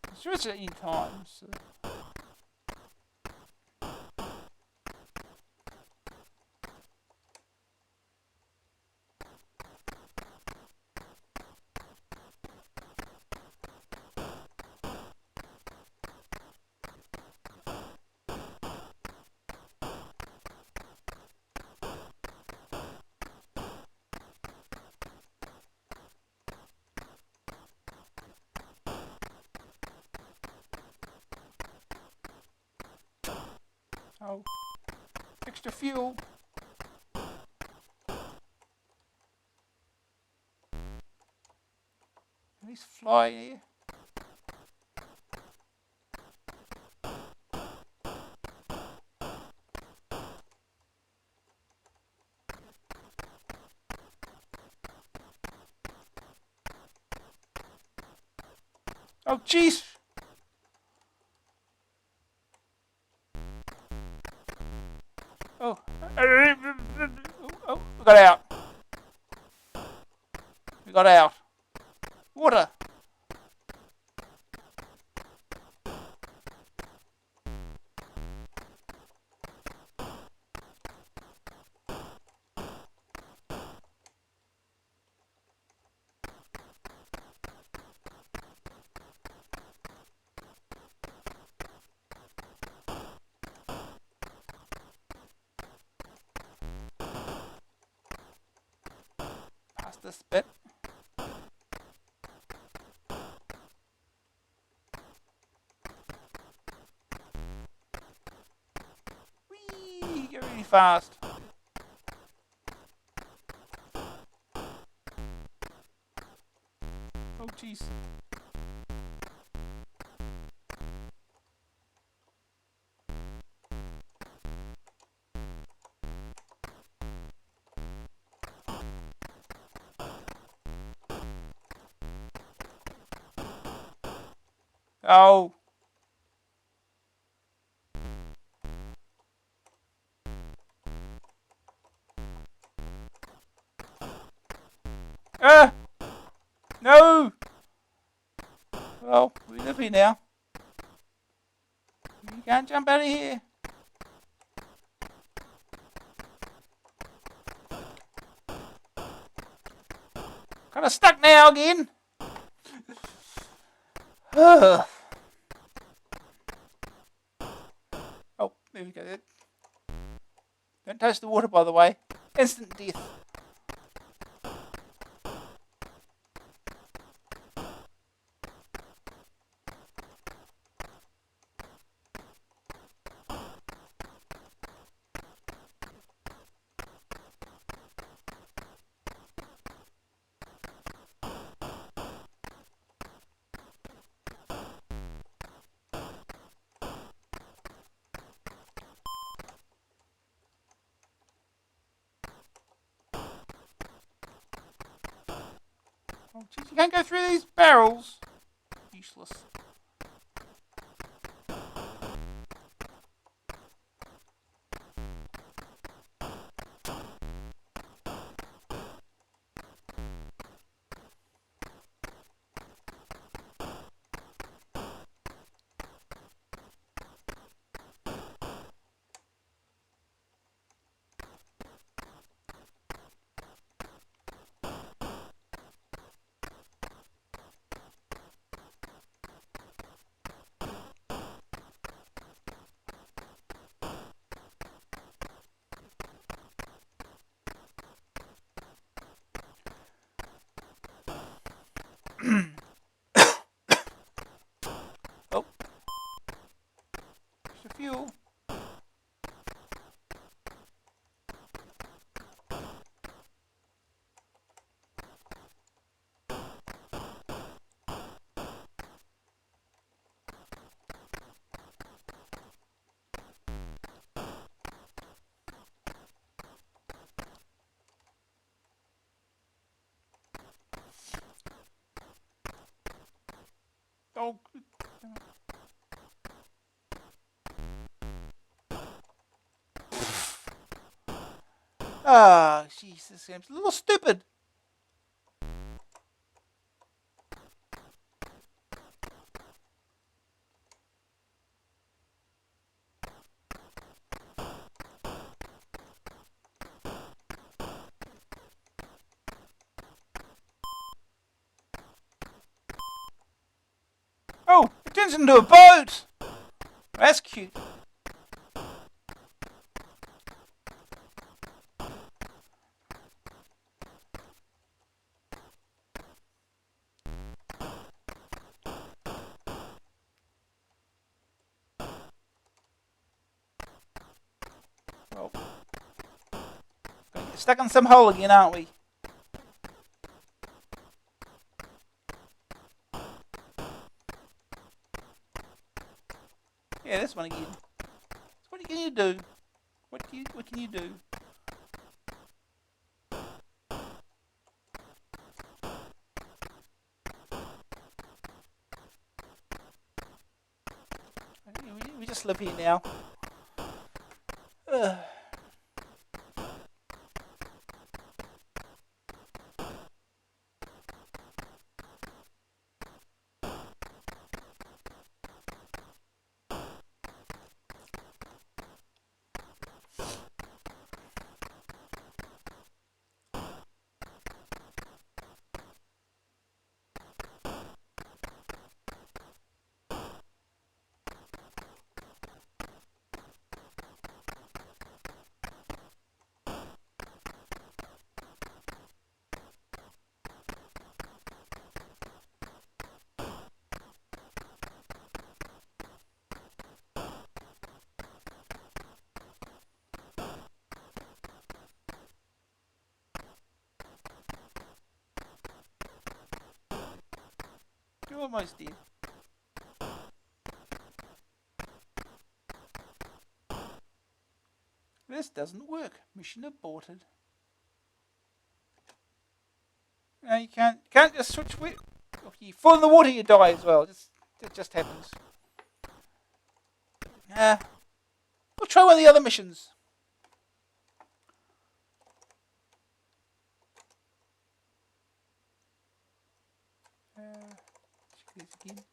I'm sure it's at any time. So. Extra fuel. At least fly here. Oh, jeez! Oh. Oh, we got out. We got out. Water! Past this bit. Whee! Go really fast. Oh, jeez. Oh. No! Well, we live here now. You can't jump out of here. Kind of stuck now again. Oh, there we go. Don't touch the water, by the way. Instant death. Oh, jeez, you can't go through these barrels. Useless. Oh. Extra fuel. Oh. Ah, Jesus, I'm a little stupid. Oh, it turns into a boat. That's cute. Oh. Stuck in some hole again, aren't we? Yeah, this one again. So what can you do? What can you do? We just live here now. Ugh. You're almost dead. This doesn't work. Mission aborted. No, you can't just switch with. If you fall in the water, you die as well. It just happens. We'll try one of the other missions. Check these again.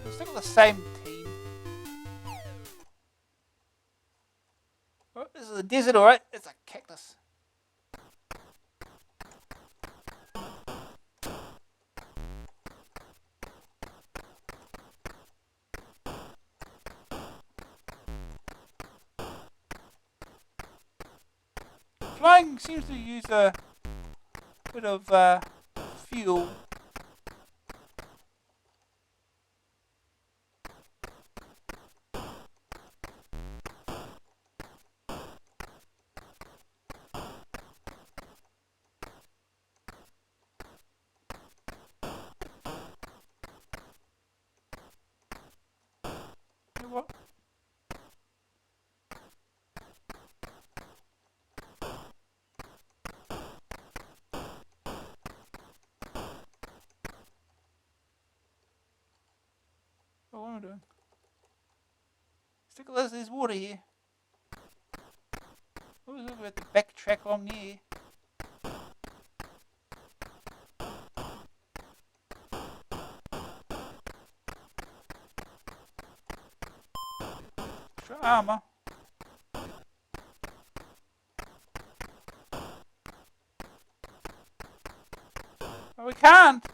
We'll stick with the same team. Oh, this is a desert, alright? It's a cactus. Flying seems to use a bit of fuel. You know what? Oh, what am I doing? Stick with there's water here. Oh, we have to backtrack along here. Extra armor. Oh, we can't.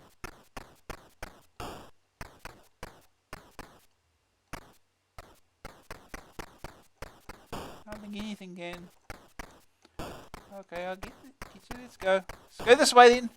I don't think anything can. Okay, I'll get you. Let's go. Let's go this way then.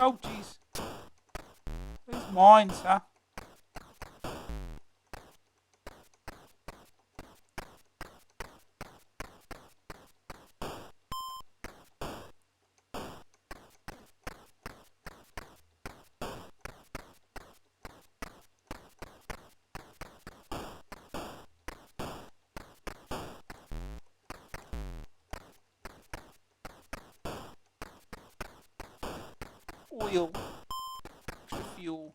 Oh, jeez. These mines, huh? Oil. Extra fuel.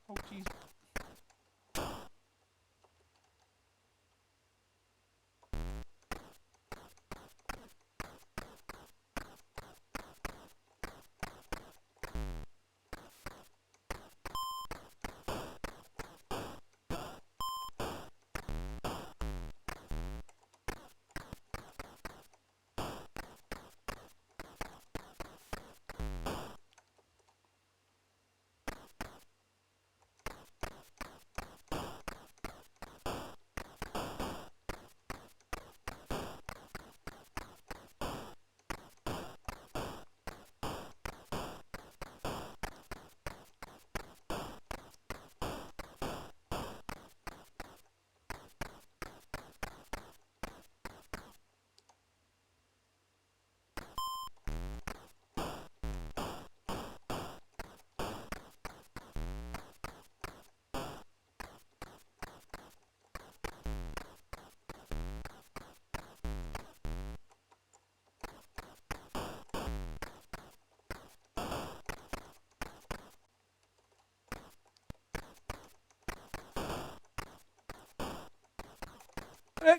Oh, jeez.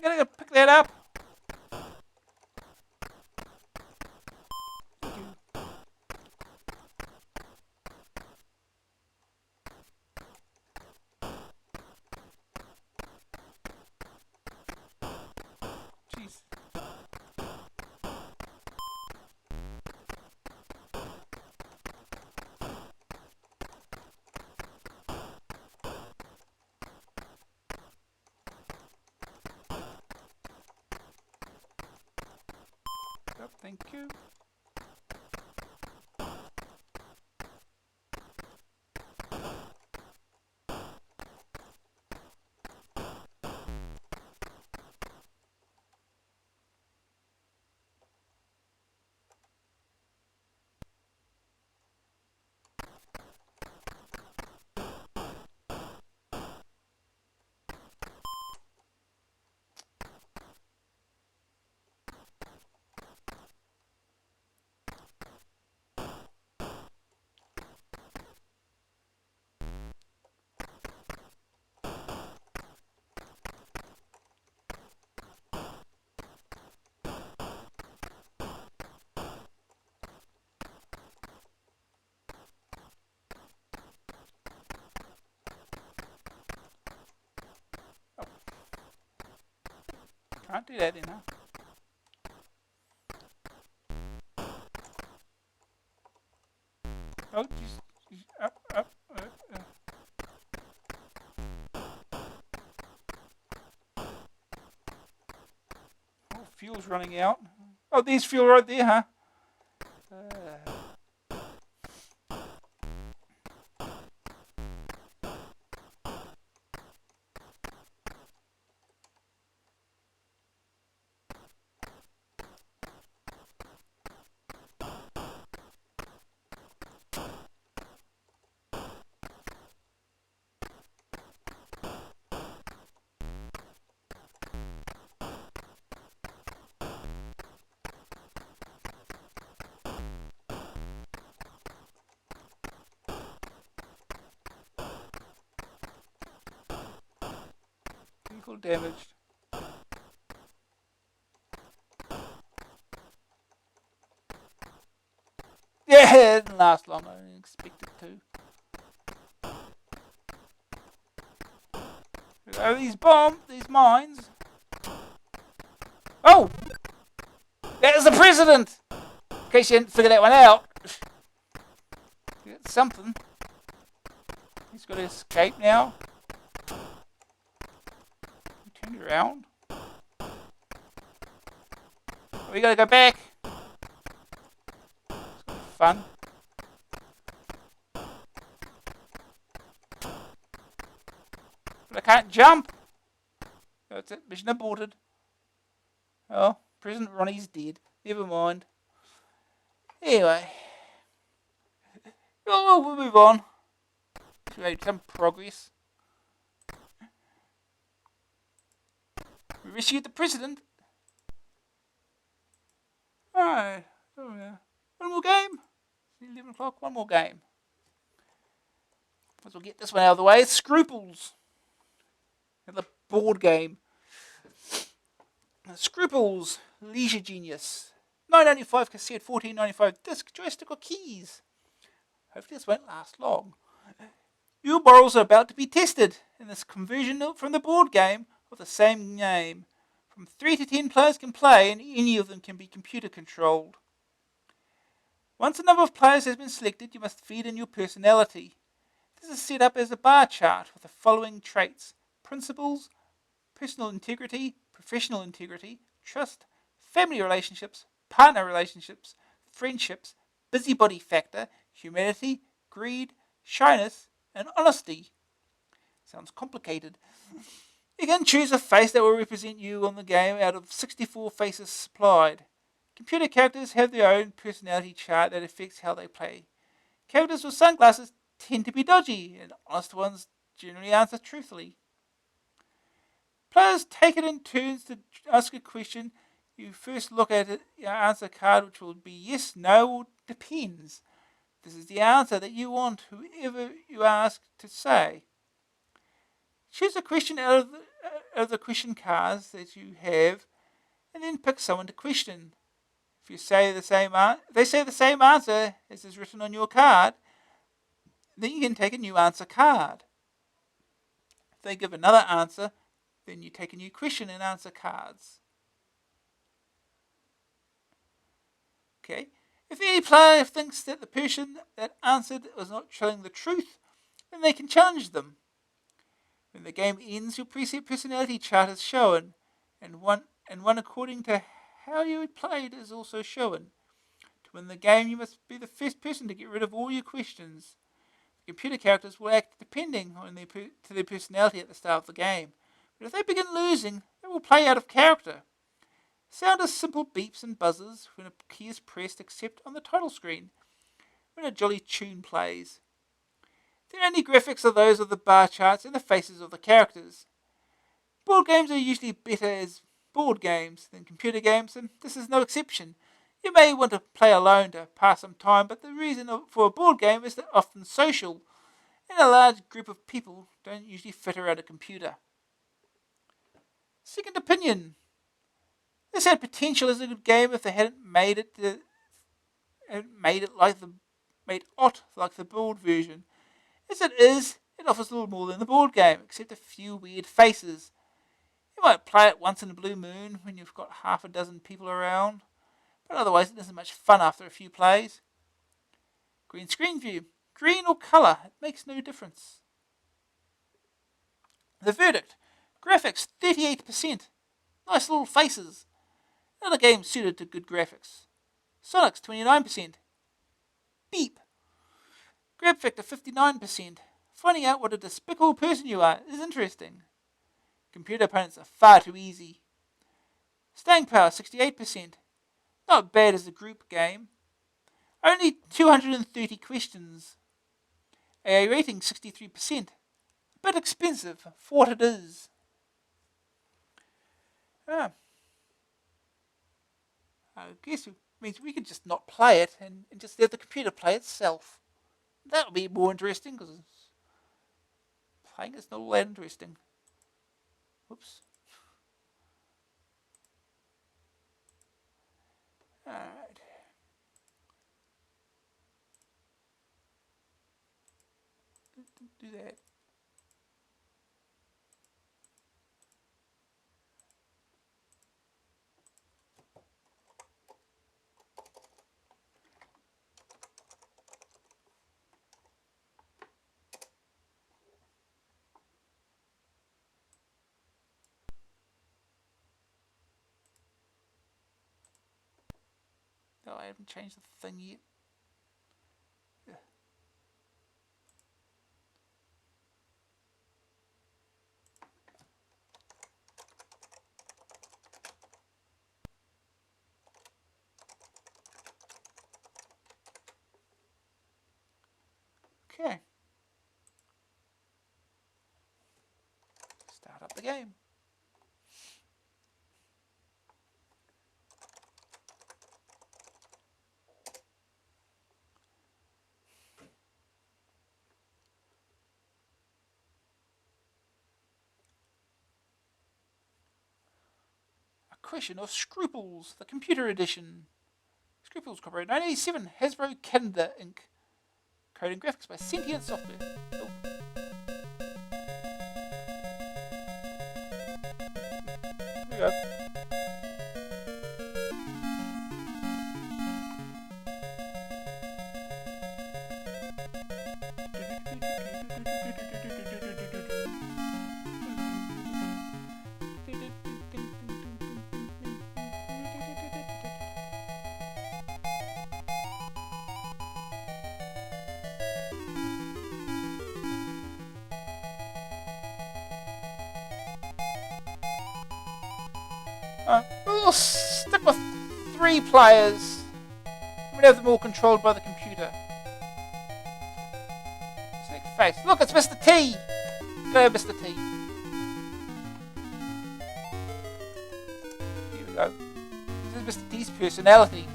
Gotta pick that up. Jeez. Oh, thank you. Can't do that, huh? Oh, jeez. Up. Oh, fuel's running out. Oh, there's fuel right there, huh? Vehicle damaged. Yeah, it didn't last long. I didn't expect it to. So these mines. Oh! There's the president! In case you didn't figure that one out. It's something. He's got to escape now. He turned around. We gotta go back. It's gonna be fun. But I can't jump. That's it. Mission aborted. Oh, President Ronnie's dead. Never mind. Anyway. Oh, we'll move on. We made some progress. We rescued the president. Alright. Oh, yeah. One more game. 11 o'clock. One more game. Let's get this one out of the way. Scruples. Another board game. Scruples. Leisure Genius. $9.95 cassette, $14.95 disc, joystick or keys. Hopefully this won't last long. Your morals are about to be tested in this conversion from the board game of the same name. From 3 to 10 players can play and any of them can be computer controlled. Once a number of players has been selected, you must feed in your personality. This is set up as a bar chart with the following traits: principles, personal integrity, professional integrity, trust, family relationships, partner relationships, friendships, busybody factor, humanity, greed, shyness, and honesty. Sounds complicated. You can choose a face that will represent you on the game out of 64 faces supplied. Computer characters have their own personality chart that affects how they play. Characters with sunglasses tend to be dodgy, and honest ones generally answer truthfully. Players take it in turns to ask a question. You first look at your answer card, which will be yes, no, or depends. This is the answer that you want whoever you ask to say. Choose a question out of the question cards that you have, and then pick someone to question. If you say they say the same answer as is written on your card, then you can take a new answer card. If they give another answer, then you take a new question and answer cards. Okay. If any player thinks that the person that answered was not telling the truth, then they can challenge them. When the game ends, your preset personality chart is shown, and one according to how you played is also shown. To win the game, you must be the first person to get rid of all your questions. The computer characters will act depending on their personality at the start of the game, but if they begin losing, they will play out of character. Sound is simple beeps and buzzes when a key is pressed, except on the title screen, when a jolly tune plays. The only graphics are those of the bar charts and the faces of the characters. Board games are usually better as board games than computer games, and this is no exception. You may want to play alone to pass some time, but the reason for a board game is that often social, and a large group of people don't usually fit around a computer. Second opinion. This had potential as a good game if they hadn't made it like the board version. As it is, it offers a little more than the board game, except a few weird faces. You might play it once in a blue moon when you've got half a dozen people around, but otherwise it isn't much fun after a few plays. Green screen view. Green or colour, it makes no difference. The verdict. Graphics, 38%. Nice little faces. Another game suited to good graphics. Sonic's, 29%. Beep. Grab factor, 59%. Finding out what a despicable person you are is interesting. Computer opponents are far too easy. Staying power, 68%. Not bad as a group game. Only 230 questions. AA rating, 63%. A bit expensive for what it is. I guess it means we could just not play it and just let the computer play itself. That would be more interesting, because playing is not all that interesting. Whoops. Alright. Do that. Oh, I haven't changed the thing yet. Yeah. Okay. Start up the game. A Question of Scruples, the computer edition. Scruples copyright 1987, Hasbro Canada Inc. Code and graphics by Sentient Software. Oh. Here we go. We'll stick with 3 players. We'll have them all controlled by the computer. Select face. Look, it's Mr. T. Go, Mr. T. Here we go. This is Mr. T's personality.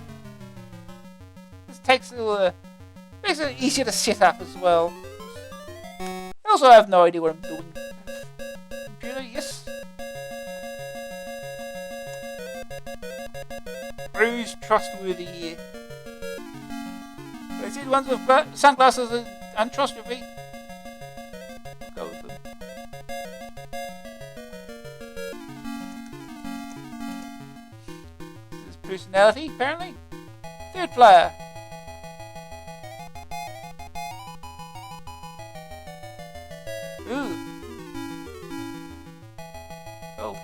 This makes it easier to set up as well. Also, I have no idea what I'm doing. Computer, yes. Who's trustworthy here? I said ones with sunglasses are untrustworthy. We'll go with them. This is personality, apparently. 3rd player. Ooh. Oh.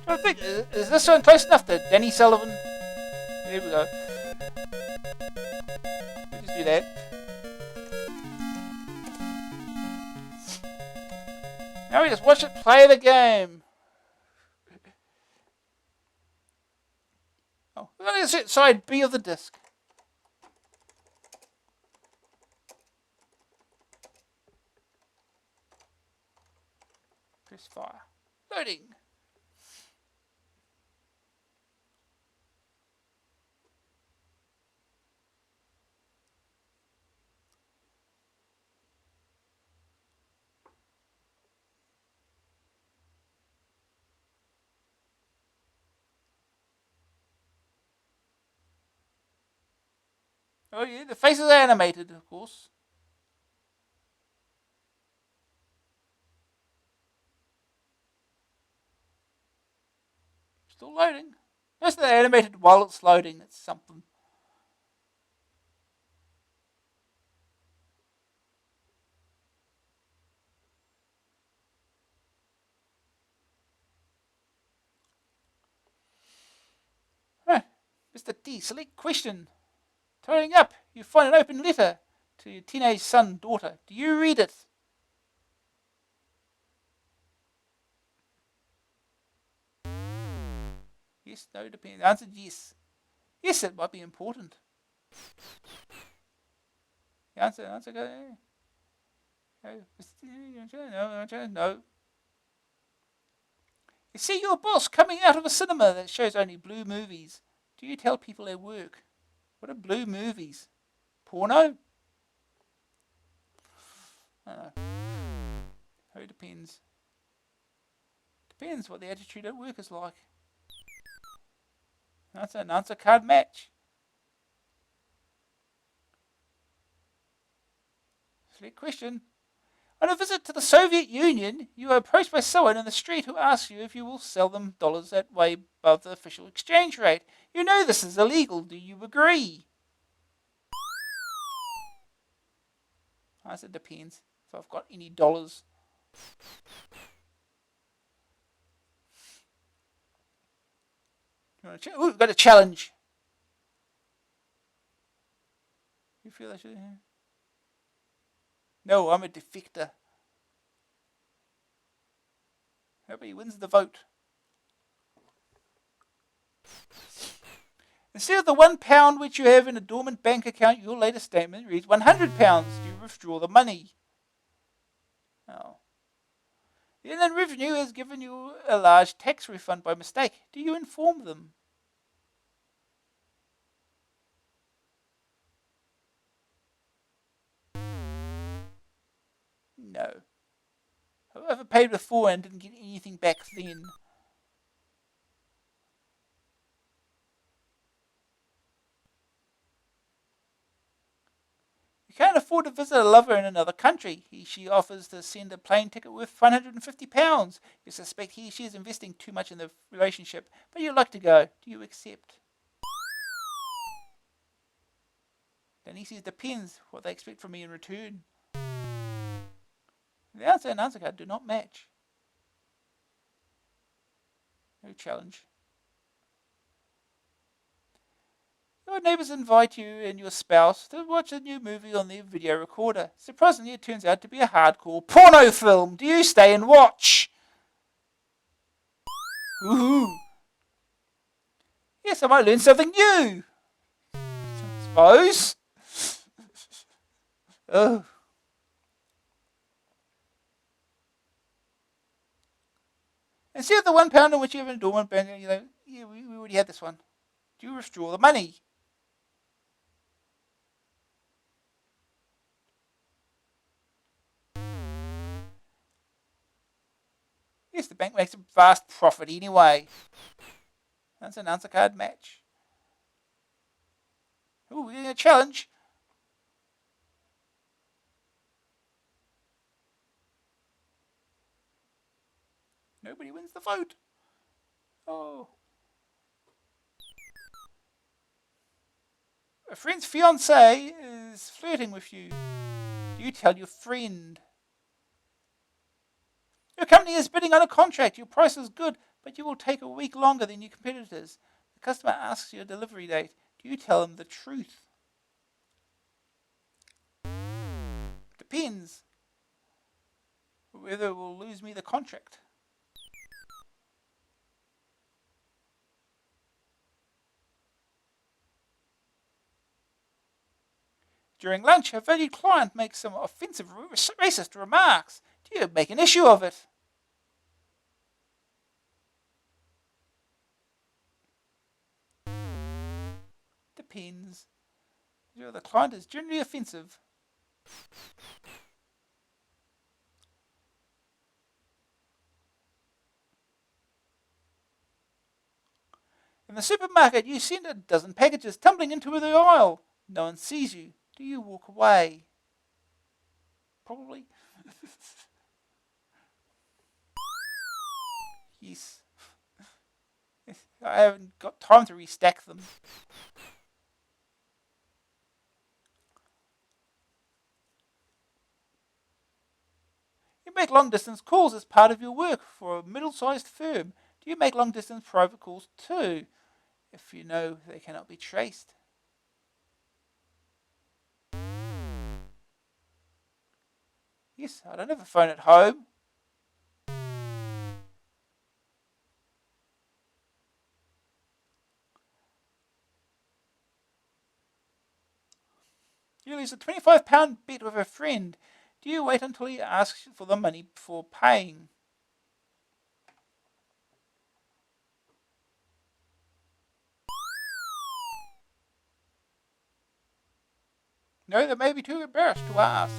I think, is this one close enough to Danny Sullivan? There we go. We'll just do that. Now we just watch it play the game. Oh, we're going to set side B of the disc. Press fire. Loading. Oh yeah, the faces are animated, of course. Still loading. Just they're animated while it's loading. It's something. Huh. Mr. T, select question. Turning up, you find an open letter to your teenage son, daughter. Do you read it? Yes, no, depends. The answer is yes. Yes, it might be important. The answer goes, no. You see your boss coming out of a cinema that shows only blue movies. Do you tell people at work? What are blue movies? Porno? I don't know. Oh, it depends. Depends what the attitude at work is like. That's an answer card match. Select question. On a visit to the Soviet Union, you are approached by someone in the street who asks you if you will sell them dollars at way above the official exchange rate. You know this is illegal. Do you agree? I said depends if I've got any dollars. Ooh, we've got a challenge. You feel I should? No, I'm a defector. Nobody wins the vote. Instead of the £1 which you have in a dormant bank account, your latest statement reads £100. Do you withdraw the money? Oh. The Inland Revenue has given you a large tax refund by mistake. Do you inform them? No. I've overpaid before and didn't get anything back then. You can't afford to visit a lover in another country. She offers to send a plane ticket worth £150. You suspect she is investing too much in the relationship, but you'd like to go. Do you accept? Then he says depends what they expect from me in return. The answer and answer card do not match. No challenge. Your neighbours invite you and your spouse to watch a new movie on their video recorder. Surprisingly, it turns out to be a hardcore porno film. Do you stay and watch? Woohoo! Yes, I might learn something new. I suppose. Oh. Instead of the £1 in which you have an dormant bank, we already had this one. Do you withdraw the money? Yes, the bank makes a vast profit anyway. That's an answer card match. Ooh, we're getting a challenge. Nobody wins the vote. Oh. A friend's fiancé is flirting with you. Do you tell your friend? Your company is bidding on a contract. Your price is good, but you will take a week longer than your competitors. The customer asks you a delivery date. Do you tell them the truth? Depends. Whether it will lose me the contract. During lunch, a valued client makes some offensive racist remarks. Do you make an issue of it? Depends. The client is generally offensive. In the supermarket, you send a dozen packages tumbling into the aisle. No one sees you. Do you walk away? Probably. Yes. I haven't got time to restack them. You make long-distance calls as part of your work for a middle-sized firm. Do you make long-distance private calls too, if you know they cannot be traced? Yes, I don't have a phone at home. You lose a £25 bet with a friend. Do you wait until he asks for the money before paying? No, they may be too embarrassed to ask.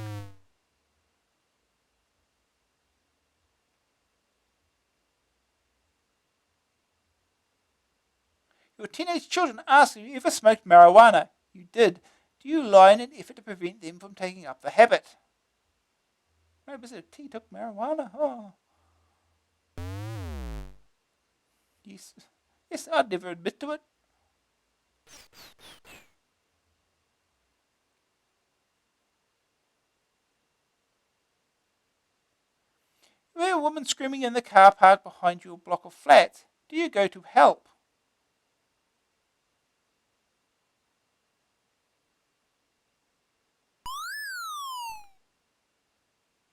Your teenage children ask if you ever smoked marijuana. You did. Do you lie in an effort to prevent them from taking up the habit? Maybe he took marijuana. Oh. Yes. Yes, I'd never admit to it. You hear a woman screaming in the car park behind your block of flats. Do you go to help?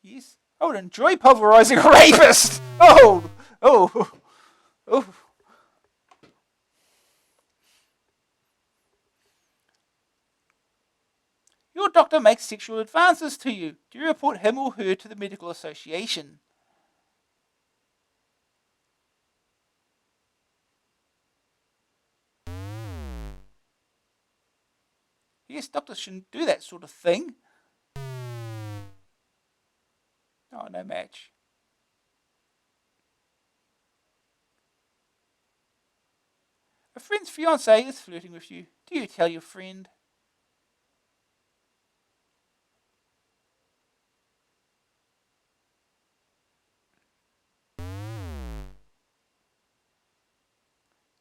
Yes. I would enjoy pulverizing a rapist. Oh, oh, oh. Your doctor makes sexual advances to you. Do you report him or her to the medical association? Yes, doctors shouldn't do that sort of thing. Oh, no match. A friend's fiancé is flirting with you. Do you tell your friend?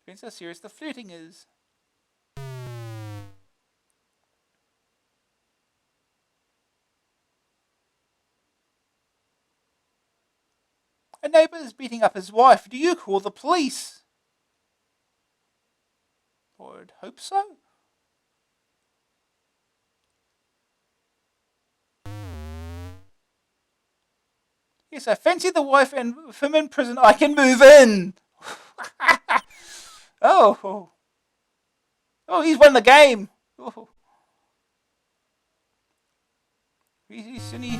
Depends how serious the flirting is. A neighbour is beating up his wife. Do you call the police? I would hope so. Yes, I fancy the wife, and with him in prison, I can move in. Oh, oh, he's won the game. Oh. He's only